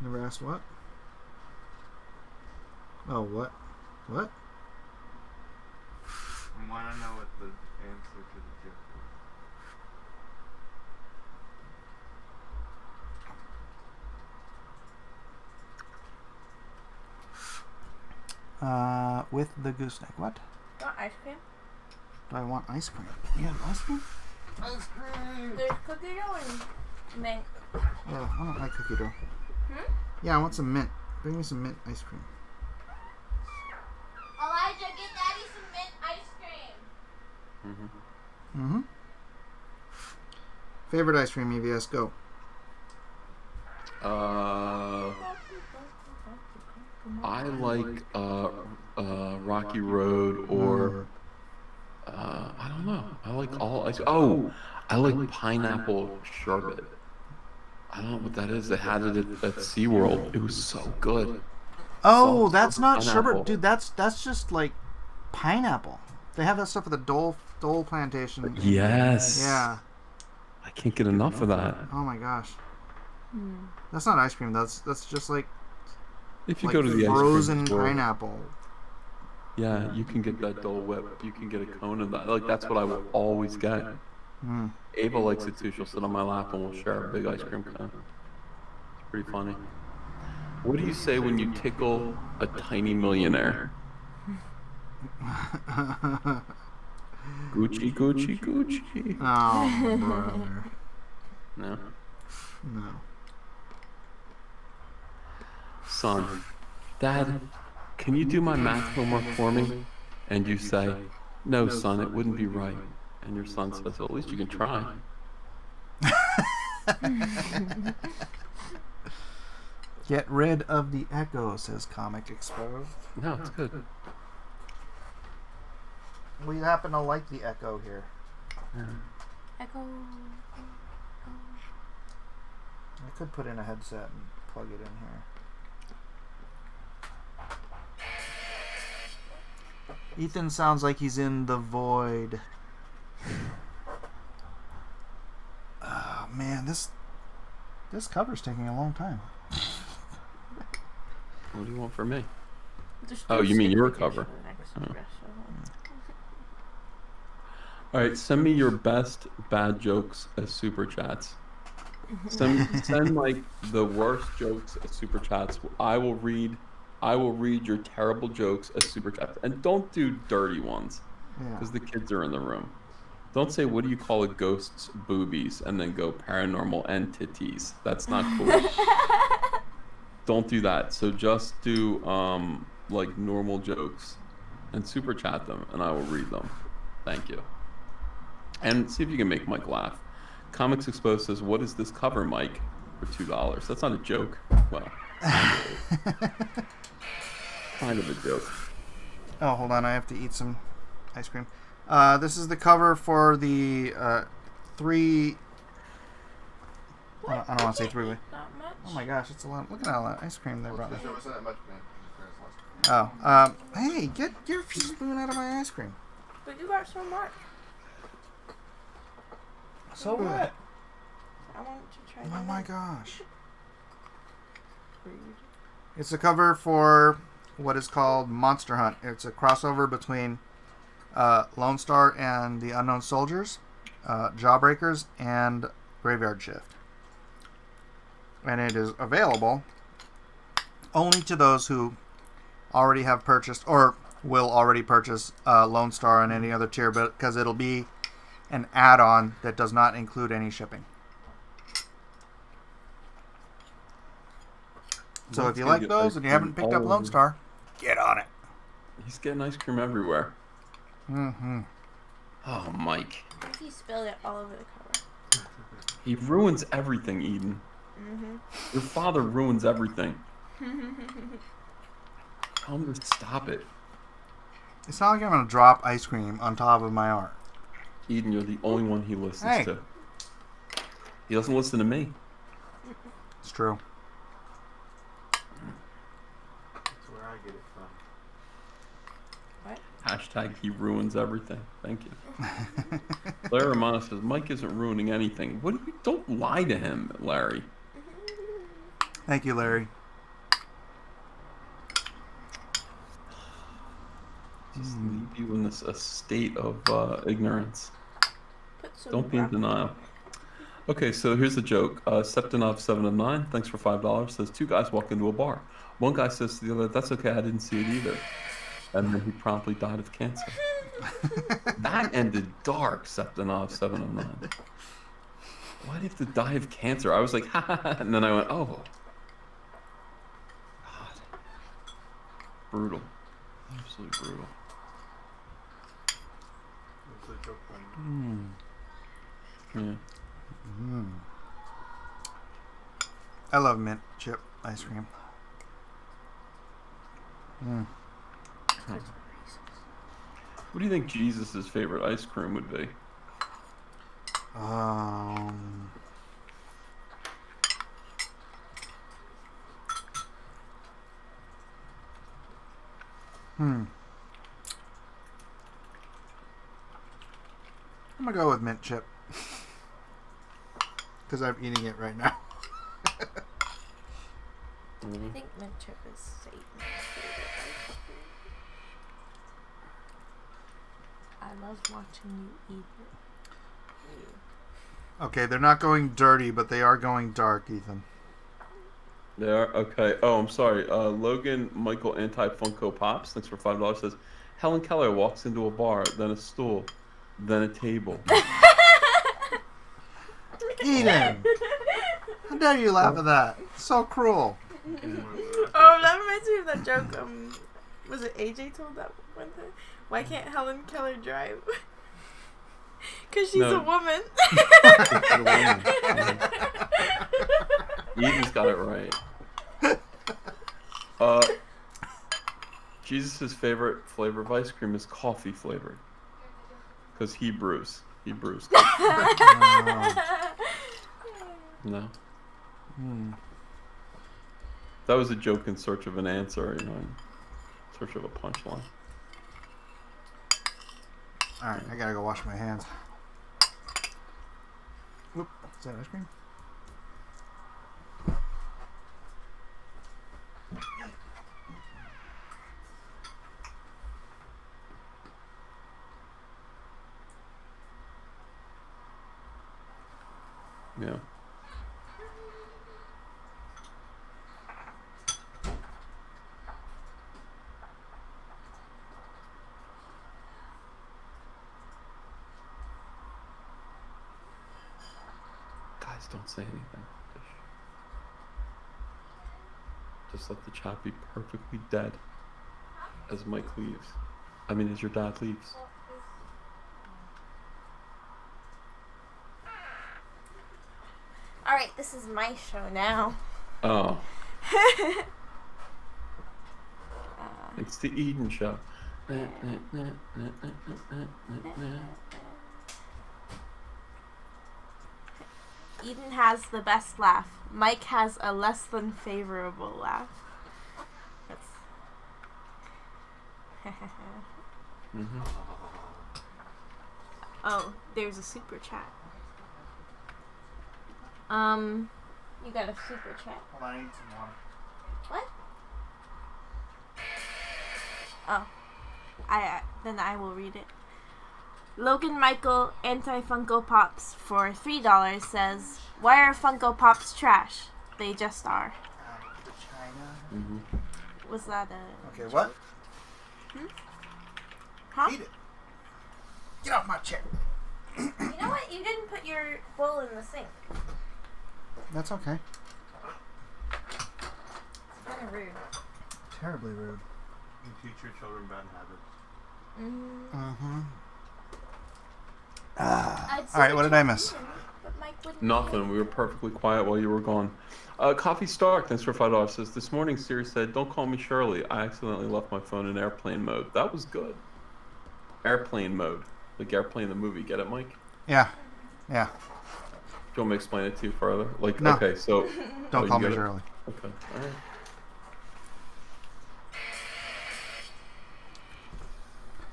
Never asked what? Oh, what? What? I want to know what the answer to the joke With the gooseneck. What? Want ice cream? Do I want ice cream? You have ice cream? is. Ice cream! There's cookie dough and mint. Yeah, I don't like cookie dough. Hmm? Yeah, I want some mint. Bring me some mint ice cream. Elijah, get Daddy some mint ice cream. Mm-hmm. Favorite ice cream, EVS, go. I like Rocky Road or I don't know. I like all ice. Oh, I like pineapple sherbet. I don't know what that is. They had it at SeaWorld. It was so good. Oh, Salt that's not pineapple. sherbet, dude. That's just like pineapple. They have that stuff at the Dole plantation. Yes. Yeah. I can't get enough of that. Oh my gosh. That's not ice cream. That's just like If you like go to the frozen ice cream store, pineapple. yeah, you can get that Dole Whip. You can get a cone of that. Like that's what I will always get. Mm. Ava likes it too. She'll sit on my lap and we'll share a big ice cream cone. It's pretty funny. What do you say when you tickle a tiny millionaire? Gucci, Gucci, Gucci. Oh, brother. No. No. Son, Dad, can you do my math homework for me? And you say, no, son, it wouldn't be right. And your son says, well, at least you can try. Get rid of the echo, says Comic Exposed. No, it's good. We happen to like the echo here. Echo. I could put in a headset and plug it in here. Ethan sounds like he's in the void. Oh man, this cover's taking a long time. What do you want from me? Just Oh, do you mean stick your figures cover. for the next Oh. rest of All right, send me your best bad jokes as super chats. Send like the worst jokes as super chats. I will read your terrible jokes as super chats, and don't do dirty ones Yeah. because the kids are in the room. Don't say what do you call a ghost's boobies and then go paranormal entities. That's not cool. Don't do that. So just do like normal jokes and super chat them, and I will read them. Thank you. And see if you can make Mike laugh. Comics Exposed says, "What is this cover, Mike?" For $2. That's not a joke. Well, kind of a joke. Oh, hold on. I have to eat some ice cream. This is the cover for the three. I don't want to say three-way. Not much. Oh my gosh, it's a lot. Look at all that ice cream they brought me. There wasn't that much, man. There's less. Oh, hey, get your spoon out of my ice cream. But you got so much. So what? I want to try Oh that. my gosh. Rude. It's a cover for what is called Monster Hunt. It's a crossover between Lone Star and the Unknown Soldiers, Jawbreakers, and Graveyard Shift. And it is available only to those who already have purchased or will already purchase Lone Star and any other tier, but because it'll be an add-on that does not include any shipping. So if you like those and you haven't picked up Lone Star, get on it. He's getting ice cream everywhere. Mm-hmm. Oh, Mike. If he spilled it all over the cover. He ruins everything, Eden. Mm-hmm. Your father ruins everything. Tell him to stop it. It's not like I'm going to drop ice cream on top of my art. Eden, you're the only one he listens Hey. to. He doesn't listen to me. It's true. That's where I get it from. Hashtag he ruins everything. Thank you. Larry Romano says, Mike isn't ruining anything. What do you, don't lie to him, Larry. Thank you, Larry. Just leave you in a state of ignorance. Put some Don't be in broccoli denial. in it. Okay, so here's the joke. Septinov 7 of 9, thanks for $5, says two guys walk into a bar. One guy says to the other, that's okay, I didn't see it either. And then he promptly died of cancer. That ended dark, Septinov 7 of 9. Why do you have to die of cancer? I was like, ha ha ha, and then I went, oh. God. Brutal. Absolutely brutal. What's the joke point? Yeah. I love mint chip ice cream. What do you think Jesus' favorite ice cream would be? I'm gonna go with mint chip because I'm eating it right now. I think mint chip is Satan's favorite ice cream. I love watching you eat it. Okay, they're not going dirty, but they are going dark, Ethan. They are? Okay. Oh, I'm sorry. Logan Michael Anti-Funko Pops, thanks for $5, says, Helen Keller walks into a bar, then a stool, then a table. Eden! How dare you laugh at that? So cruel. Oh, that reminds me of that joke. Was it AJ told that one time? Why can't Helen Keller drive? Because she's a woman. Eden's got it right. Jesus' favorite flavor of ice cream is coffee flavored. Because he brews. He brews. No. That was a joke in search of an answer, you know, in search of a punchline. Alright, I gotta go wash my hands. Whoop, is that ice cream? Yeah. Guys, don't say anything. Just let the chat be perfectly dead as Mike leaves. I mean, as your dad leaves. Alright, this is my show now. Oh. It's the Eden Show. Eden has the best laugh. Mike has a less than favorable laugh. Oh, there's a super chat. You got a super chat. Hold on, I need some water. What? Oh. Then I will read it. Logan Michael Anti-Funko Pops for $3 says, why are Funko Pops trash? They just are. China. Was that a... Okay, what? Huh? Eat it. Get off my chair. You know what? You didn't put your bowl in the sink. That's okay. It's kind of rude. Terribly rude. You teach your children bad habits. Alright, what did I miss? But Mike wouldn't. Nothing. We were perfectly quiet while you were gone. Coffee Stark, thanks for $5, says, this morning Siri said, don't call me Shirley. I accidentally left my phone in airplane mode. That was good. Airplane mode. Like airplane the movie. Get it, Mike? Yeah. Yeah. Do you want me to explain it to you further? Like, No. okay, so... Don't you call me get it? Shirley. Okay, alright.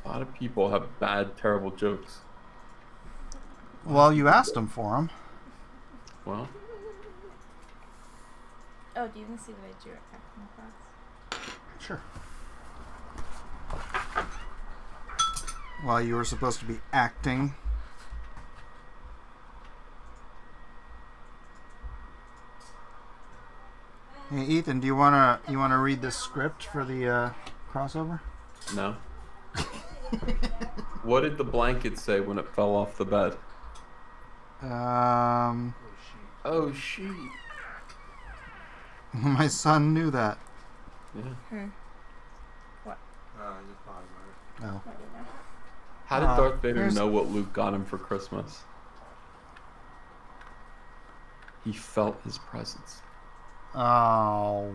A lot of people have bad, terrible jokes. Well, you asked him for them. Well, Oh, do you even see what I drew at acting class? Sure. While you were supposed to be acting. Hey Ethan, do you wanna read the script for the crossover? No. What did the blanket say when it fell off the bed? Oh, she. My son knew that. Yeah. What? Just thought about it. Oh. What do you know? How did Darth Vader here's- know what Luke got him for Christmas? He felt his presence. Oh.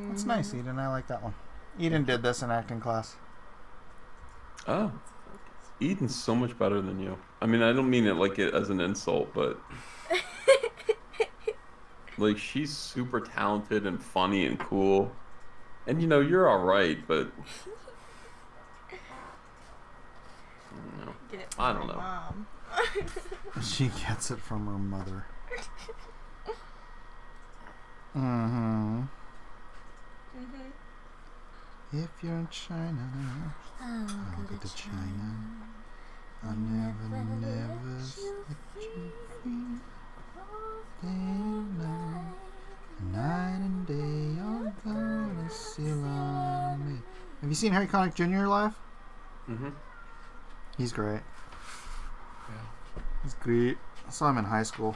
That's nice, Eden. I like that one. Eden did this in acting class. Oh. Eden's so much better than you. I mean, I don't mean it like it as an insult, but like she's super talented and funny and cool. And you know, you're all right, but I don't know. Get it I from don't your know. mom. She gets it from her mother. Mm-hmm. If you're in China, I'll go to China. I'll never set you free. Day and night and day, you're gonna steal on me. Have you seen Harry Connick Jr. live? Mm-hmm. He's great. Yeah. He's great. I saw him in high school.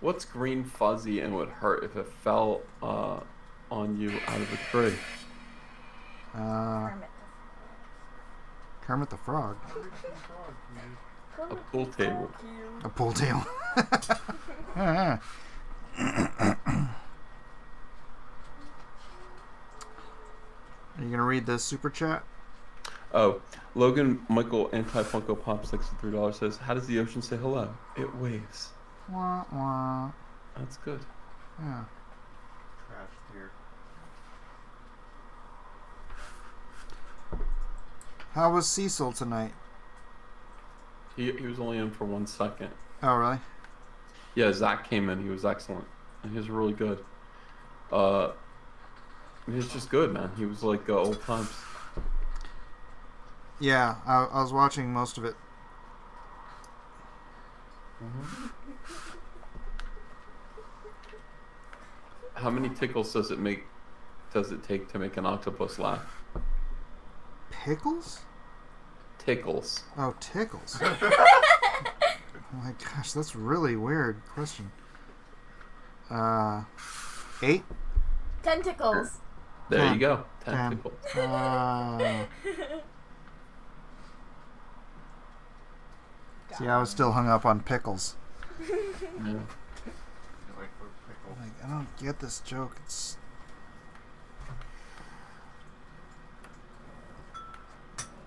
What's green fuzzy and would hurt if it fell on you out of a tree? Kermit the Frog. A pool table. A pool table. Yeah. Are you gonna read the super chat? Oh, Logan Michael Anti Funko Pop $63 says, "How does the ocean say hello? It waves." Wah wah. That's good. Yeah. Trash here. How was Cecil tonight? He was only in for 1 second. Oh really? Yeah, Zach came in. He was excellent. And he was really good. He was just good, man. He was like old times. Yeah, I was watching most of it. How many tickles does it take to make an octopus laugh? Pickles? Tickles. Oh, tickles. Oh my gosh, that's a really weird question. 8? Tentacles. There Ten. you go. 10 Ten. tickles. See, I was still hung up on pickles. Yeah. Like for pickle. Like, I don't get this joke. It's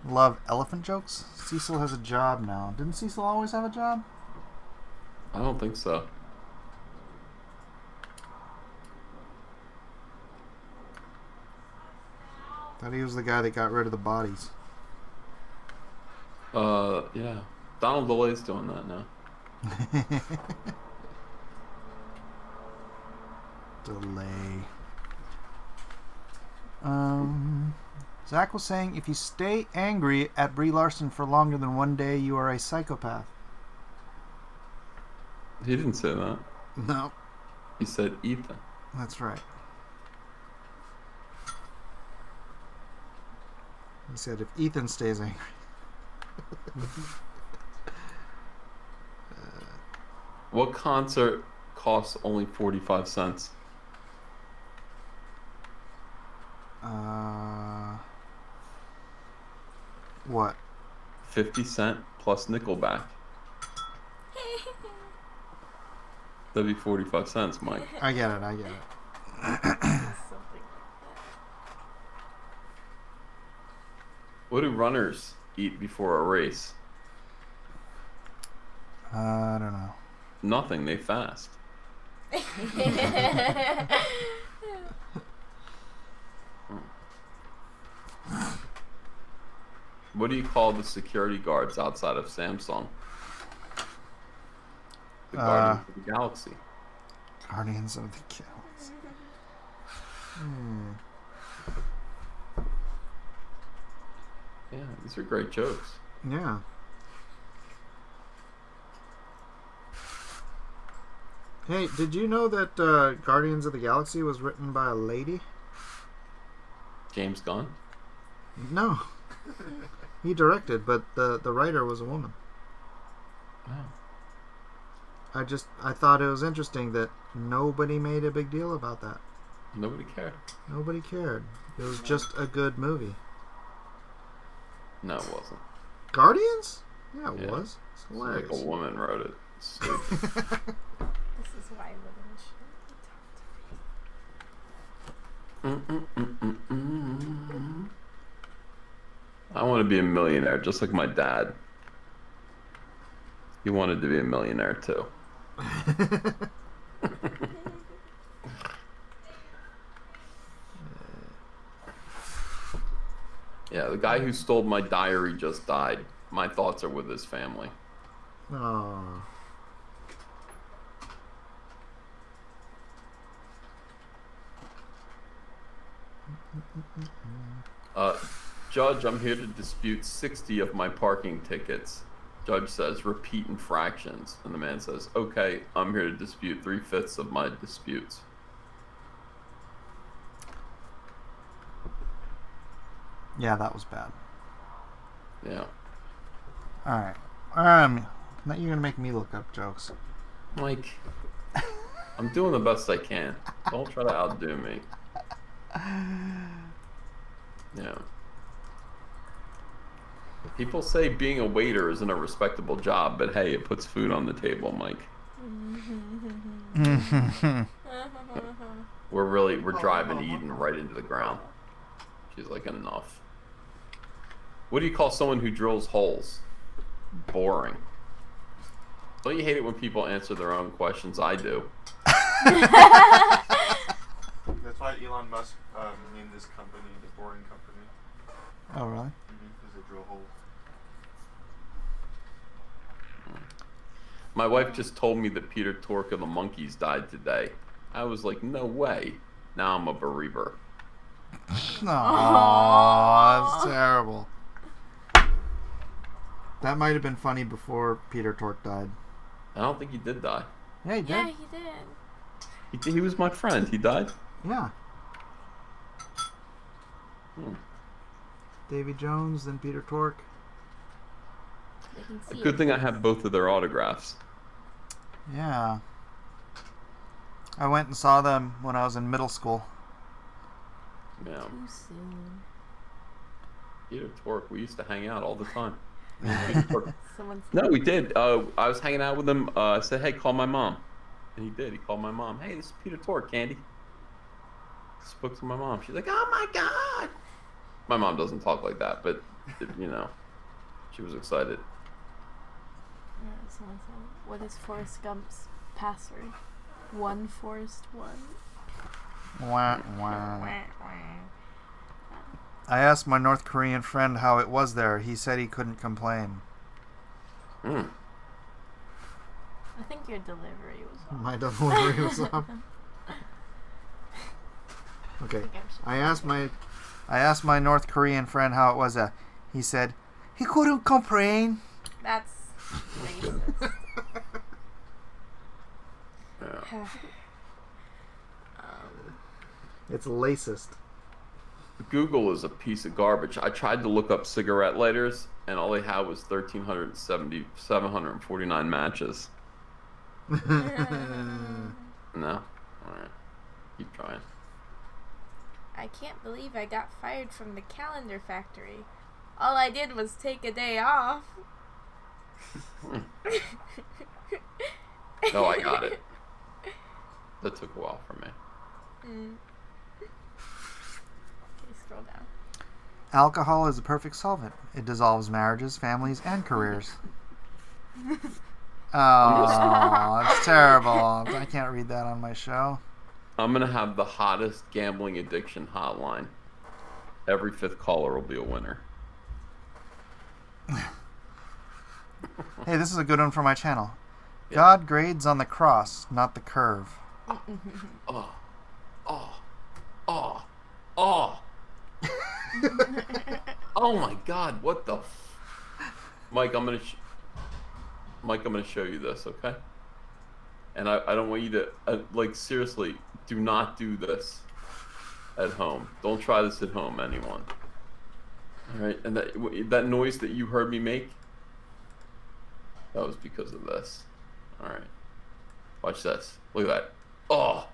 love elephant jokes. Cecil has a job now. Didn't Cecil always have a job? I don't think so. Thought he was the guy that got rid of the bodies. Yeah. Donald DeLay's doing that now. Delay. Zach was saying if you stay angry at Brie Larson for longer than one day, you are a psychopath. He didn't say that. No, He said Ethan. that's right. He said if Ethan stays angry. What concert costs only 45 cents? What? 50 Cent plus Nickelback. That'd be 45 cents, Mike. I get it. Something like What do runners eat before a race? I don't know. Nothing. They fast. that. What do you call the security guards outside of Samsung? The Guardians of the Galaxy. Guardians of the Galaxy. Yeah, these are great jokes. Yeah. Hey, did you know that Guardians of the Galaxy was written by a lady? James Gunn? No. He directed, but the writer was a woman. Wow. I thought it was interesting that nobody made a big deal about that. Nobody cared. Nobody cared. It was just a good movie. No, it wasn't. Guardians? Yeah, it Yeah. was. It's It's like hilarious. a woman wrote it. Stupid. This is why women shouldn't talk to me. I want to be a millionaire, just like my dad. He wanted to be a millionaire too. Yeah, the guy who stole my diary just died. My thoughts are with his family. Oh. Judge, I'm here to dispute 60 of my parking tickets. Judge says, repeat in fractions. And the man says, okay, I'm here to dispute 3/5 of my disputes. Yeah, that was bad. Yeah. Alright. Now you're gonna make me look up jokes. Mike, I'm doing the best I can. Don't try to outdo me. Yeah. People say being a waiter isn't a respectable job, but hey, it puts food on the table, Mike. We're driving Eden right into the ground. She's like, enough. What do you call someone who drills holes? Boring. Don't you hate it when people answer their own questions? I do. That's why Elon Musk named this company the Boring Company. Oh, really? Because they drill holes. My wife just told me that Peter Tork of the Monkees died today. I was like, no way. Now I'm a believer. Aww, that's terrible. That might have been funny before Peter Tork died. I don't think he did die. Yeah, he did. Yeah, he did. He was my friend. He died? Yeah. Hmm. Davy Jones, then Peter Tork. They can see Good it. thing I have both of their autographs. Yeah. I went and saw them when I was in middle school. Yeah. Too soon. Peter Tork, we used to hang out all the time. Peter Tork- Someone's No, we did. I was hanging out with him. I said, hey, call my mom. And he did. He called my mom. Hey, this is Peter Tork, Candy. Spoke to my mom. She's like, oh my God. My mom doesn't talk like that, but, you know, she was excited. Someone said, what is Forrest Gump's password? One Forrest one. Wah, wah. I asked my North Korean friend how it was there. He said he couldn't complain. Hmm. I think your delivery was off. My delivery was up. Okay. I asked my North Korean friend how it was there. He said he couldn't complain. That's racist. Yeah. It's lacist. Google is a piece of garbage. I tried to look up cigarette lighters, and all they had was 749 matches. No? Alright. Keep trying. I can't believe I got fired from the calendar factory. All I did was take a day off. No, I got it. That took a while for me. Okay, scroll down. Alcohol is a perfect solvent. It dissolves marriages, families, and careers. Oh, it's terrible. I can't read that on my show. I'm going to have the hottest gambling addiction hotline. Every fifth caller will be a winner. Hey, this is a good one for my channel. Yeah. God grades on the cross, not the curve. Oh. Oh. Oh. Oh. Oh my God! What the? Mike, I'm gonna show you this, okay? And I don't want you to like seriously. Do not do this at home. Don't try this at home, anyone. All right? And that noise that you heard me make, that was because of this. All right. Watch this. Look at that. Oh.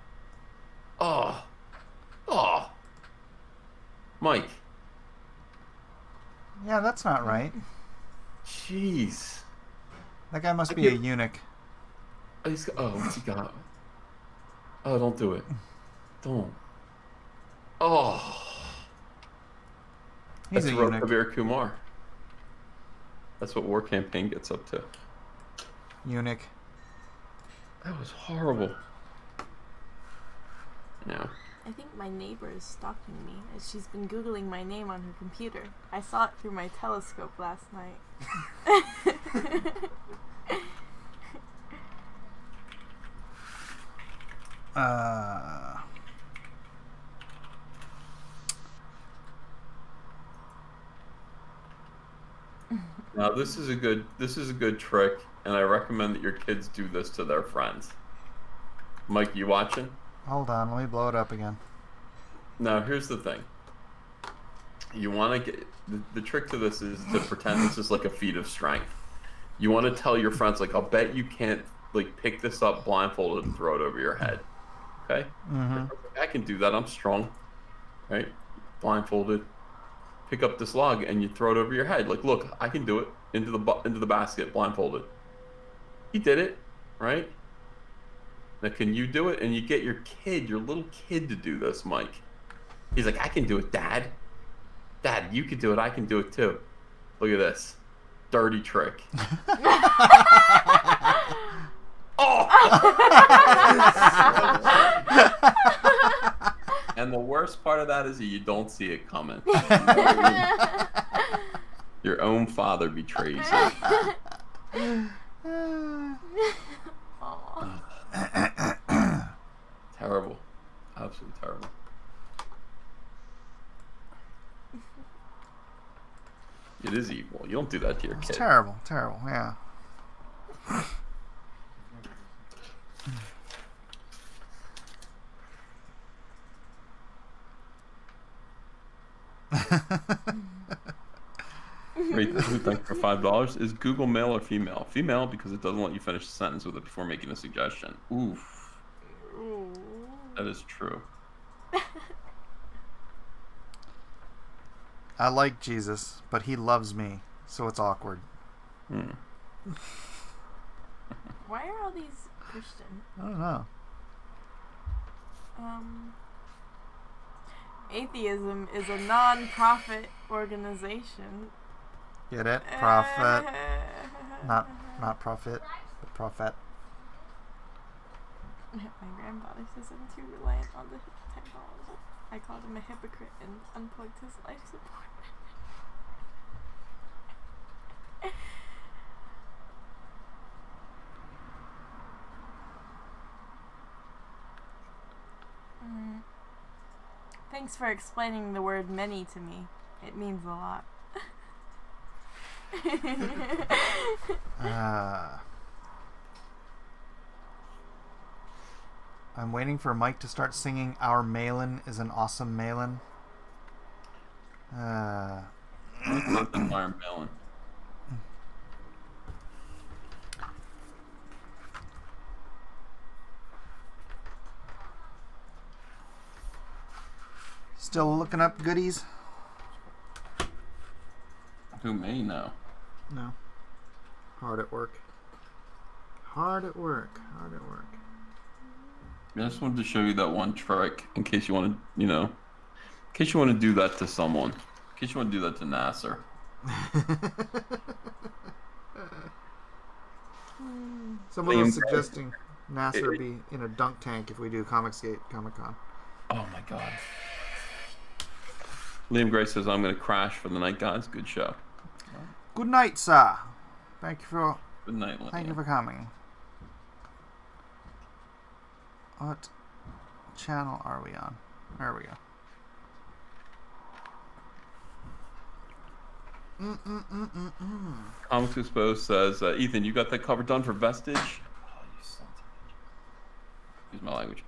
Oh. Oh. Mike. Yeah, that's not right. Jeez. That guy must be a eunuch. What's he got? Oh, don't do it. Don't. Oh. He's That's a eunuch. Kabir Kumar. That's what War Campaign gets up to. Eunuch. That was horrible. Yeah. I think my neighbor is stalking me as she's been Googling my name on her computer. I saw it through my telescope last night. Now this is a good trick, and I recommend that your kids do this to their friends. Mike, you watching? Hold on, let me blow it up again. Now here's the thing. You want to get the trick to this is to pretend this is like a feat of strength. You want to tell your friends like, I'll bet you can't like pick this up blindfolded and throw it over your head. Okay? Mm-hmm. I can do that. I'm strong. Right? Blindfolded. Pick up this log and you throw it over your head. Like, look, I can do it into the basket blindfolded. He did it, right? Now, can you do it? And you get your little kid to do this, Mike. He's like, I can do it, Dad. Dad, you can do it. I can do it too. Look at this. Dirty trick. Oh! And the worst part of that is you don't see it coming. Your own father betrays you. Terrible. Absolutely terrible. It is evil. You don't do that to your It's kid. terrible, terrible, yeah. Rate the who thanks for $5. Is Google male or female? Female because it doesn't let you finish the sentence with it before making a suggestion. Oof. Ooh. That is true. I like Jesus, but he loves me, so it's awkward. Hmm. Why are all these Christian? I don't know. Atheism is a non-profit organization. Get it? Prophet. Not profit, but prophet. My grandfather says I'm too reliant on the technology. I called him a hypocrite and unplugged his life support. Thanks for explaining the word many to me. It means a lot. I'm waiting for Mike to start singing Our Malin is an Awesome Malin. Iron Melon. Still looking up goodies? Who may know? No. Hard at work. Hard at work. Hard at work. I just wanted to show you that one trick in case you want to, in case you want to do that to someone. In case you want to do that to Nasser. Someone was suggesting Nasser be in a dunk tank if we do Comicsgate Comic-Con. Oh my god. Liam Gray says, I'm going to crash for the night, guys. Good show. Good night, sir. Thank you for Good night, Liam. Thank you for coming. What channel are we on? There we go. Comics Exposed says, Ethan, you got that cover done for Vestige? Oh, you son of a bitch. Excuse my language.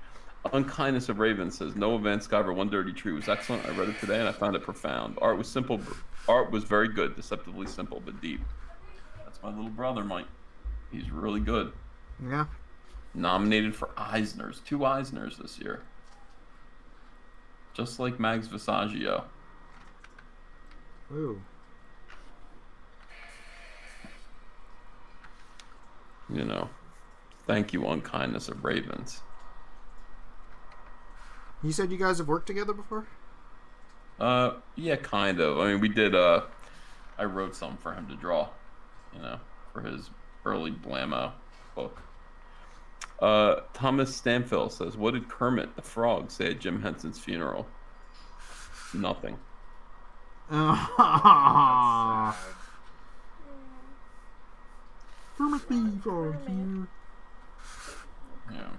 Unkindness of Raven says, Noah Van Sciver, One Dirty Tree was excellent. I read it today and I found it profound. Art was simple. Art was very good, deceptively simple but deep. That's my little brother, Mike. He's really good. Yeah. Nominated for Eisners. 2 Eisners this year. Just like Mags Visaggio. Ooh. You know, thank you, Unkindness of Ravens. You said you guys have worked together before? Yeah, kind of. I mean, we did, I wrote some for him to draw, you know, for his early Blammo book. Thomas Stanfill says, what did Kermit the Frog say at Jim Henson's funeral? Nothing. That's sad. Kermit the Frog here. Yeah.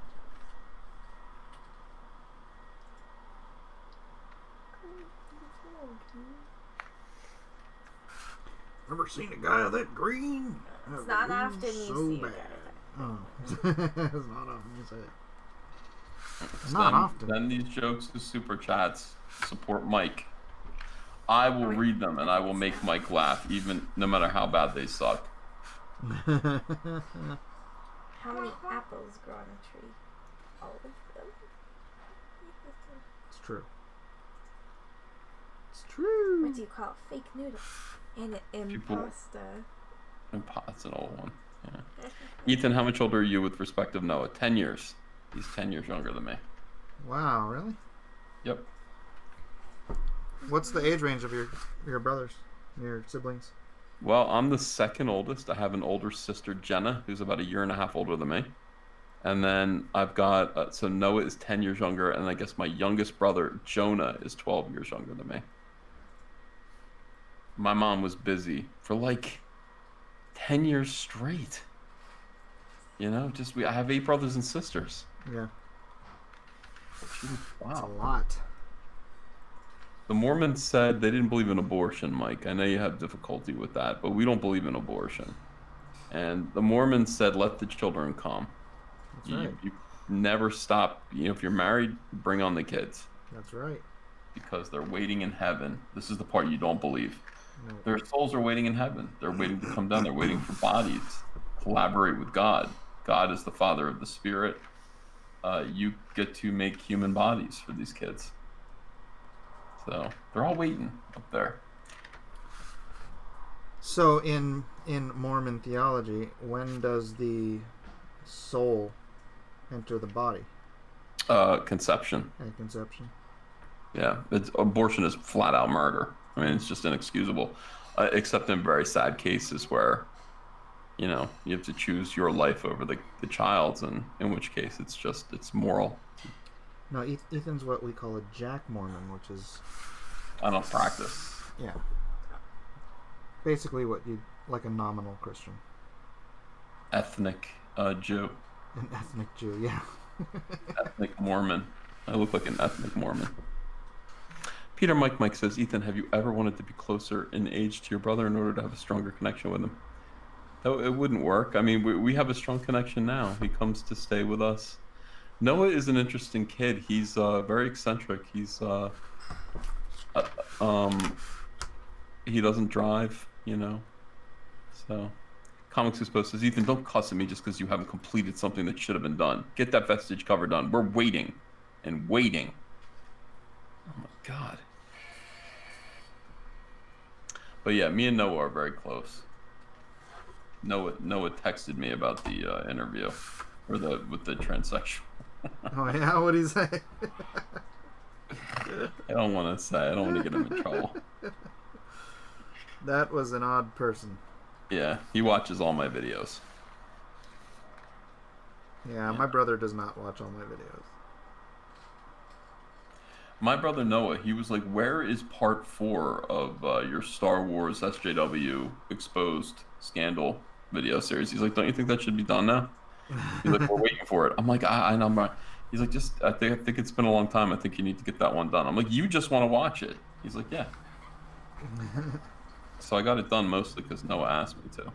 Never seen a guy that green. It's not often you so see bad. it. Oh. It's not often you say it. Not Send, often. Send these jokes to Super Chats. Support Mike. I will read them and I will make Mike laugh, even no matter how bad they suck. How many apples grow on a tree? All of them. It's true. It's true. What do you call fake noodles? And an impasta. That's an old one. Yeah. Ethan, how much older are you with respect of Noah? 10 years. He's 10 years younger than me. Wow, really? Yep. What's the age range of your brothers, your siblings? Well, I'm the second oldest. I have an older sister, Jenna, who's about 1.5 years older than me. And then I've got, so Noah is 10 years younger, and I guess my youngest brother, Jonah, is 12 years younger than me. My mom was busy for like 10 years straight. You know, I have 8 brothers and sisters. Yeah. That's a Wow. lot. The Mormons said they didn't believe in abortion, Mike. I know you have difficulty with that, but we don't believe in abortion. And the Mormons said, let the children come. That's right. You never stop. You know, if you're married, bring on the kids. That's right. Because they're waiting in heaven. This is the part you don't believe. No. Their souls are waiting in heaven. They're waiting to come down. They're waiting for bodies. Collaborate with God. God is the Father of the Spirit. You get to make human bodies for these kids. So they're all waiting up there. So in Mormon theology, when does the soul enter the body? Conception. At conception. Yeah, abortion is flat out murder. I mean, it's just inexcusable, except in very sad cases where, you know, you have to choose your life over the child's, and in which case it's moral. No, Ethan's what we call a Jack Mormon, which is I don't practice. yeah, basically what you like a nominal Christian, Ethnic Jew. an ethnic Jew. Yeah. Ethnic Mormon. I look like an ethnic Mormon. Peter Mike says, Ethan, have you ever wanted to be closer in age to your brother in order to have a stronger connection with him? No, it wouldn't work. I mean, we have a strong connection now. He comes to stay with us. Noah is an interesting kid. He's very eccentric. He's he doesn't drive, you know. So, Comics Exposed says, Ethan, don't cuss at me just because you haven't completed something that should have been done. Get that Vestige cover done. We're waiting and waiting. Oh my God. But yeah, me and Noah are very close. Noah texted me about the interview, or with the transsexual. Oh yeah, what'd he say? I don't want to say. I don't want to get him in trouble. That was an odd person. Yeah, he watches all my videos. Yeah, my brother does not watch all my videos. My brother Noah, he was like, "Where is part 4 of your Star Wars SJW exposed scandal video series?" He's like, "Don't you think that should be done now?" He's like, "We're waiting for it." I'm like, I'm not. He's like, just I think it's been a long time. I think you need to get that one done. I'm like, you just want to watch it. He's like, yeah. So I got it done mostly because Noah asked me to.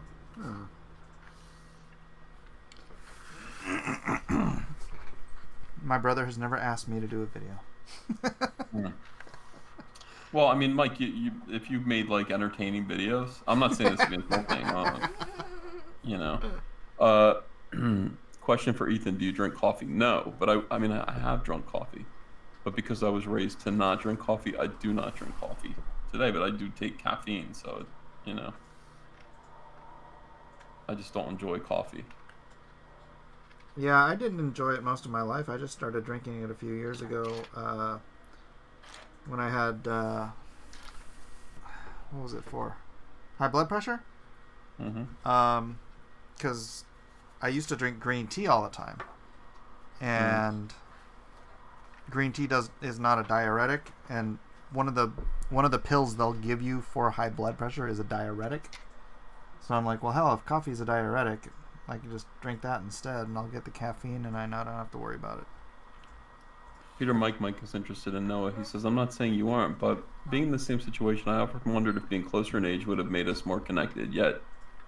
My brother has never asked me to do a video. Well, I mean, Mike, if you made like entertaining videos, I'm not saying this to be insulting. You know, uh, question for Ethan: do you drink coffee? No, but I mean, I have drunk coffee, but because I was raised to not drink coffee, I do not drink coffee today. But I do take caffeine, so you know, I just don't enjoy coffee. Yeah, I didn't enjoy it most of my life. I just started drinking it a few years ago when I had, what was it for? High blood pressure? Mm-hmm. Because I used to drink green tea all the time. And green tea is not a diuretic. And one of the pills they'll give you for high blood pressure is a diuretic. So I'm like, well, hell, if coffee is a diuretic, I can just drink that instead, and I'll get the caffeine, and I don't have to worry about it. Peter Mike is interested in Noah. He says, I'm not saying you aren't, but being in the same situation, I often wondered if being closer in age would have made us more connected, yet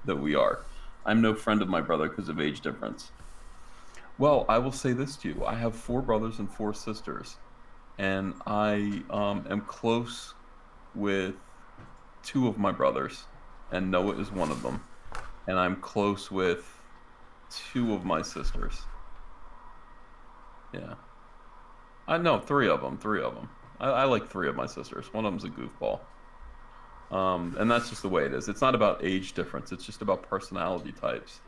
that we are. I'm no friend of my brother because of age difference. Well, I will say this to you. I have 4 brothers and 4 sisters, and I am close with 2 of my brothers, and Noah is one of them. And I'm close with 2 of my sisters. Yeah. I know 3 of them. I like 3 of my sisters. One of them's a goofball. And that's just the way it is. It's not about age difference. It's just about personality types.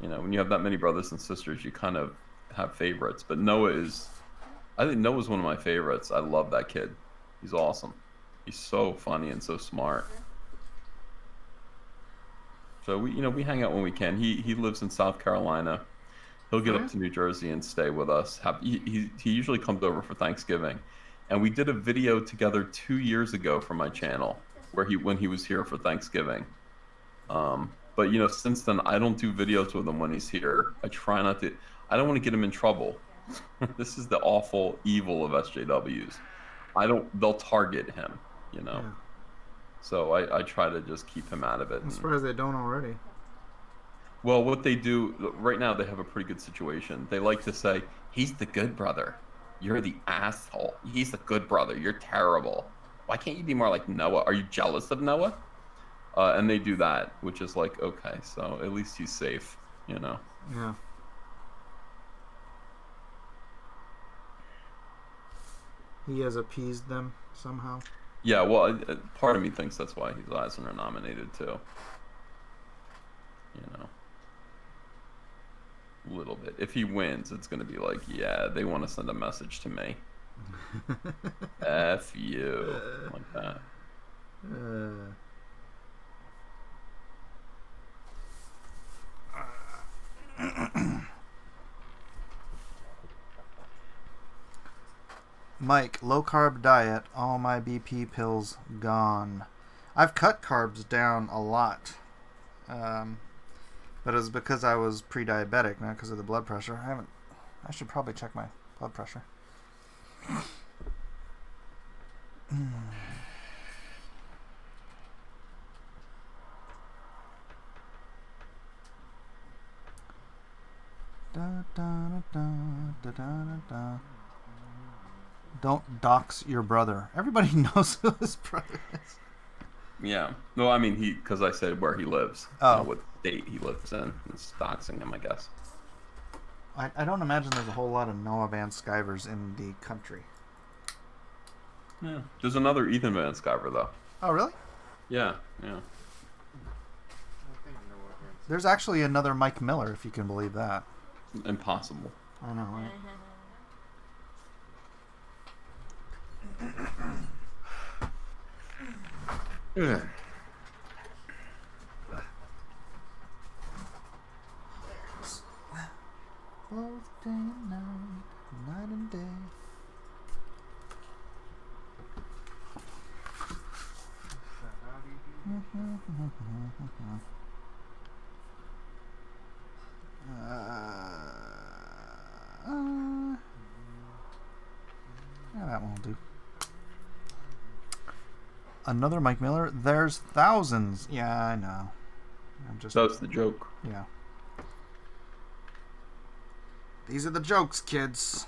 You know, when you have that many brothers and sisters, you kind of have favorites. But I think Noah's one of my favorites. I love that kid. He's awesome. He's so funny and so smart. So we hang out when we can. He lives in South Carolina. He'll get up to New Jersey and stay with us. He usually comes over for Thanksgiving, and we did a video together 2 years ago for my channel when he was here for Thanksgiving. But since then I don't do videos with him when he's here. I try not to. I don't want to get him in trouble. This is the awful evil of SJWs. They'll target him. Yeah. So I try to just keep him out of it. I'm surprised they don't already. Well, what they do right now, they have a pretty good situation. They like to say, he's the good brother. You're the asshole. He's the good brother. You're terrible. Why can't you be more like Noah? Are you jealous of Noah? And they do that, which is like, okay, so at least he's safe, Yeah. He has appeased them somehow. Yeah, well, part of me thinks that's why his Eisner are nominated too. A little bit. If he wins, it's going to be like, yeah, they want to send a message to me. F you. Like that. Mike, low carb diet, all my BP pills gone. I've cut carbs down a lot. But it was because I was pre-diabetic, not because of the blood pressure. I should probably check my blood pressure. Da, da, da, da, da, da. Don't dox your brother. Everybody knows who his brother is. Yeah. No, I mean, because I said where he lives. Oh. What state he lives in. It's doxing him, I guess. I don't imagine there's a whole lot of Noah Van Skivers in the country. Yeah. There's another Ethan Van Sciver, though. Oh, really? Yeah. There's actually another Mike Miller, if you can believe that. Impossible. I know, right? Yeah. Both day and night and day. Another Mike Miller. There's thousands. Yeah, I know. I'm just. That's the joke. Yeah. These are the jokes, kids.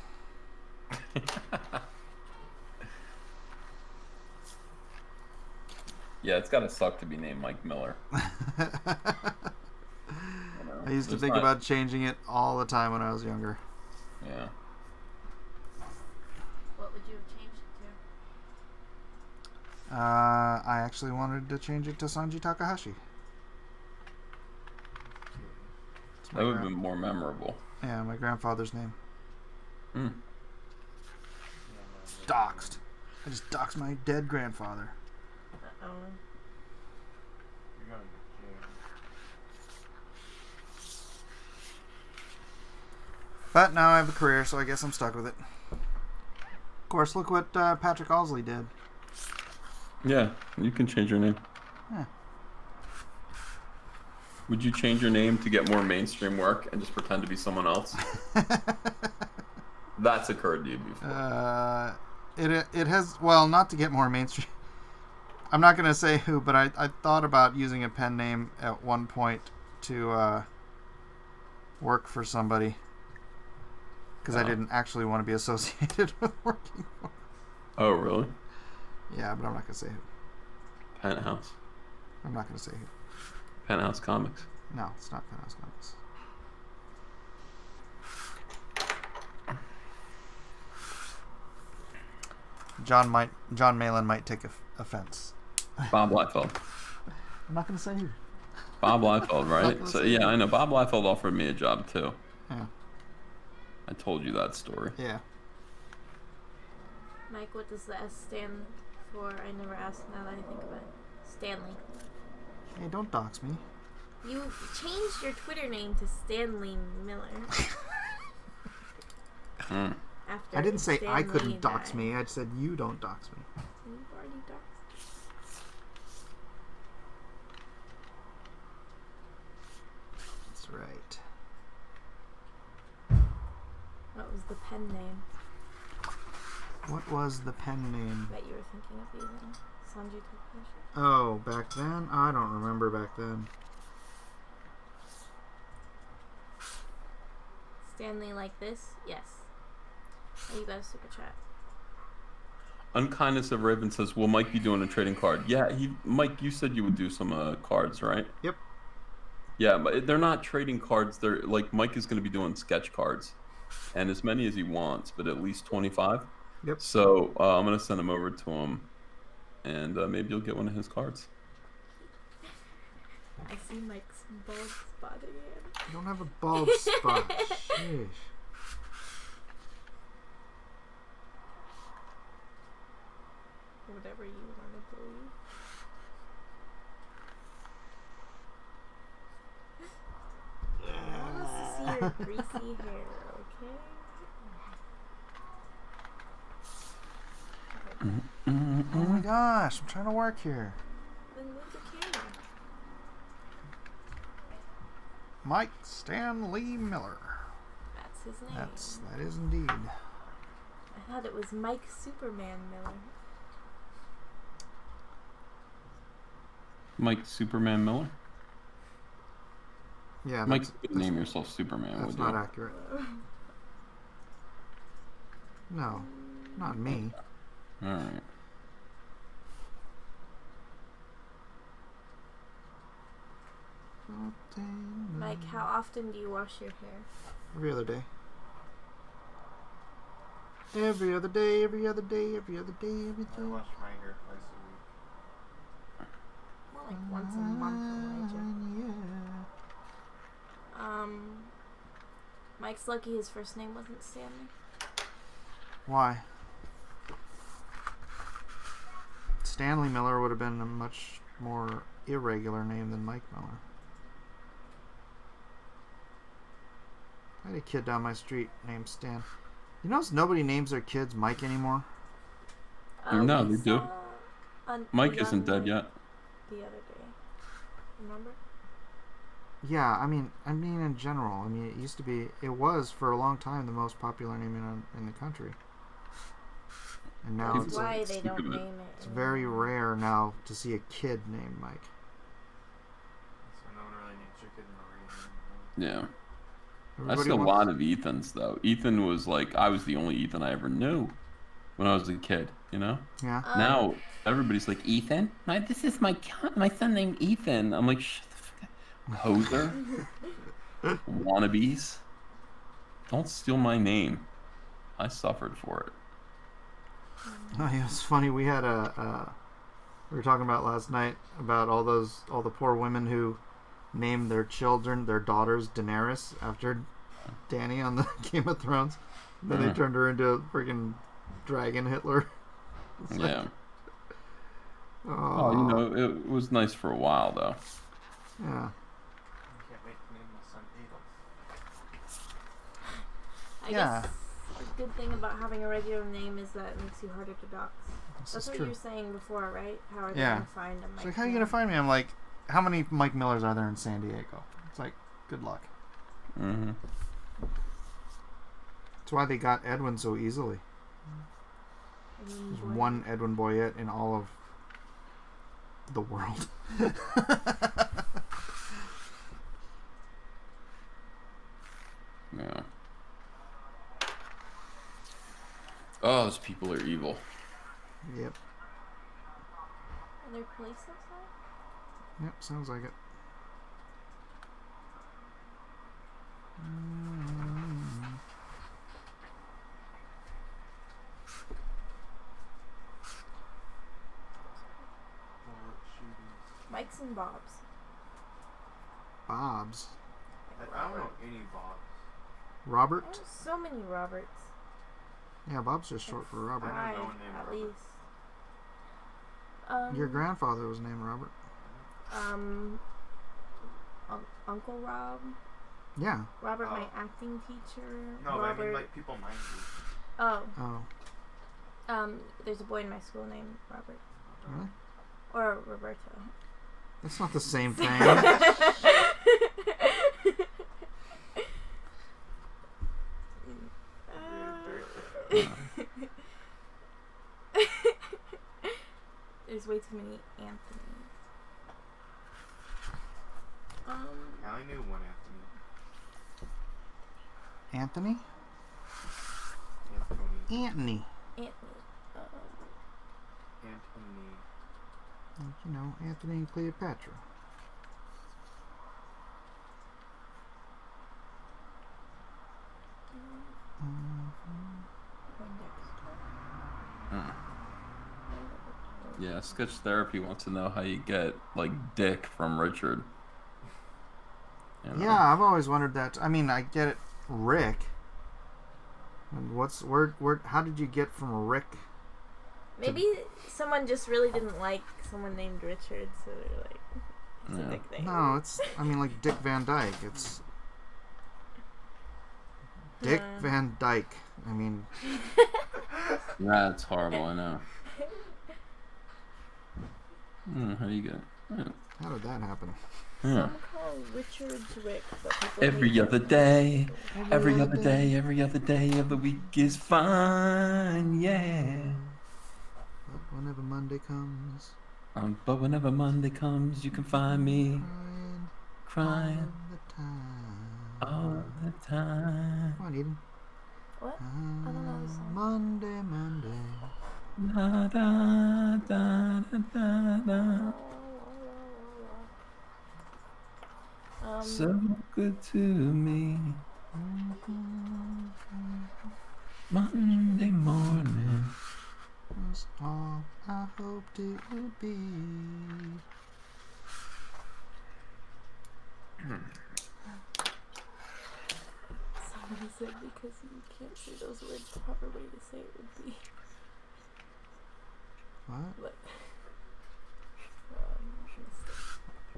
Yeah, it's gotta suck to be named Mike Miller. I used to There's think not- about changing it all the time when I was younger. Yeah. What would you have changed it I actually wanted to change it to Sanji Takahashi. It's my That would have gran- been more memorable. Yeah, my grandfather's name. Hmm. Doxed. I just doxed my dead grandfather. to? Uh-oh. You're going to get But now I have a career, so I guess I'm stuck with it. Of course, look what Patrick Owsley did. Yeah, you can change your name. Yeah. Would you change your name to get more mainstream work and just pretend to be someone else? That's occurred to you before. It has, well, not to get more mainstream. I'm not going to say who, but I thought about using a pen name at one point to work for somebody. Because I didn't actually want to be associated with working for. Oh, really? Yeah, but I'm not going to say who. Penthouse. I'm not going to say who. Penthouse Comics. No, it's not Penthouse Comics. John Malin might take offense. Bob Liefeld. I'm not going to say who. Bob Liefeld, right? gonna So say yeah, I know. Bob Liefeld offered me a job too. Yeah. I told you that story. Yeah. Mike, what does the S stand for? I never asked now that I think about it. Stanley. Hey, don't dox me. You changed your Twitter name to Stanley Miller. Mm. After I didn't say I Stanley couldn't dox died. me. I said you don't dox me. You've already doxed. That's right. What was the pen name What was the pen name? that you were thinking of using? Sanji Takahashi? Oh, back then? I don't remember back then. Stanley like this? Yes. Oh, you got a super chat. Unkindness of Raven says, "Will Mike be doing a trading card?" Yeah, Mike, you said you would do some cards, right? Yep. Yeah, but they're not trading cards. They're like Mike is going to be doing sketch cards, and as many as he wants, but at least 25. Yep. So I'm going to send them over to him, and maybe you'll get one of his cards. I see Mike's bald spot again. I don't have a bald spot. Sheesh. Whatever you want to believe. I want us to see your greasy hair, okay? Oh my gosh, I'm trying to work here. Then move the camera. Mike Stanley Miller. That's his name. That is indeed. I thought it was Mike Superman Miller. Mike Superman Miller. Yeah, Mike, that's, you could name yourself Superman, that's would not you? accurate. No, not me. All right. Mike, how often do you wash your hair? Every other day. Every other day, every other day, every other day, every I day. wash my hair twice a week. More like once a month, Elijah. Yeah. Mike's lucky his first name wasn't Stanley. Why? Stanley Miller would have been a much more irregular name than Mike Miller. I had a kid down my street named Stan. You notice nobody names their kids Mike anymore? No, we they do. saw a Mike young isn't dead Mike yet. The other day. Remember? Yeah, I mean in general. I mean, it was for a long time the most popular name in the country. And now That's it's why like, they don't Think of it. name it. it's very rare now to see a kid named Mike. So no one really needs your kid in a reading. Yeah. I Everybody see a wants- lot of Ethans though. Ethan was like I was the only Ethan I ever knew when I was a kid. You know. Yeah. Now everybody's like Ethan. This is my son named Ethan. I'm like shut the fuck up, hoser, wannabes. Don't steal my name. I suffered for it. Oh, yeah, it's funny. We had we were talking about last night about all the poor women who named their children, their daughters, Daenerys after Dany on the Game of Thrones. Then they turned her into a freaking dragon Hitler. It's like, Yeah. oh, You know, it was nice for a while though. yeah. I can't wait to name my son Adolf. I Yeah. guess the good thing about having a regular name is that it makes you harder to dox. This That's is what true. you were saying before, right? How are they Yeah. gonna find a Mike? It's like, how are you gonna find me? I'm like, how many Mike Millers are there in San Diego? It's like, good luck. Mm-hmm. That's why they got Edwin so easily. There's one Edwin Boyette in all of the world. Yeah. Oh, those people are evil. Yep. Are there police outside? Yep, sounds like it. Bullet shootings. Mike's and Bob's. Bob's. I don't know any Bobs. Robert? There's so many Roberts. Yeah, Bob's just short for Robert. I Five, don't know a name at Robert. least. Your grandfather was named Robert. Uncle Rob. Yeah. Robert, my Oh. acting teacher. No, but I Robert. mean like people my age. Oh, Oh. there's a boy in my school named Robert. Really? Or Roberto. That's not the same thing. There's way too many Anthony. I only knew one Anthony. Anthony? Anthony. Anthony. Anthony. Anthony. Like, you know, Anthony and Cleopatra. Yeah, sketch therapy wants to know how you get like dick from Richard. You know? Yeah, I've always wondered that. I mean, I get it, Rick. And where how did you get from Rick? Maybe someone just really didn't like someone named Richard, so they're like, it's Yeah. a big thing. No, it's, I mean, like Dick Van Dyke. It's Dick Van Dyke. I mean, That's horrible, I know. How do you get? Yeah. how did that happen? Yeah. Some call Richard's Rick, but people Every hate other Rick. day, every other day, every other day of the week is fine, yeah. But whenever Monday comes, But whenever Monday comes, you can find me crying crying all the time. all the time. Come on, Eden. What? I don't know this song. Monday, Monday. Da, da, da, da, da, da. So good to me. Monday morning. Was all I hoped it would be. Somebody said because you can't say those words, the proper way to say it would be What? like.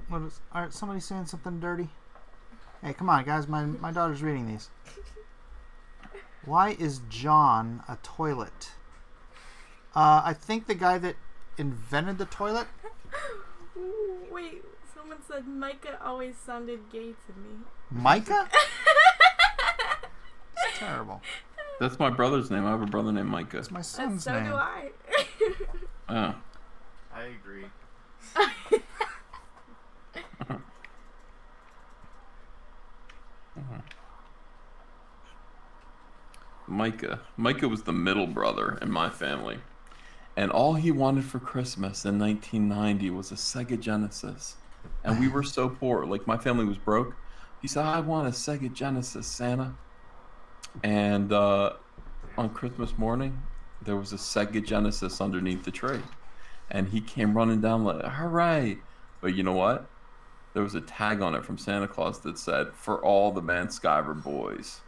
What is? Alright, somebody saying something dirty? Hey, come on, guys. My daughter's reading these. Why is John a toilet? I think the guy that invented the toilet. Ooh, wait, someone said Micah always sounded gay to me. Micah? It's terrible. That's my brother's name. I have a brother named Micah. It's my And son's so name. do I. Oh. I agree. Micah. Micah was the middle brother in my family. And all he wanted for Christmas in 1990 was a Sega Genesis. And we were so poor. Like, my family was broke. He said, I want a Sega Genesis, Santa. And on Christmas morning, there was a Sega Genesis underneath the tree. And he came running down like, hooray. But you know what? There was a tag on it from Santa Claus that said, for all the Van Skyver boys.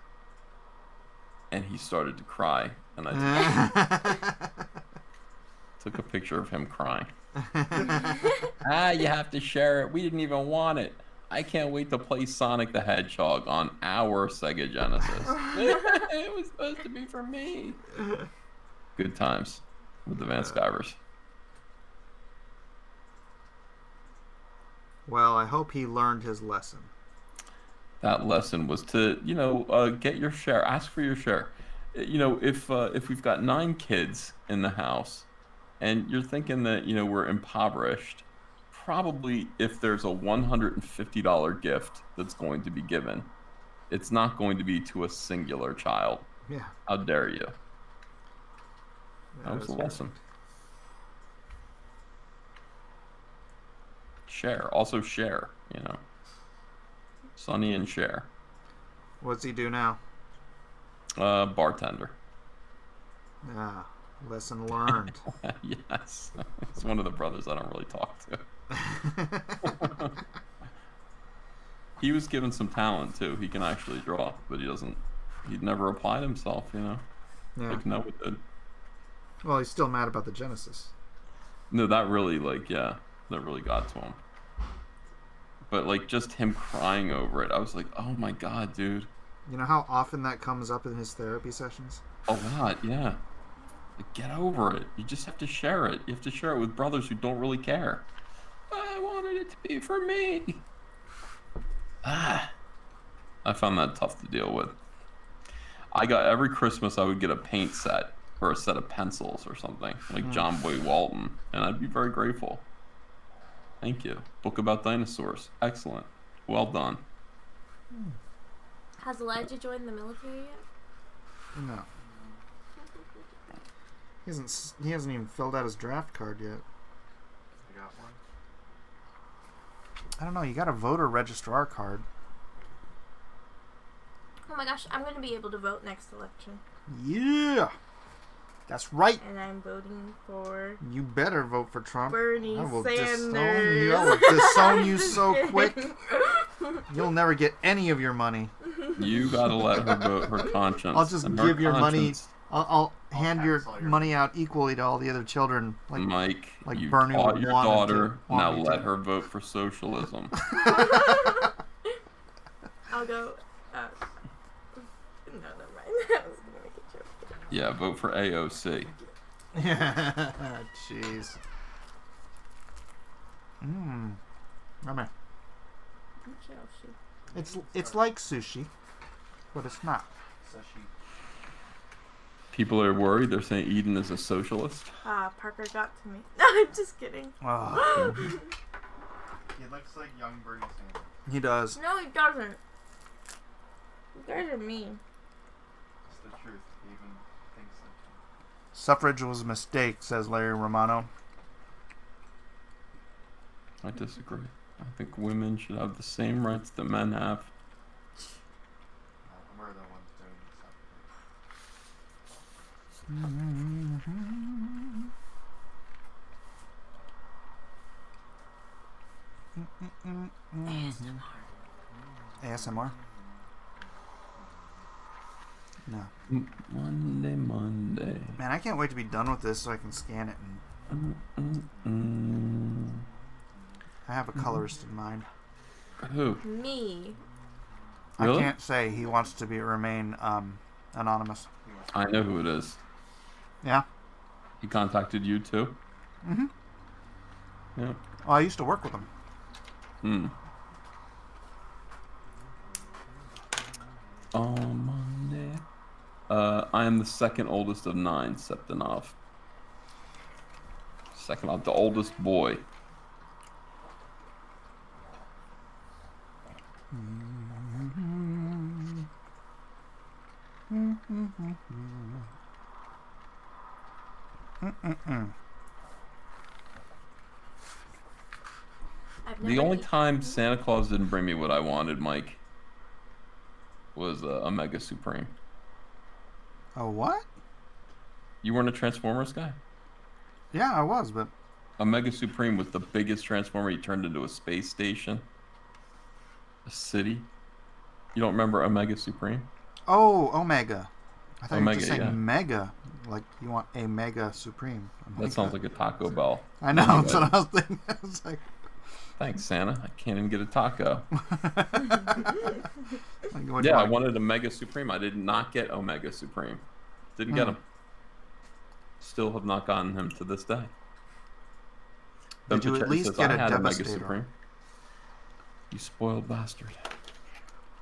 And he started to cry. And I took a picture of him crying. You have to share it. We didn't even want it. I can't wait to play Sonic the Hedgehog on our Sega Genesis. It was supposed to be for me. Good times with the Van Skyvers. Well, I hope he learned his lesson. That lesson was to, get your share. Ask for your share. If we've got 9 kids in the house, and you're thinking that we're impoverished, probably if there's a $150 gift that's going to be given, it's not going to be to a singular child. Yeah. How dare you? That was is a lesson. perfect. Share. Also share. Sonny and Cher. What's he do now? Bartender. Ah, lesson learned. Yes. It's one of the brothers I don't really talk to. He was given some talent too. He can actually draw, but he'd never applied himself, Yeah. Like Noah did. Well, he's still mad about the Genesis. No, that really that really got to him. But just him crying over it, I was like, oh my God, dude. You know how often that comes up in his therapy sessions? A lot, yeah. Get over it. You just have to share it. You have to share it with brothers who don't really care. I wanted it to be for me. I found that tough to deal with. Every Christmas I would get a paint set or a set of pencils or something, like John Boy Walton, and I'd be very grateful. Thank you. Book about dinosaurs. Excellent. Well done. Has Elijah joined the military yet? No. He hasn't even filled out his draft card yet. I got one. I don't know. You got a voter registrar card. Oh my gosh, I'm going to be able to vote next election. Yeah. That's right. And I'm voting for You better vote for Trump. Bernie I will Sanders. disown you. I will disown you so quick. You'll never get any of your money. You gotta let her vote her conscience. I'll just and her give your money. conscience- I'll hand your tax all your money out equally to all the other children. Like Mike, like you Bernie taught would your want him to- daughter. want Now me let to. her vote for socialism. I'll go. No, never mind. I was gonna make a joke. Yeah, vote for AOC. Jeez. Yummy. It's like sushi, but it's not. Sashi. People are worried. They're saying Eden is a socialist. Parker got to me. No, I'm just kidding. Oh, He looks like young Bernie Sanders. he does. No, he doesn't. You guys are mean. It's the truth. He even thinks that. Suffrage was a mistake, says Larry Romano. I disagree. I think women should have the same rights that men have. We're the ones doing ASMR? No. Monday. Man, I can't wait to be done with this so I can scan it and I have a colorist in mind. Who? Me. Really? I can't say. He wants to remain anonymous. I know who it is. Yeah. He contacted you too? Mm-hmm. Yeah. Well, I used to work with him. On Monday. I am the second oldest of 9, Septinov. Second of the oldest boy. I've The never only eaten- time Santa Claus didn't bring me what I wanted, Mike, was a Mega Supreme. Oh, what? You weren't a Transformers guy? Yeah, I was, but A Mega Supreme was the biggest Transformer. He turned into a space station, a city. You don't remember Omega Supreme? oh, Omega. I thought you were Omega, just saying yeah. Mega, like you want a Mega Supreme. That sounds like a Taco Bell. I know. Anyway. That's what I was thinking. I was like, Thanks, Santa. I can't even get a taco. like, what do Yeah, you I want? wanted a Mega Supreme. I did not get Omega Supreme. Didn't get him. Still have not gotten him to this day. Did you at Pacheco least says, get I a had Devastator? Mega Supreme. You spoiled bastard.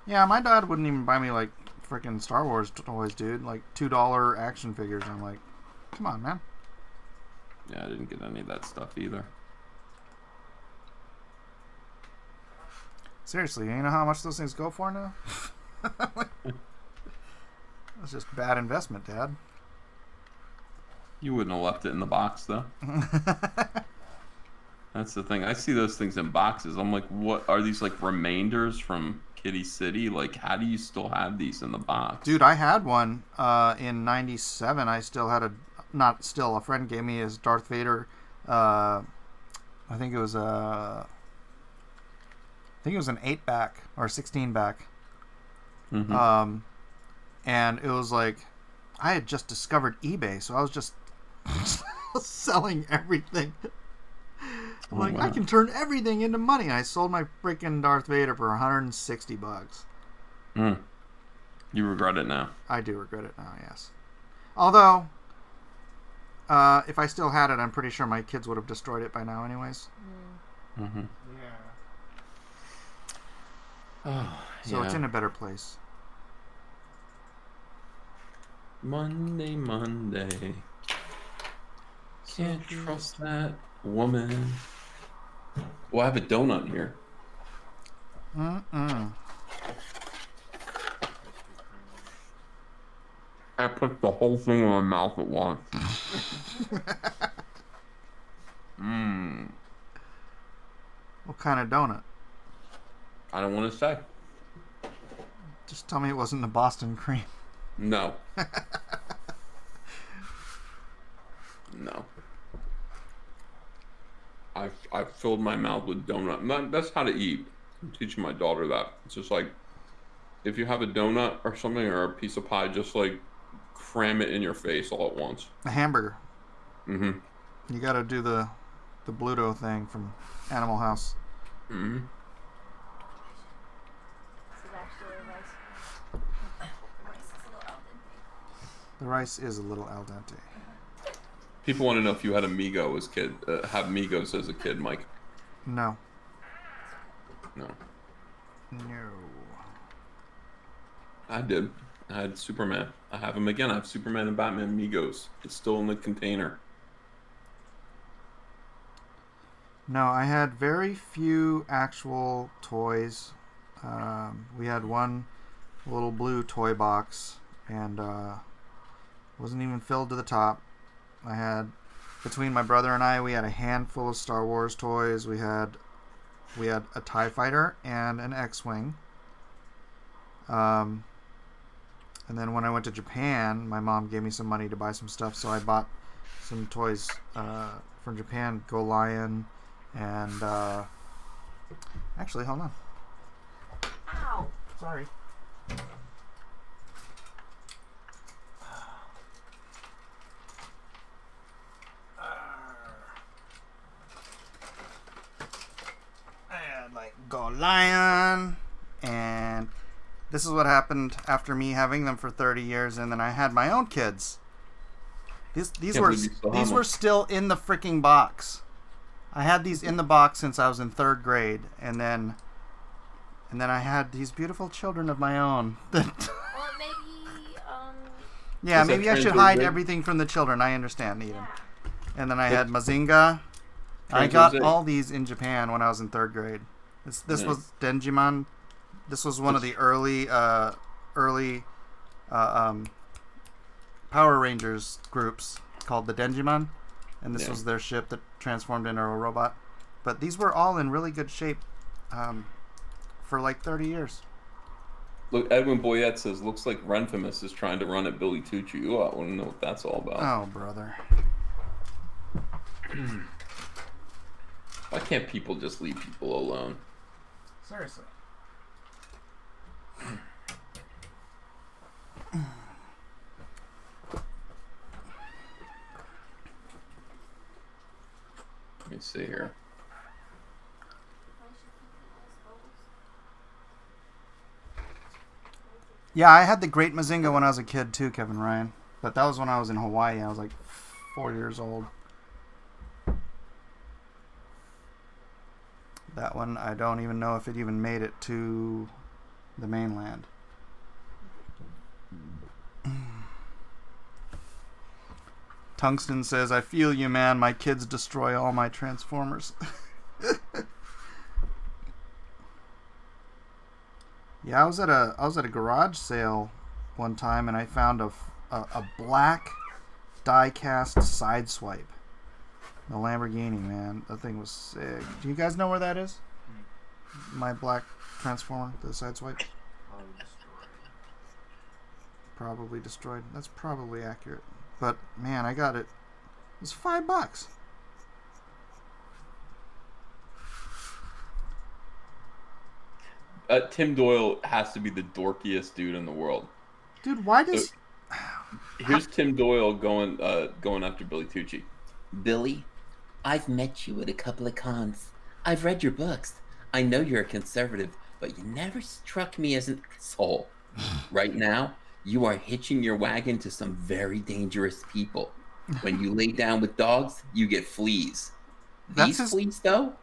Yeah, my dad wouldn't even buy me like freaking Star Wars toys, dude. Like $2 action figures. I'm like, come on, man. Yeah, I didn't get any of that stuff either. Seriously, you know how much those things go for now? That's just bad investment, Dad. You wouldn't have left it in the box, though. That's the thing. I see those things in boxes. I'm like, what are these, like, remainders from Kitty City? Like, how do you still have these in the box? Dude, I had one in '97. I still had a friend gave me his Darth Vader. I think it was an 8-back or 16-back. Mhm. And it was like, I had just discovered eBay, so I was just selling everything. I'm like, I can turn everything into money. I sold my freaking Darth Vader for $160. You regret it now. I do regret it now, yes. Although, if I still had it, I'm pretty sure my kids would have destroyed it by now anyways. Mm-hmm. Yeah. Oh, So it's in a better place. Monday. Can't trust that woman. Well, I have a donut here. I put the whole thing in my mouth at once. What kind of donut? I don't want to say. Just tell me it wasn't the Boston cream. No. No. I've filled my mouth with donut. That's how to eat. I'm teaching my daughter that. It's just like, if you have a donut or something or a piece of pie, just like cram it in your face all at once. A hamburger. Mm-hmm. You gotta do the Bluto thing from Animal House. Mm-hmm. This is actually rice. Rice is a little al dente. The rice is a little al dente. People want to know if you had a Migo as kid, have Migos as a kid, Mike. No. No. No. I did. I had Superman. I have him again. I have Superman and Batman Migos. It's still in the container. No, I had very few actual toys. We had one little blue toy box, and wasn't even filled to the top. I had, between my brother and I, we had a handful of Star Wars toys. We had a TIE Fighter and an X-Wing. And then when I went to Japan, my mom gave me some money to buy some stuff, so I bought some toys from Japan, Go Lion, and actually, hold on. Ow! Sorry. I had like Go Lion, and this is what happened after me having them for 30 years, and then I had my own kids. These Can't were believe you still have these them. were still in the freaking box. I had these in the box since I was in 3rd grade, and then I had these beautiful children of my own. That Well, maybe Yeah, Was that maybe I should translate hide big? everything from the children. I understand, Eden. Yeah. And then I had Mazinga. I Translate got big. all these in Japan when I was in 3rd grade. This was Denjimon. This was one of the early Power Rangers groups called the Denjimon, and this Yeah. was their ship that transformed into a robot. But these were all in really good shape for like 30 years. Look, Edwin Boyette says, looks like Renfamous is trying to run at Billy Tucci. Ooh, I want to know what that's all about. Oh, brother. Why can't people just leave people alone? Seriously. Let me see here. Yeah, I had the Great Mazinga when I was a kid too, Kevin Ryan. But that was when I was in Hawaii. I was like 4 years old. That one, I don't even know if it even made it to the mainland. Tungsten says, I feel you, man. My kids destroy all my Transformers. Yeah, I was at a garage sale one time, and I found a black die-cast Sideswipe. The Lamborghini, man. That thing was sick. Do you guys know where that is? My black Transformer, the Sideswipe? Probably destroyed. That's probably accurate. But, man, I got it. It was $5. Tim Doyle has to be the dorkiest dude in the world. Dude, why does... Here's Tim Doyle going after Billy Tucci. Billy, I've met you at a couple of cons. I've read your books. I know you're a conservative, but you never struck me as an asshole. Right now, you are hitching your wagon to some very dangerous people. When you lay down with dogs, you get fleas. These fleas, though,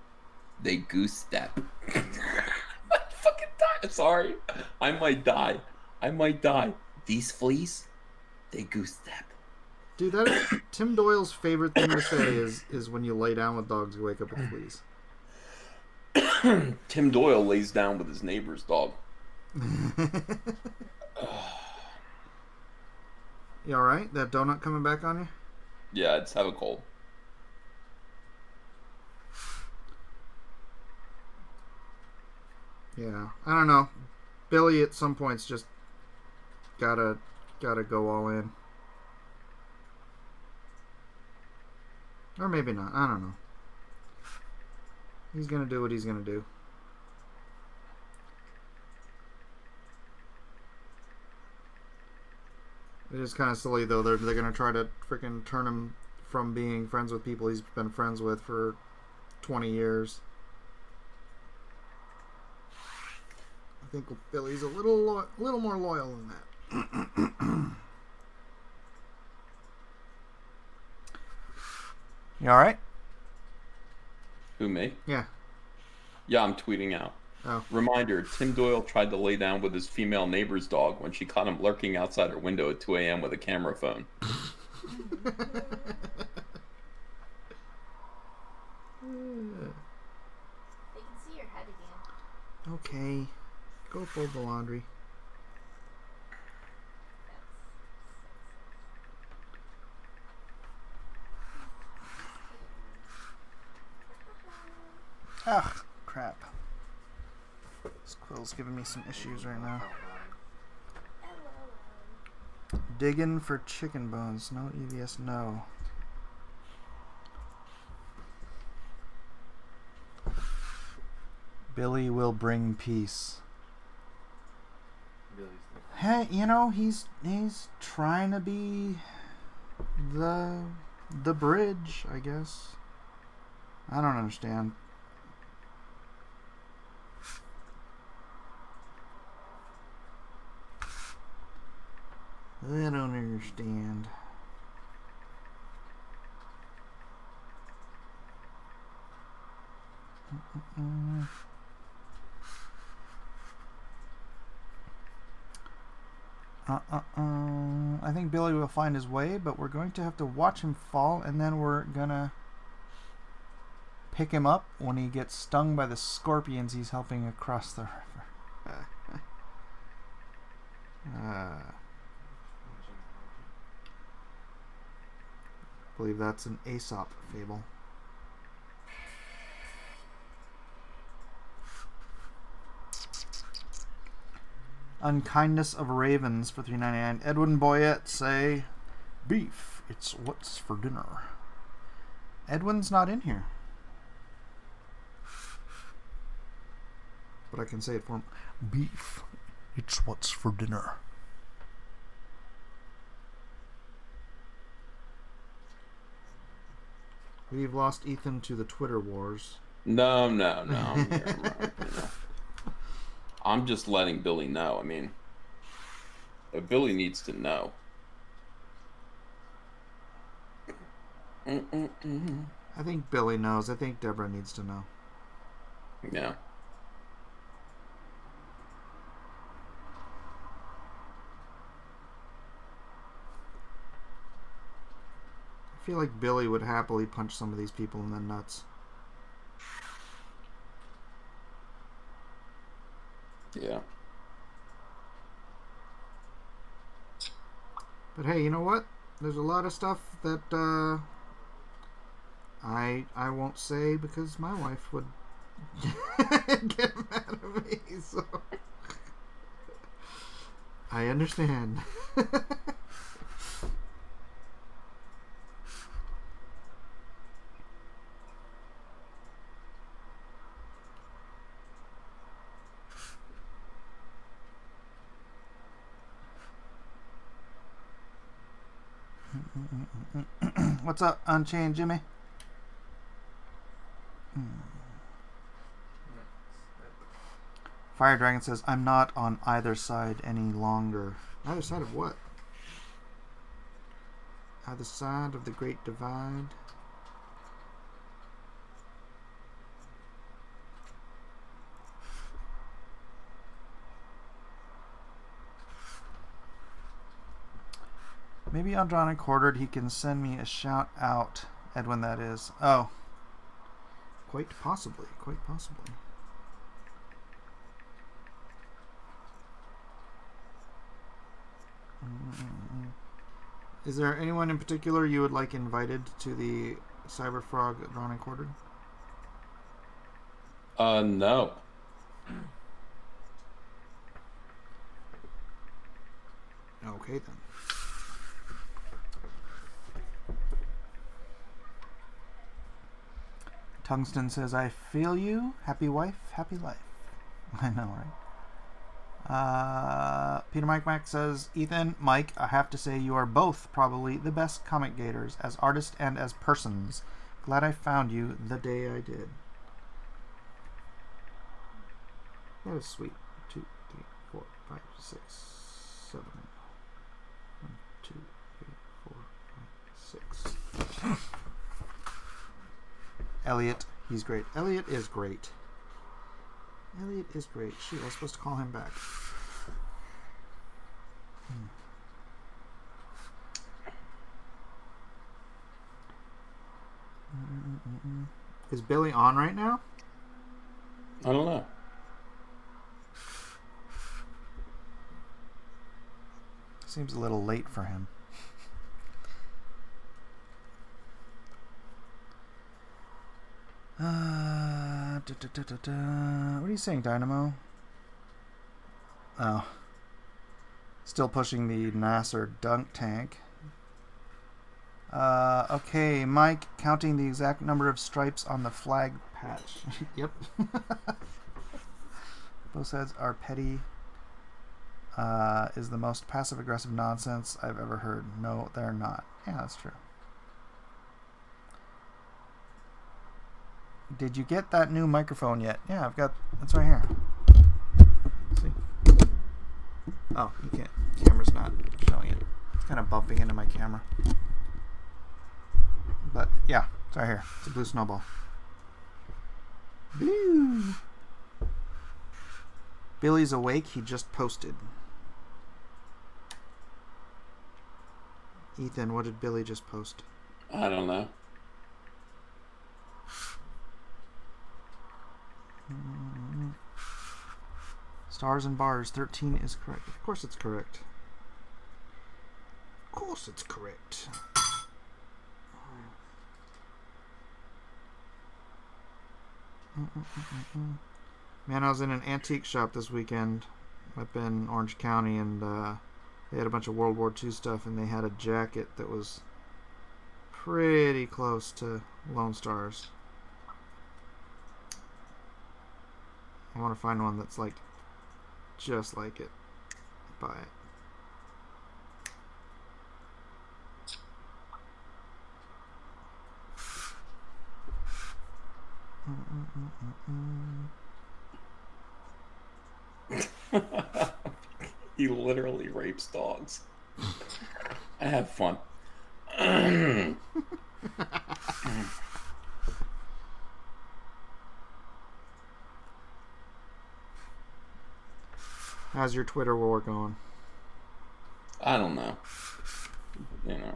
they goose step. Fucking die. I'm sorry. I might die. These fleas, they goose step. Dude, that is Tim Doyle's favorite thing to say is when you lay down with dogs, you wake up with fleas. Tim Doyle lays down with his neighbor's dog. You alright? That donut coming back on you? Yeah, I just have a cold. Yeah. I don't know. Billy at some points just gotta go all in. Or maybe not. I don't know. He's gonna do what he's gonna do. It is kind of silly though. They're gonna try to freaking turn him from being friends with people he's been friends with for 20 years. I think Billy's a little more loyal than that. You all right? Who, me? Yeah. Yeah, I'm tweeting out. Oh. Reminder, Tim Doyle tried to lay down with his female neighbor's dog when she caught him lurking outside her window at 2 a.m. with a camera phone. They can see your head again. Okay. Go fold the laundry. Ugh, crap. This quill's giving me some issues right now. Digging for chicken bones. No EVS, no. Billy will bring peace. Hey, you know, he's trying to be the bridge, I guess. I don't understand. I don't understand. I think Billy will find his way, but we're going to have to watch him fall, and then we're gonna pick him up when he gets stung by the scorpions he's helping across the river. I believe that's an Aesop fable. Unkindness of Ravens for $3.99. Edwin Boyette say, beef, it's what's for dinner. Edwin's not in here. But I can say it for him. Beef, it's what's for dinner. We've lost Ethan to the Twitter wars. No. I'm here, I'm just letting Billy know. I mean, Billy needs to know. I think Billy knows. I think Deborah needs to know. Yeah. I feel like Billy would happily punch some of these people in the nuts. Yeah. But hey, you know what? There's a lot of stuff that I won't say because my wife would get mad at me. So I understand. What's up, Unchained Jimmy? Fire Dragon says, I'm not on either side any longer. Either side of what? Either side of the Great Divide? Maybe Undrawn Quartered, he can send me a shout out. Edwin, that is. Oh. Quite possibly. Quite possibly. Is there anyone in particular you would like invited to the Cyberfrog Drawn and Quartered? No. Okay, then. Tungsten says, I feel you. Happy wife, happy life. I know, right? Peter Mike Mac says, Ethan, Mike, I have to say you are both probably the best comic gators as artists and as persons. Glad I found you the day I did. That is sweet. 2, 3, 4, 5, 6, 7. 1, 2, 3, 4, 5, 6. Elliot, he's great. Elliot is great. Elliot is great. Shoot, I was supposed to call him back. Is Billy on right now? I don't know. Seems a little late for him. What are you saying, Dynamo? Oh. Still pushing the Nasser dunk tank. Okay, Mike, counting the exact number of stripes on the flag patch. Yep. Both sides are petty. Is the most passive-aggressive nonsense I've ever heard. No, they're not. Yeah, that's true. Did you get that new microphone yet? Yeah, I've got... It's right here. Let's see. Oh, you can't. Camera's not showing it. It's kind of bumping into my camera. But, yeah. It's right here. It's a blue snowball. Blue! Billy's awake. He just posted. Ethan, what did Billy just post? I don't know. Stars and bars, 13 is correct. Of course it's correct. Of course it's correct. Man, I was in an antique shop this weekend up in Orange County, and they had a bunch of World War II stuff, and they had a jacket that was pretty close to Lone Star's. I want to find one that's like just like it. Buy it. He literally rapes dogs. I have fun. How's your Twitter war going? I don't know. You know.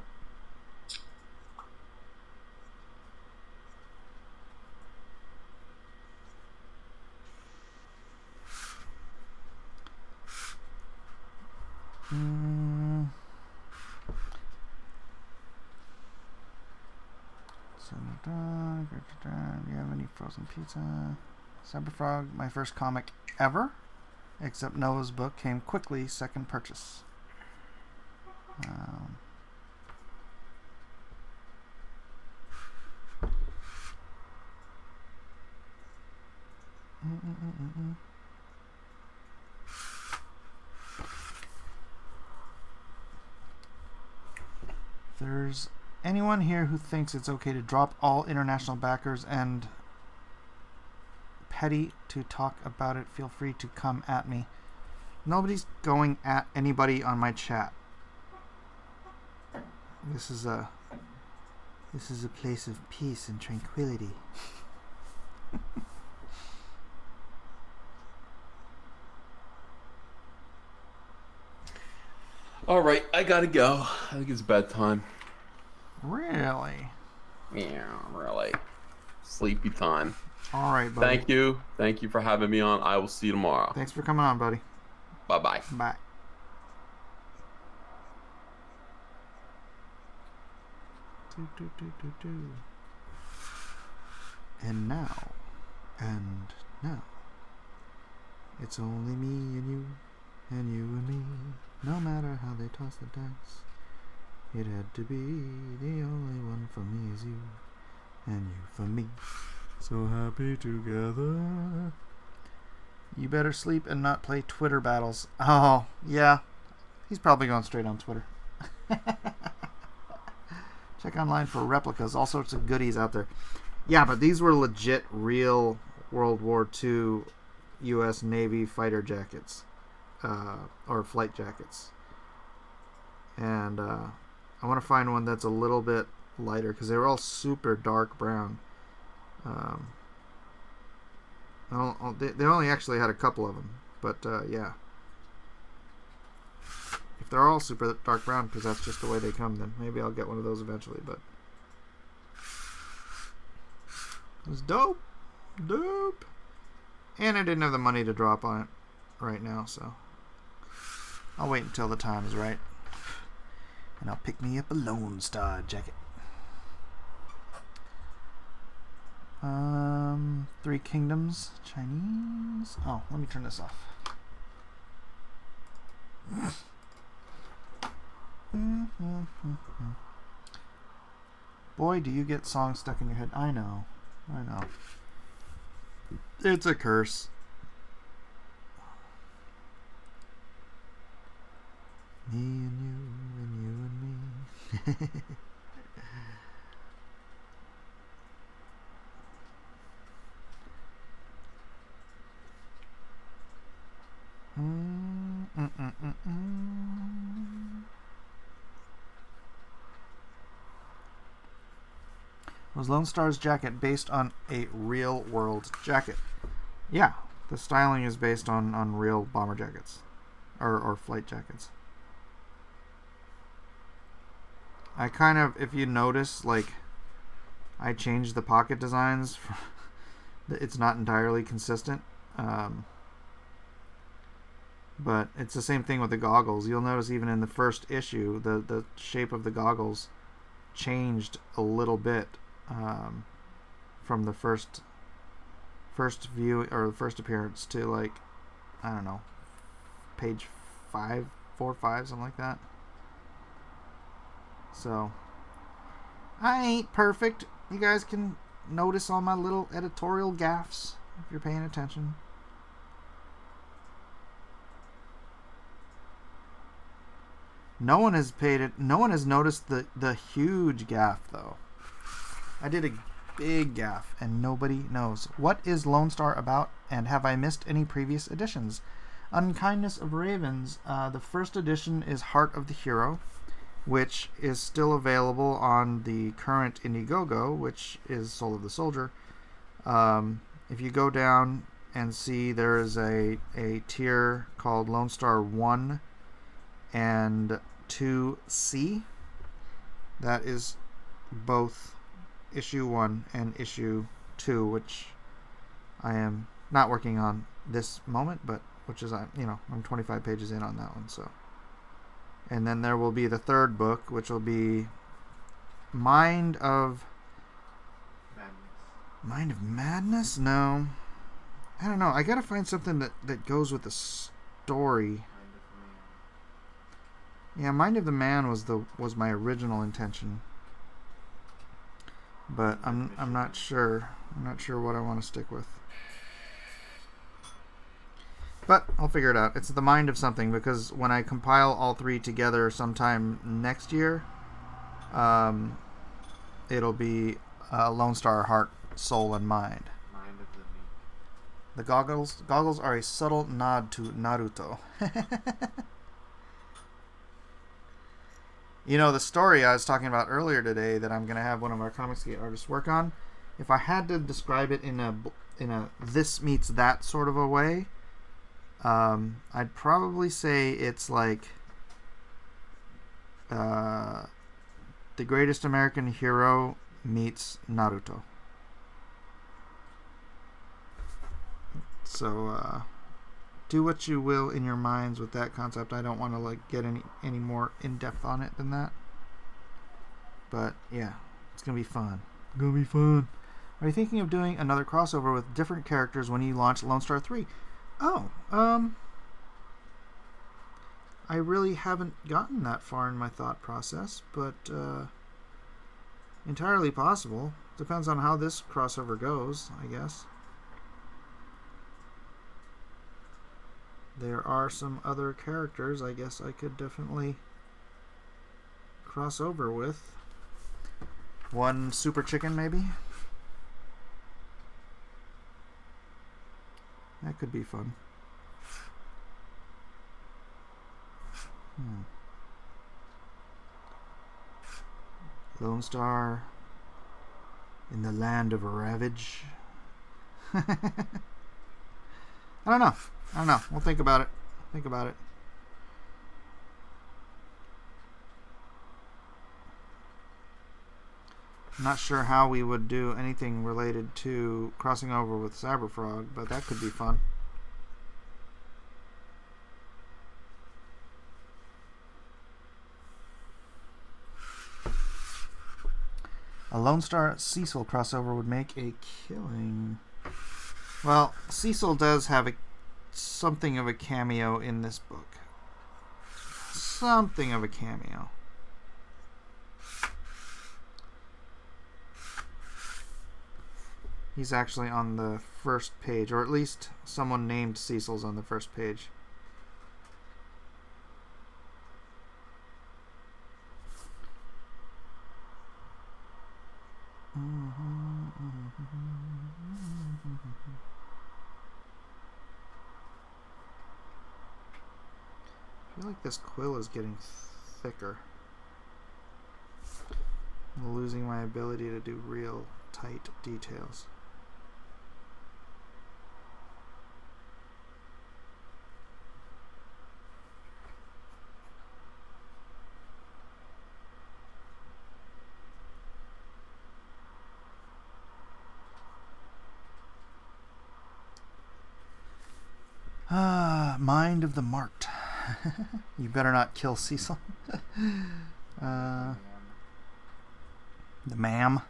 Do you have any frozen pizza? Cyberfrog, my first comic ever, except Noah's book, came quickly, second purchase. There's anyone here who thinks it's okay to drop all international backers and petty to talk about it, feel free to come at me. Nobody's going at anybody on my chat. This is a place of peace and tranquility. All right, I gotta go. I think it's bedtime. Really? Yeah, really. Sleepy time. All right, buddy. Thank you. Thank you for having me on. I will see you tomorrow. Thanks for coming on, buddy. Bye-bye. Bye. And now, it's only me and you and me. No matter how they toss the dice, it had to be the only one for me is you, and you for me. So happy together. You better sleep and not play Twitter battles. Oh, yeah. He's probably going straight on Twitter. Check online for replicas. All sorts of goodies out there. Yeah, but these were legit, real World War II U.S. Navy fighter jackets. Or flight jackets. And I want to find one that's a little bit lighter, because they were all super dark brown. They only actually had a couple of them, but yeah. If they're all super dark brown, because that's just the way they come, then maybe I'll get one of those eventually. But it was dope, and I didn't have the money to drop on it right now, so I'll wait until the time is right, and I'll pick me up a Lone Star jacket. Three Kingdoms, Chinese. Oh, let me turn this off. Boy, do you get songs stuck in your head. I know. It's a curse. Me and you and me. Was Lone Star's jacket based on a real world jacket? Yeah, the styling is based on real bomber jackets or flight jackets. I kind of, if you notice, like, I changed the pocket designs. It's not entirely consistent. But it's the same thing with the goggles. You'll notice even in the first issue, the shape of the goggles changed a little bit from the first view or first appearance to, like, I don't know, page 4 or 5, something like that. So I ain't perfect. You guys can notice all my little editorial gaffes if you're paying attention. No one has noticed the huge gaff though. I did a big gaff and nobody knows. What is Lone Star about, and have I missed any previous editions? Unkindness of Ravens. The first edition is Heart of the Hero, which is still available on the current Indiegogo, which is Soul of the Soldier. If you go down and see, there is a tier called Lone Star 1 and 2C. That is both issue 1 and issue 2, which I am not working on this moment, but which is, I'm 25 pages in on that one. So, and then there will be the third book, which will be Mind of Madness? No. I don't know. I gotta find something that goes with the story. Yeah, Mind of the Man was my original intention. But I'm not sure. I'm not sure what I want to stick with. But I'll figure it out. It's the mind of something, because when I compile all three together sometime next year, it'll be Lone Star, Heart, Soul, and Mind. Mind of the Meek. The goggles are a subtle nod to Naruto. You know, the story I was talking about earlier today that I'm going to have one of our Comics Gate artists work on, if I had to describe it in a this meets that sort of a way, I'd probably say it's like The Greatest American Hero meets Naruto. So, do what you will in your minds with that concept. I don't want to get any more in depth on it than that. But yeah, it's gonna be fun. Are you thinking of doing another crossover with different characters when you launch Lone Star 3? Oh, I really haven't gotten that far in my thought process, but entirely possible. Depends on how this crossover goes, I guess. There are some other characters I guess I could definitely cross over with. One Super Chicken, maybe? That could be fun. Lone Star in the land of Ravage. I don't know. We'll think about it. I'm not sure how we would do anything related to crossing over with Cyberfrog, but that could be fun. A Lone Star Cecil crossover would make a killing. Well, Cecil does have something of a cameo in this book. Something of a cameo. He's actually on the first page, or at least someone named Cecil's on the first page. I feel like this quill is getting thicker. I'm losing my ability to do real tight details. Mind of the Mart. You better not kill Cecil. The ma'am.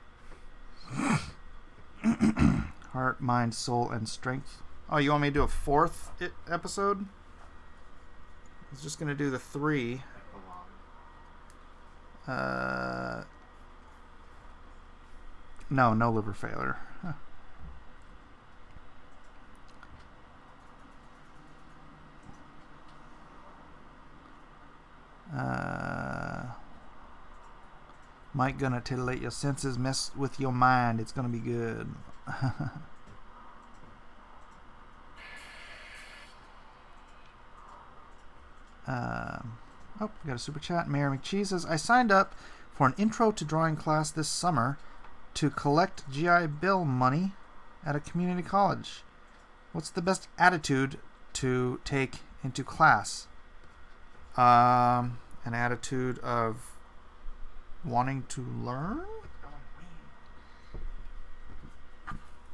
Heart, mind, soul, and strength. Oh, you want me to do a fourth episode? I was just going to do the 3. No liver failure. Huh. Mike gonna titillate your senses, mess with your mind. It's gonna be good. We got a super chat. Mayor McChee says, I signed up for an intro to drawing class this summer to collect GI Bill money at a community college. What's the best attitude to take into class? An attitude of wanting to learn?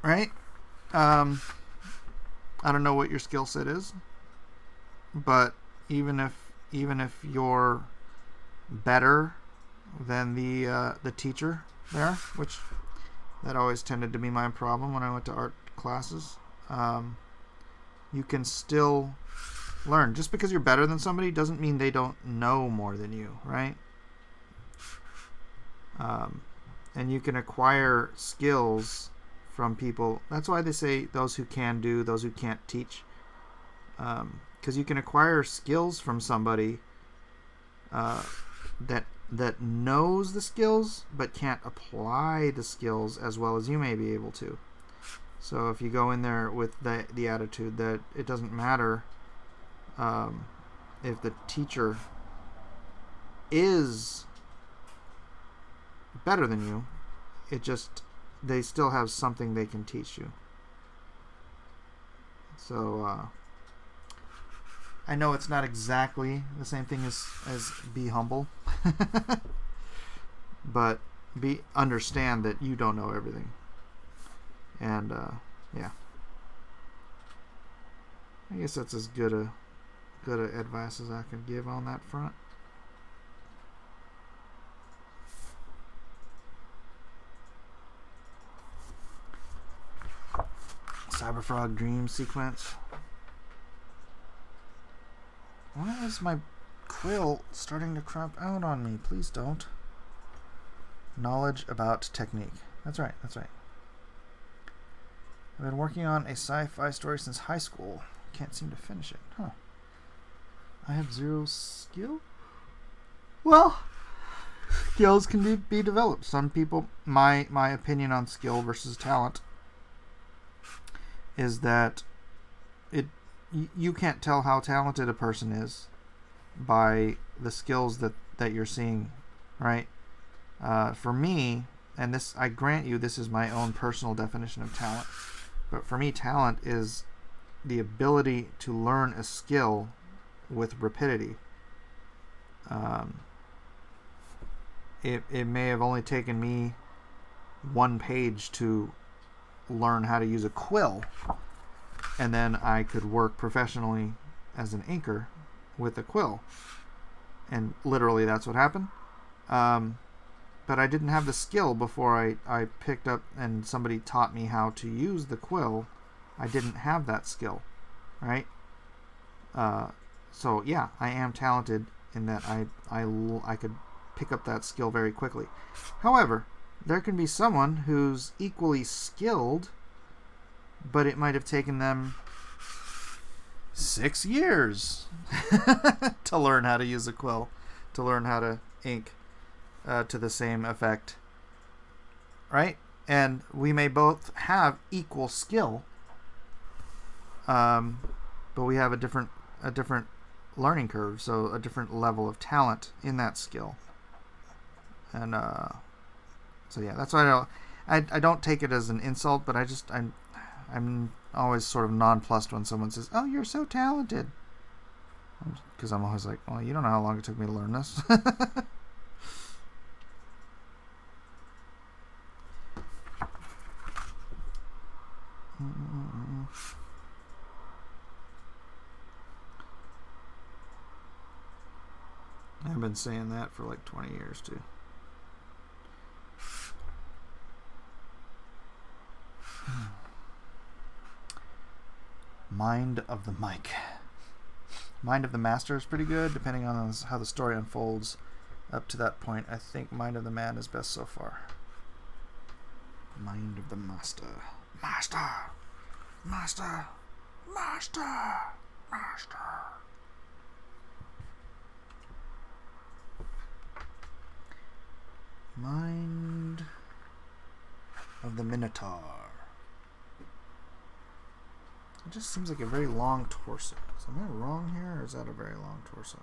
Right? I don't know what your skill set is, but even if you're better than the teacher there, which that always tended to be my problem when I went to art classes, you can still learn. Just because you're better than somebody doesn't mean they don't know more than you, right? And you can acquire skills from people. That's why they say those who can do, those who can't teach. Because you can acquire skills from somebody that knows the skills but can't apply the skills as well as you may be able to. So if you go in there with the attitude that it doesn't matter if the teacher is better than you, they still have something they can teach you. So I know it's not exactly the same thing as be humble, but understand that you don't know everything. And yeah, I guess that's as good a advice as I could give on that front. Cyberfrog dream sequence. Why is my quill starting to crop out on me? Please don't. Knowledge about technique. That's right. I've been working on a sci-fi story since high school. Can't seem to finish it. Huh. I have 0 skill? Well, skills can be developed. Some people, my opinion on skill versus talent is that you can't tell how talented a person is by the skills that you're seeing, right? For me, and this, I grant you, this is my own personal definition of talent, but for me, talent is the ability to learn a skill with rapidity. It may have only taken me 1 page to learn how to use a quill, and then I could work professionally as an inker with a quill, and literally that's what happened. But I didn't have the skill before I picked up and somebody taught me how to use the quill. I didn't have that skill, right? So yeah, I am talented in that I could pick up that skill very quickly. However, there can be someone who's equally skilled, but it might have taken them 6 years to learn how to use a quill, to learn how to ink to the same effect, right? And we may both have equal skill, but we have a different learning curve, so a different level of talent in that skill. And so yeah, that's why I don't take it as an insult, but I'm always sort of nonplussed when someone says, "Oh, you're so talented," because I'm always like, "Well, you don't know how long it took me to learn this." I've been saying that for like 20 years too. Mind of the Mic. Mind of the Master is pretty good, depending on how the story unfolds up to that point. I think Mind of the Man is best so far. Mind of the Master. Master! Master! Master! Master! Mind of the Minotaur. It just seems like a very long torso. So am I wrong here, or is that a very long torso?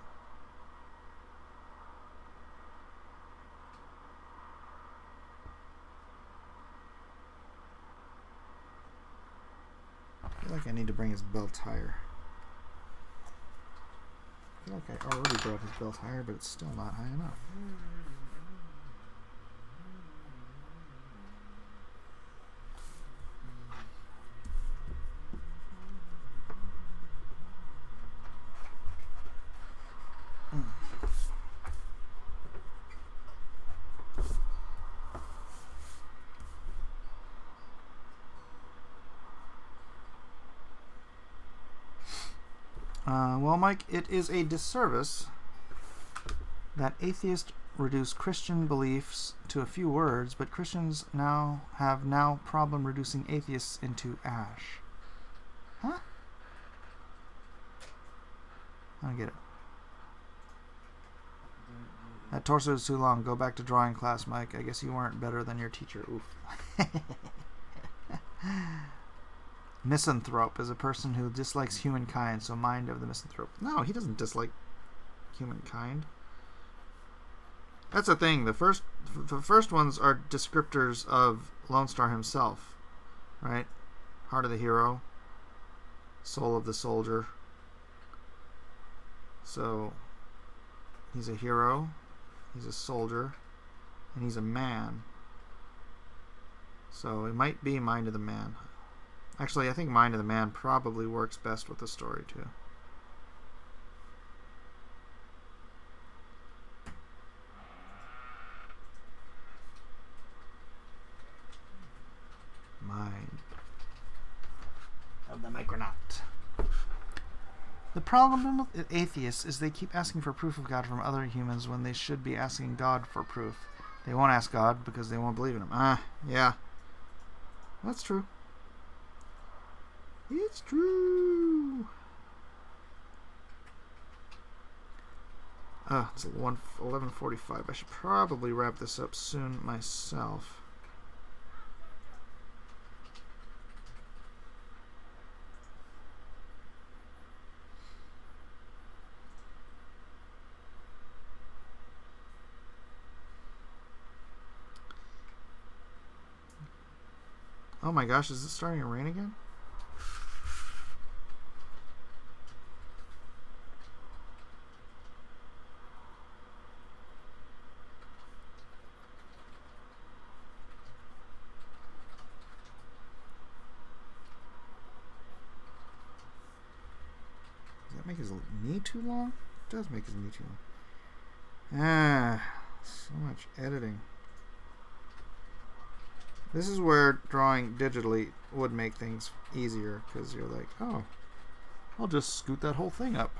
I feel like I need to bring his belt higher. I feel like I already brought his belt higher, but it's still not high enough. Well, Mike, it is a disservice that atheists reduce Christian beliefs to a few words, but Christians have problem reducing atheists into ash. Huh? I don't get it. That torso is too long. Go back to drawing class, Mike. I guess you weren't better than your teacher. Oof. Misanthrope is a person who dislikes humankind, so Mind of the Misanthrope. No, he doesn't dislike humankind. That's the thing. The first ones are descriptors of Lone Star himself, right? Heart of the hero, soul of the soldier. So he's a hero, he's a soldier, and he's a man. So it might be Mind of the Man. Actually, I think Mind of the Man probably works best with the story, too. Mind of the Micronaut. The problem with atheists is they keep asking for proof of God from other humans when they should be asking God for proof. They won't ask God because they won't believe in him. Yeah. That's true. It's true. It's 11:45. I should probably wrap this up soon myself. Oh my gosh, is it starting to rain again? Make his knee too long? It does make his knee too long. So much editing. This is where drawing digitally would make things easier, because you're like, oh, I'll just scoot that whole thing up.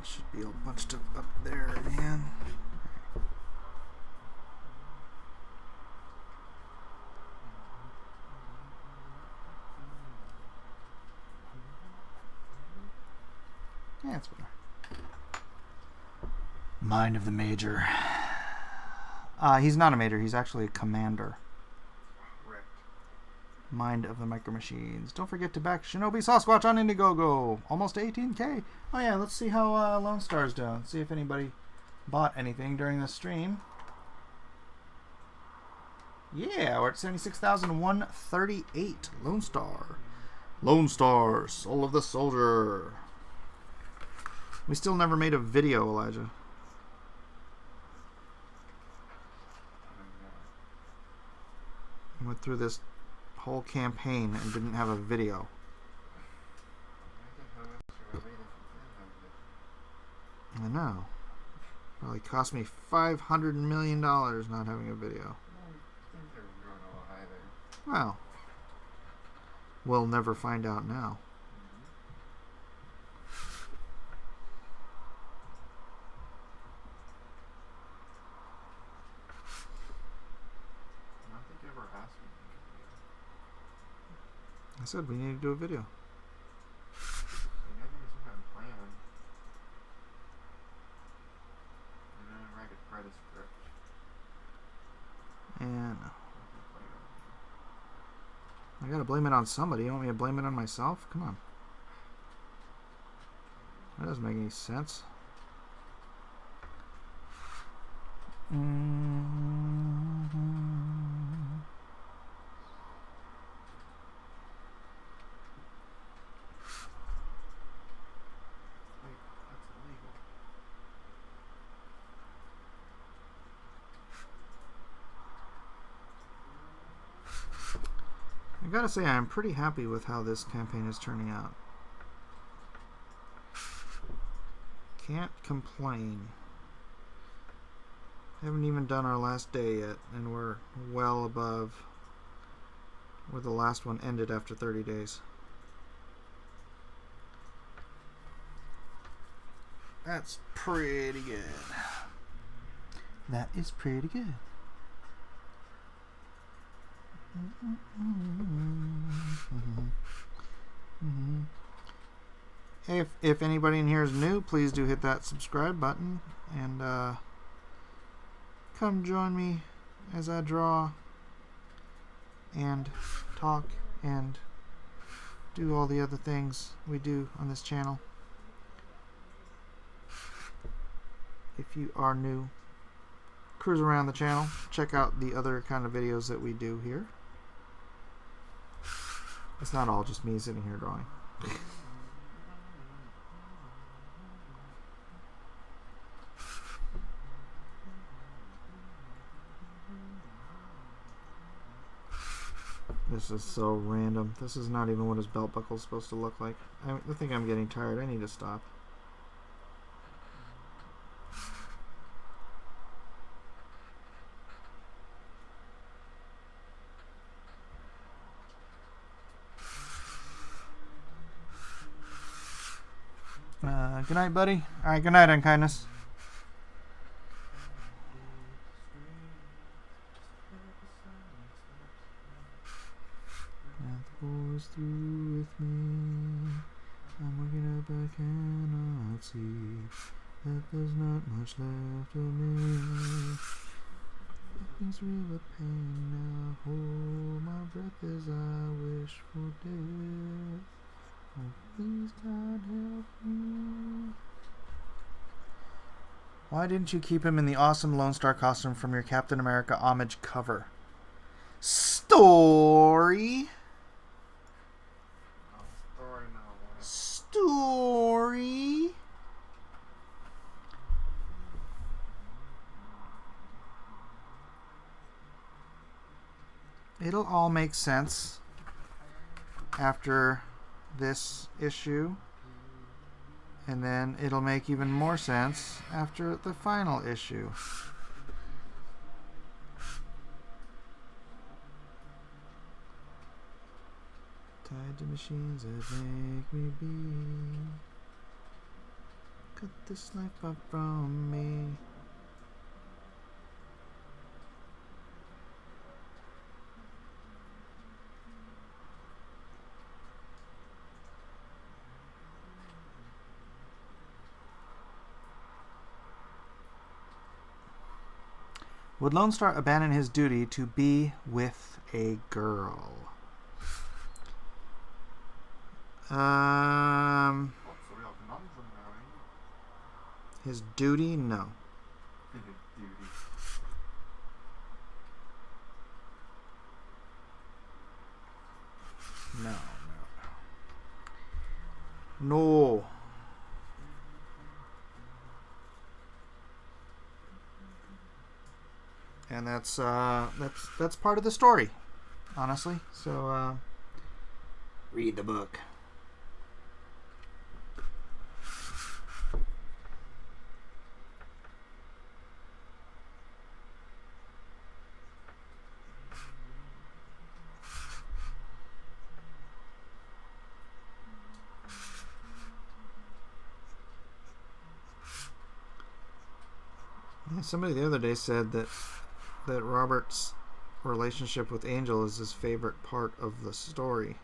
Should be a bunch of up there, man. Yeah, it's better. Mind of the Major. He's not a major. He's actually a commander. Mind of the Micro Machines. Don't forget to back Shinobi Sasquatch on Indiegogo. Almost 18K. Oh yeah, let's see how Lone Star's doing. See if anybody bought anything during the stream. Yeah, we're at 76,138. Lone Star. Lone Star, Soul of the Soldier. We still never made a video, Elijah. We went through this whole campaign and didn't have a video. I know. Probably cost me $500 million not having a video. Well, we'll never find out now. I don't think you ever asked me. I said we need to do a video. I think it's some kind of plan. And then I could write a script. And I gotta blame it on somebody. You want me to blame it on myself? Come on. That doesn't make any sense. Wait, that's illegal. I gotta say, I'm pretty happy with how this campaign is turning out. Can't complain. Haven't even done our last day yet, and we're well above where the last one ended after 30 days. That's pretty good. That is pretty good. If anybody in here is new, please do hit that subscribe button and come join me as I draw and talk and do all the other things we do on this channel. If you are new, cruise around the channel, check out the other kind of videos that we do here. It's not all just me sitting here drawing. This is so random. This is not even what his belt buckle is supposed to look like. I think I'm getting tired. I need to stop. Good night, buddy. Alright, good night, Unkindness. Now the boy's through with me. I'm looking up, I cannot see that there's not much left of me. Nothing's real a pain now. Hold my breath as I wish for death. Oh, please, God, help me. Why didn't you keep him in the awesome Lone Star costume from your Captain America homage cover? Story. Story. It'll all make sense after this issue, and then it'll make even more sense after the final issue. Tied to machines that make me be. Cut this life up from me. Would Lone Star abandon his duty to be with a girl? His duty? No. No. And that's part of the story, honestly. So read the book. Yeah, somebody the other day said that Robert's relationship with Angel is his favorite part of the story.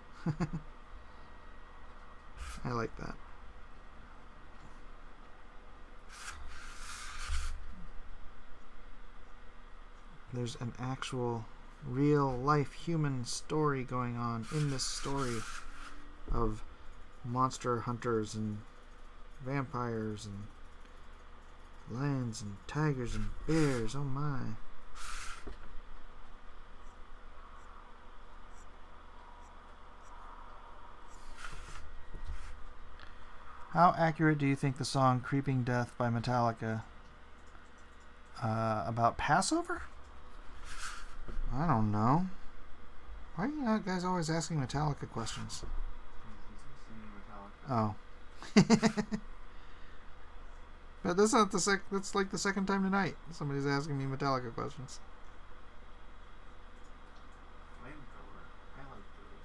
I like that. There's an actual real life human story going on in this story of monster hunters and vampires and lions and tigers and bears. Oh my. How accurate do you think the song Creeping Death by Metallica about Passover? I don't know. Why are you guys always asking Metallica questions? Oh. But that's not that's like the second time tonight somebody's asking me Metallica questions. Flamethrower. I like those.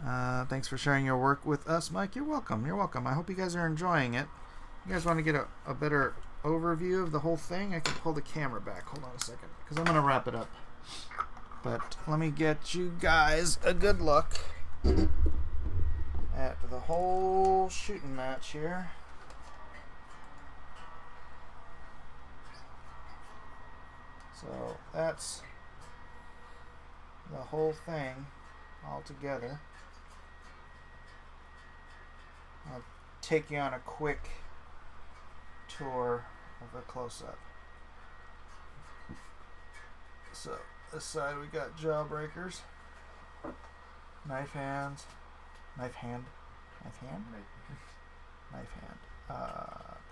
Alright. Thanks for sharing your work with us, Mike. You're welcome. You're welcome. I hope you guys are enjoying it. You guys want to get a better overview of the whole thing? I can pull the camera back. Hold on a second, because I'm going to wrap it up. But let me get you guys a good look at the whole shooting match here. So that's the whole thing all together. I'll take you on a quick tour of a close-up. So this side we got Jawbreakers, Knife hand,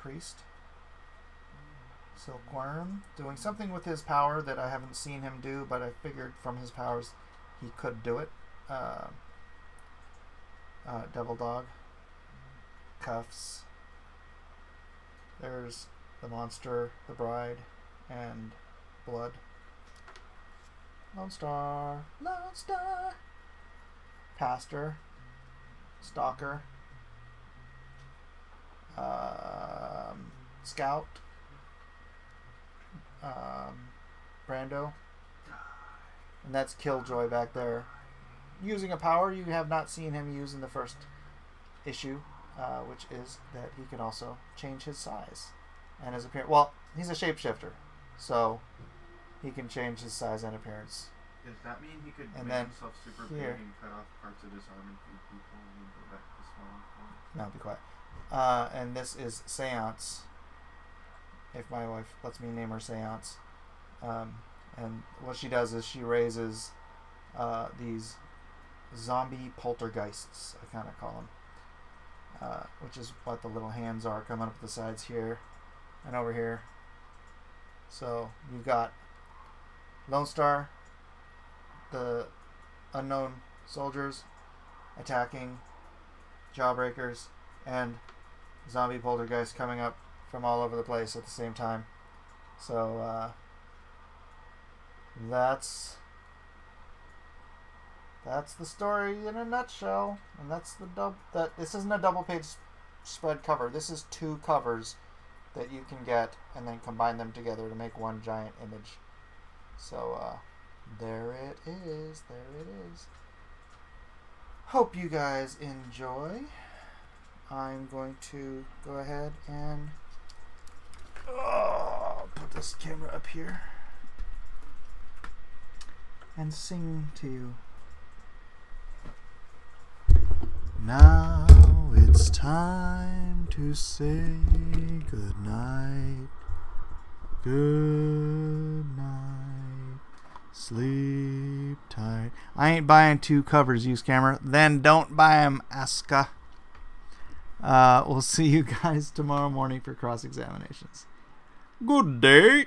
Priest, Silkworm, doing something with his power that I haven't seen him do, but I figured from his powers he could do it. Devil Dog, Cuffs. There's the Monster, the Bride, and Blood. Lone Star, Pastor, Stalker, Scout, Brando, and that's Killjoy back there, using a power you have not seen him use in the first issue, which is that he can also change his size and his appearance. Well, he's a shapeshifter, so he can change his size and appearance. Does that mean he could And make then himself super big and cut off parts of his arm and feed people and then go back to small form? No, be quiet. And this is Seance. If my wife lets me name her Seance. And what she does is she raises these zombie poltergeists, I kind of call them. Which is what the little hands are coming up the sides here and over here. So you've got Lone Star, the unknown soldiers attacking Jawbreakers, and zombie poltergeists coming up from all over the place at the same time. So that's the story in a nutshell, and that's the this isn't a double page spread cover. This is two covers that you can get and then combine them together to make one giant image. So there it is. Hope you guys enjoy. I'm going to go ahead and put this camera up here and sing to you. Now it's It's time to say good night. Good night. Sleep tight. I ain't buying 2 covers, use camera. Then don't buy them, Aska. We'll see you guys tomorrow morning for cross examinations. Good day.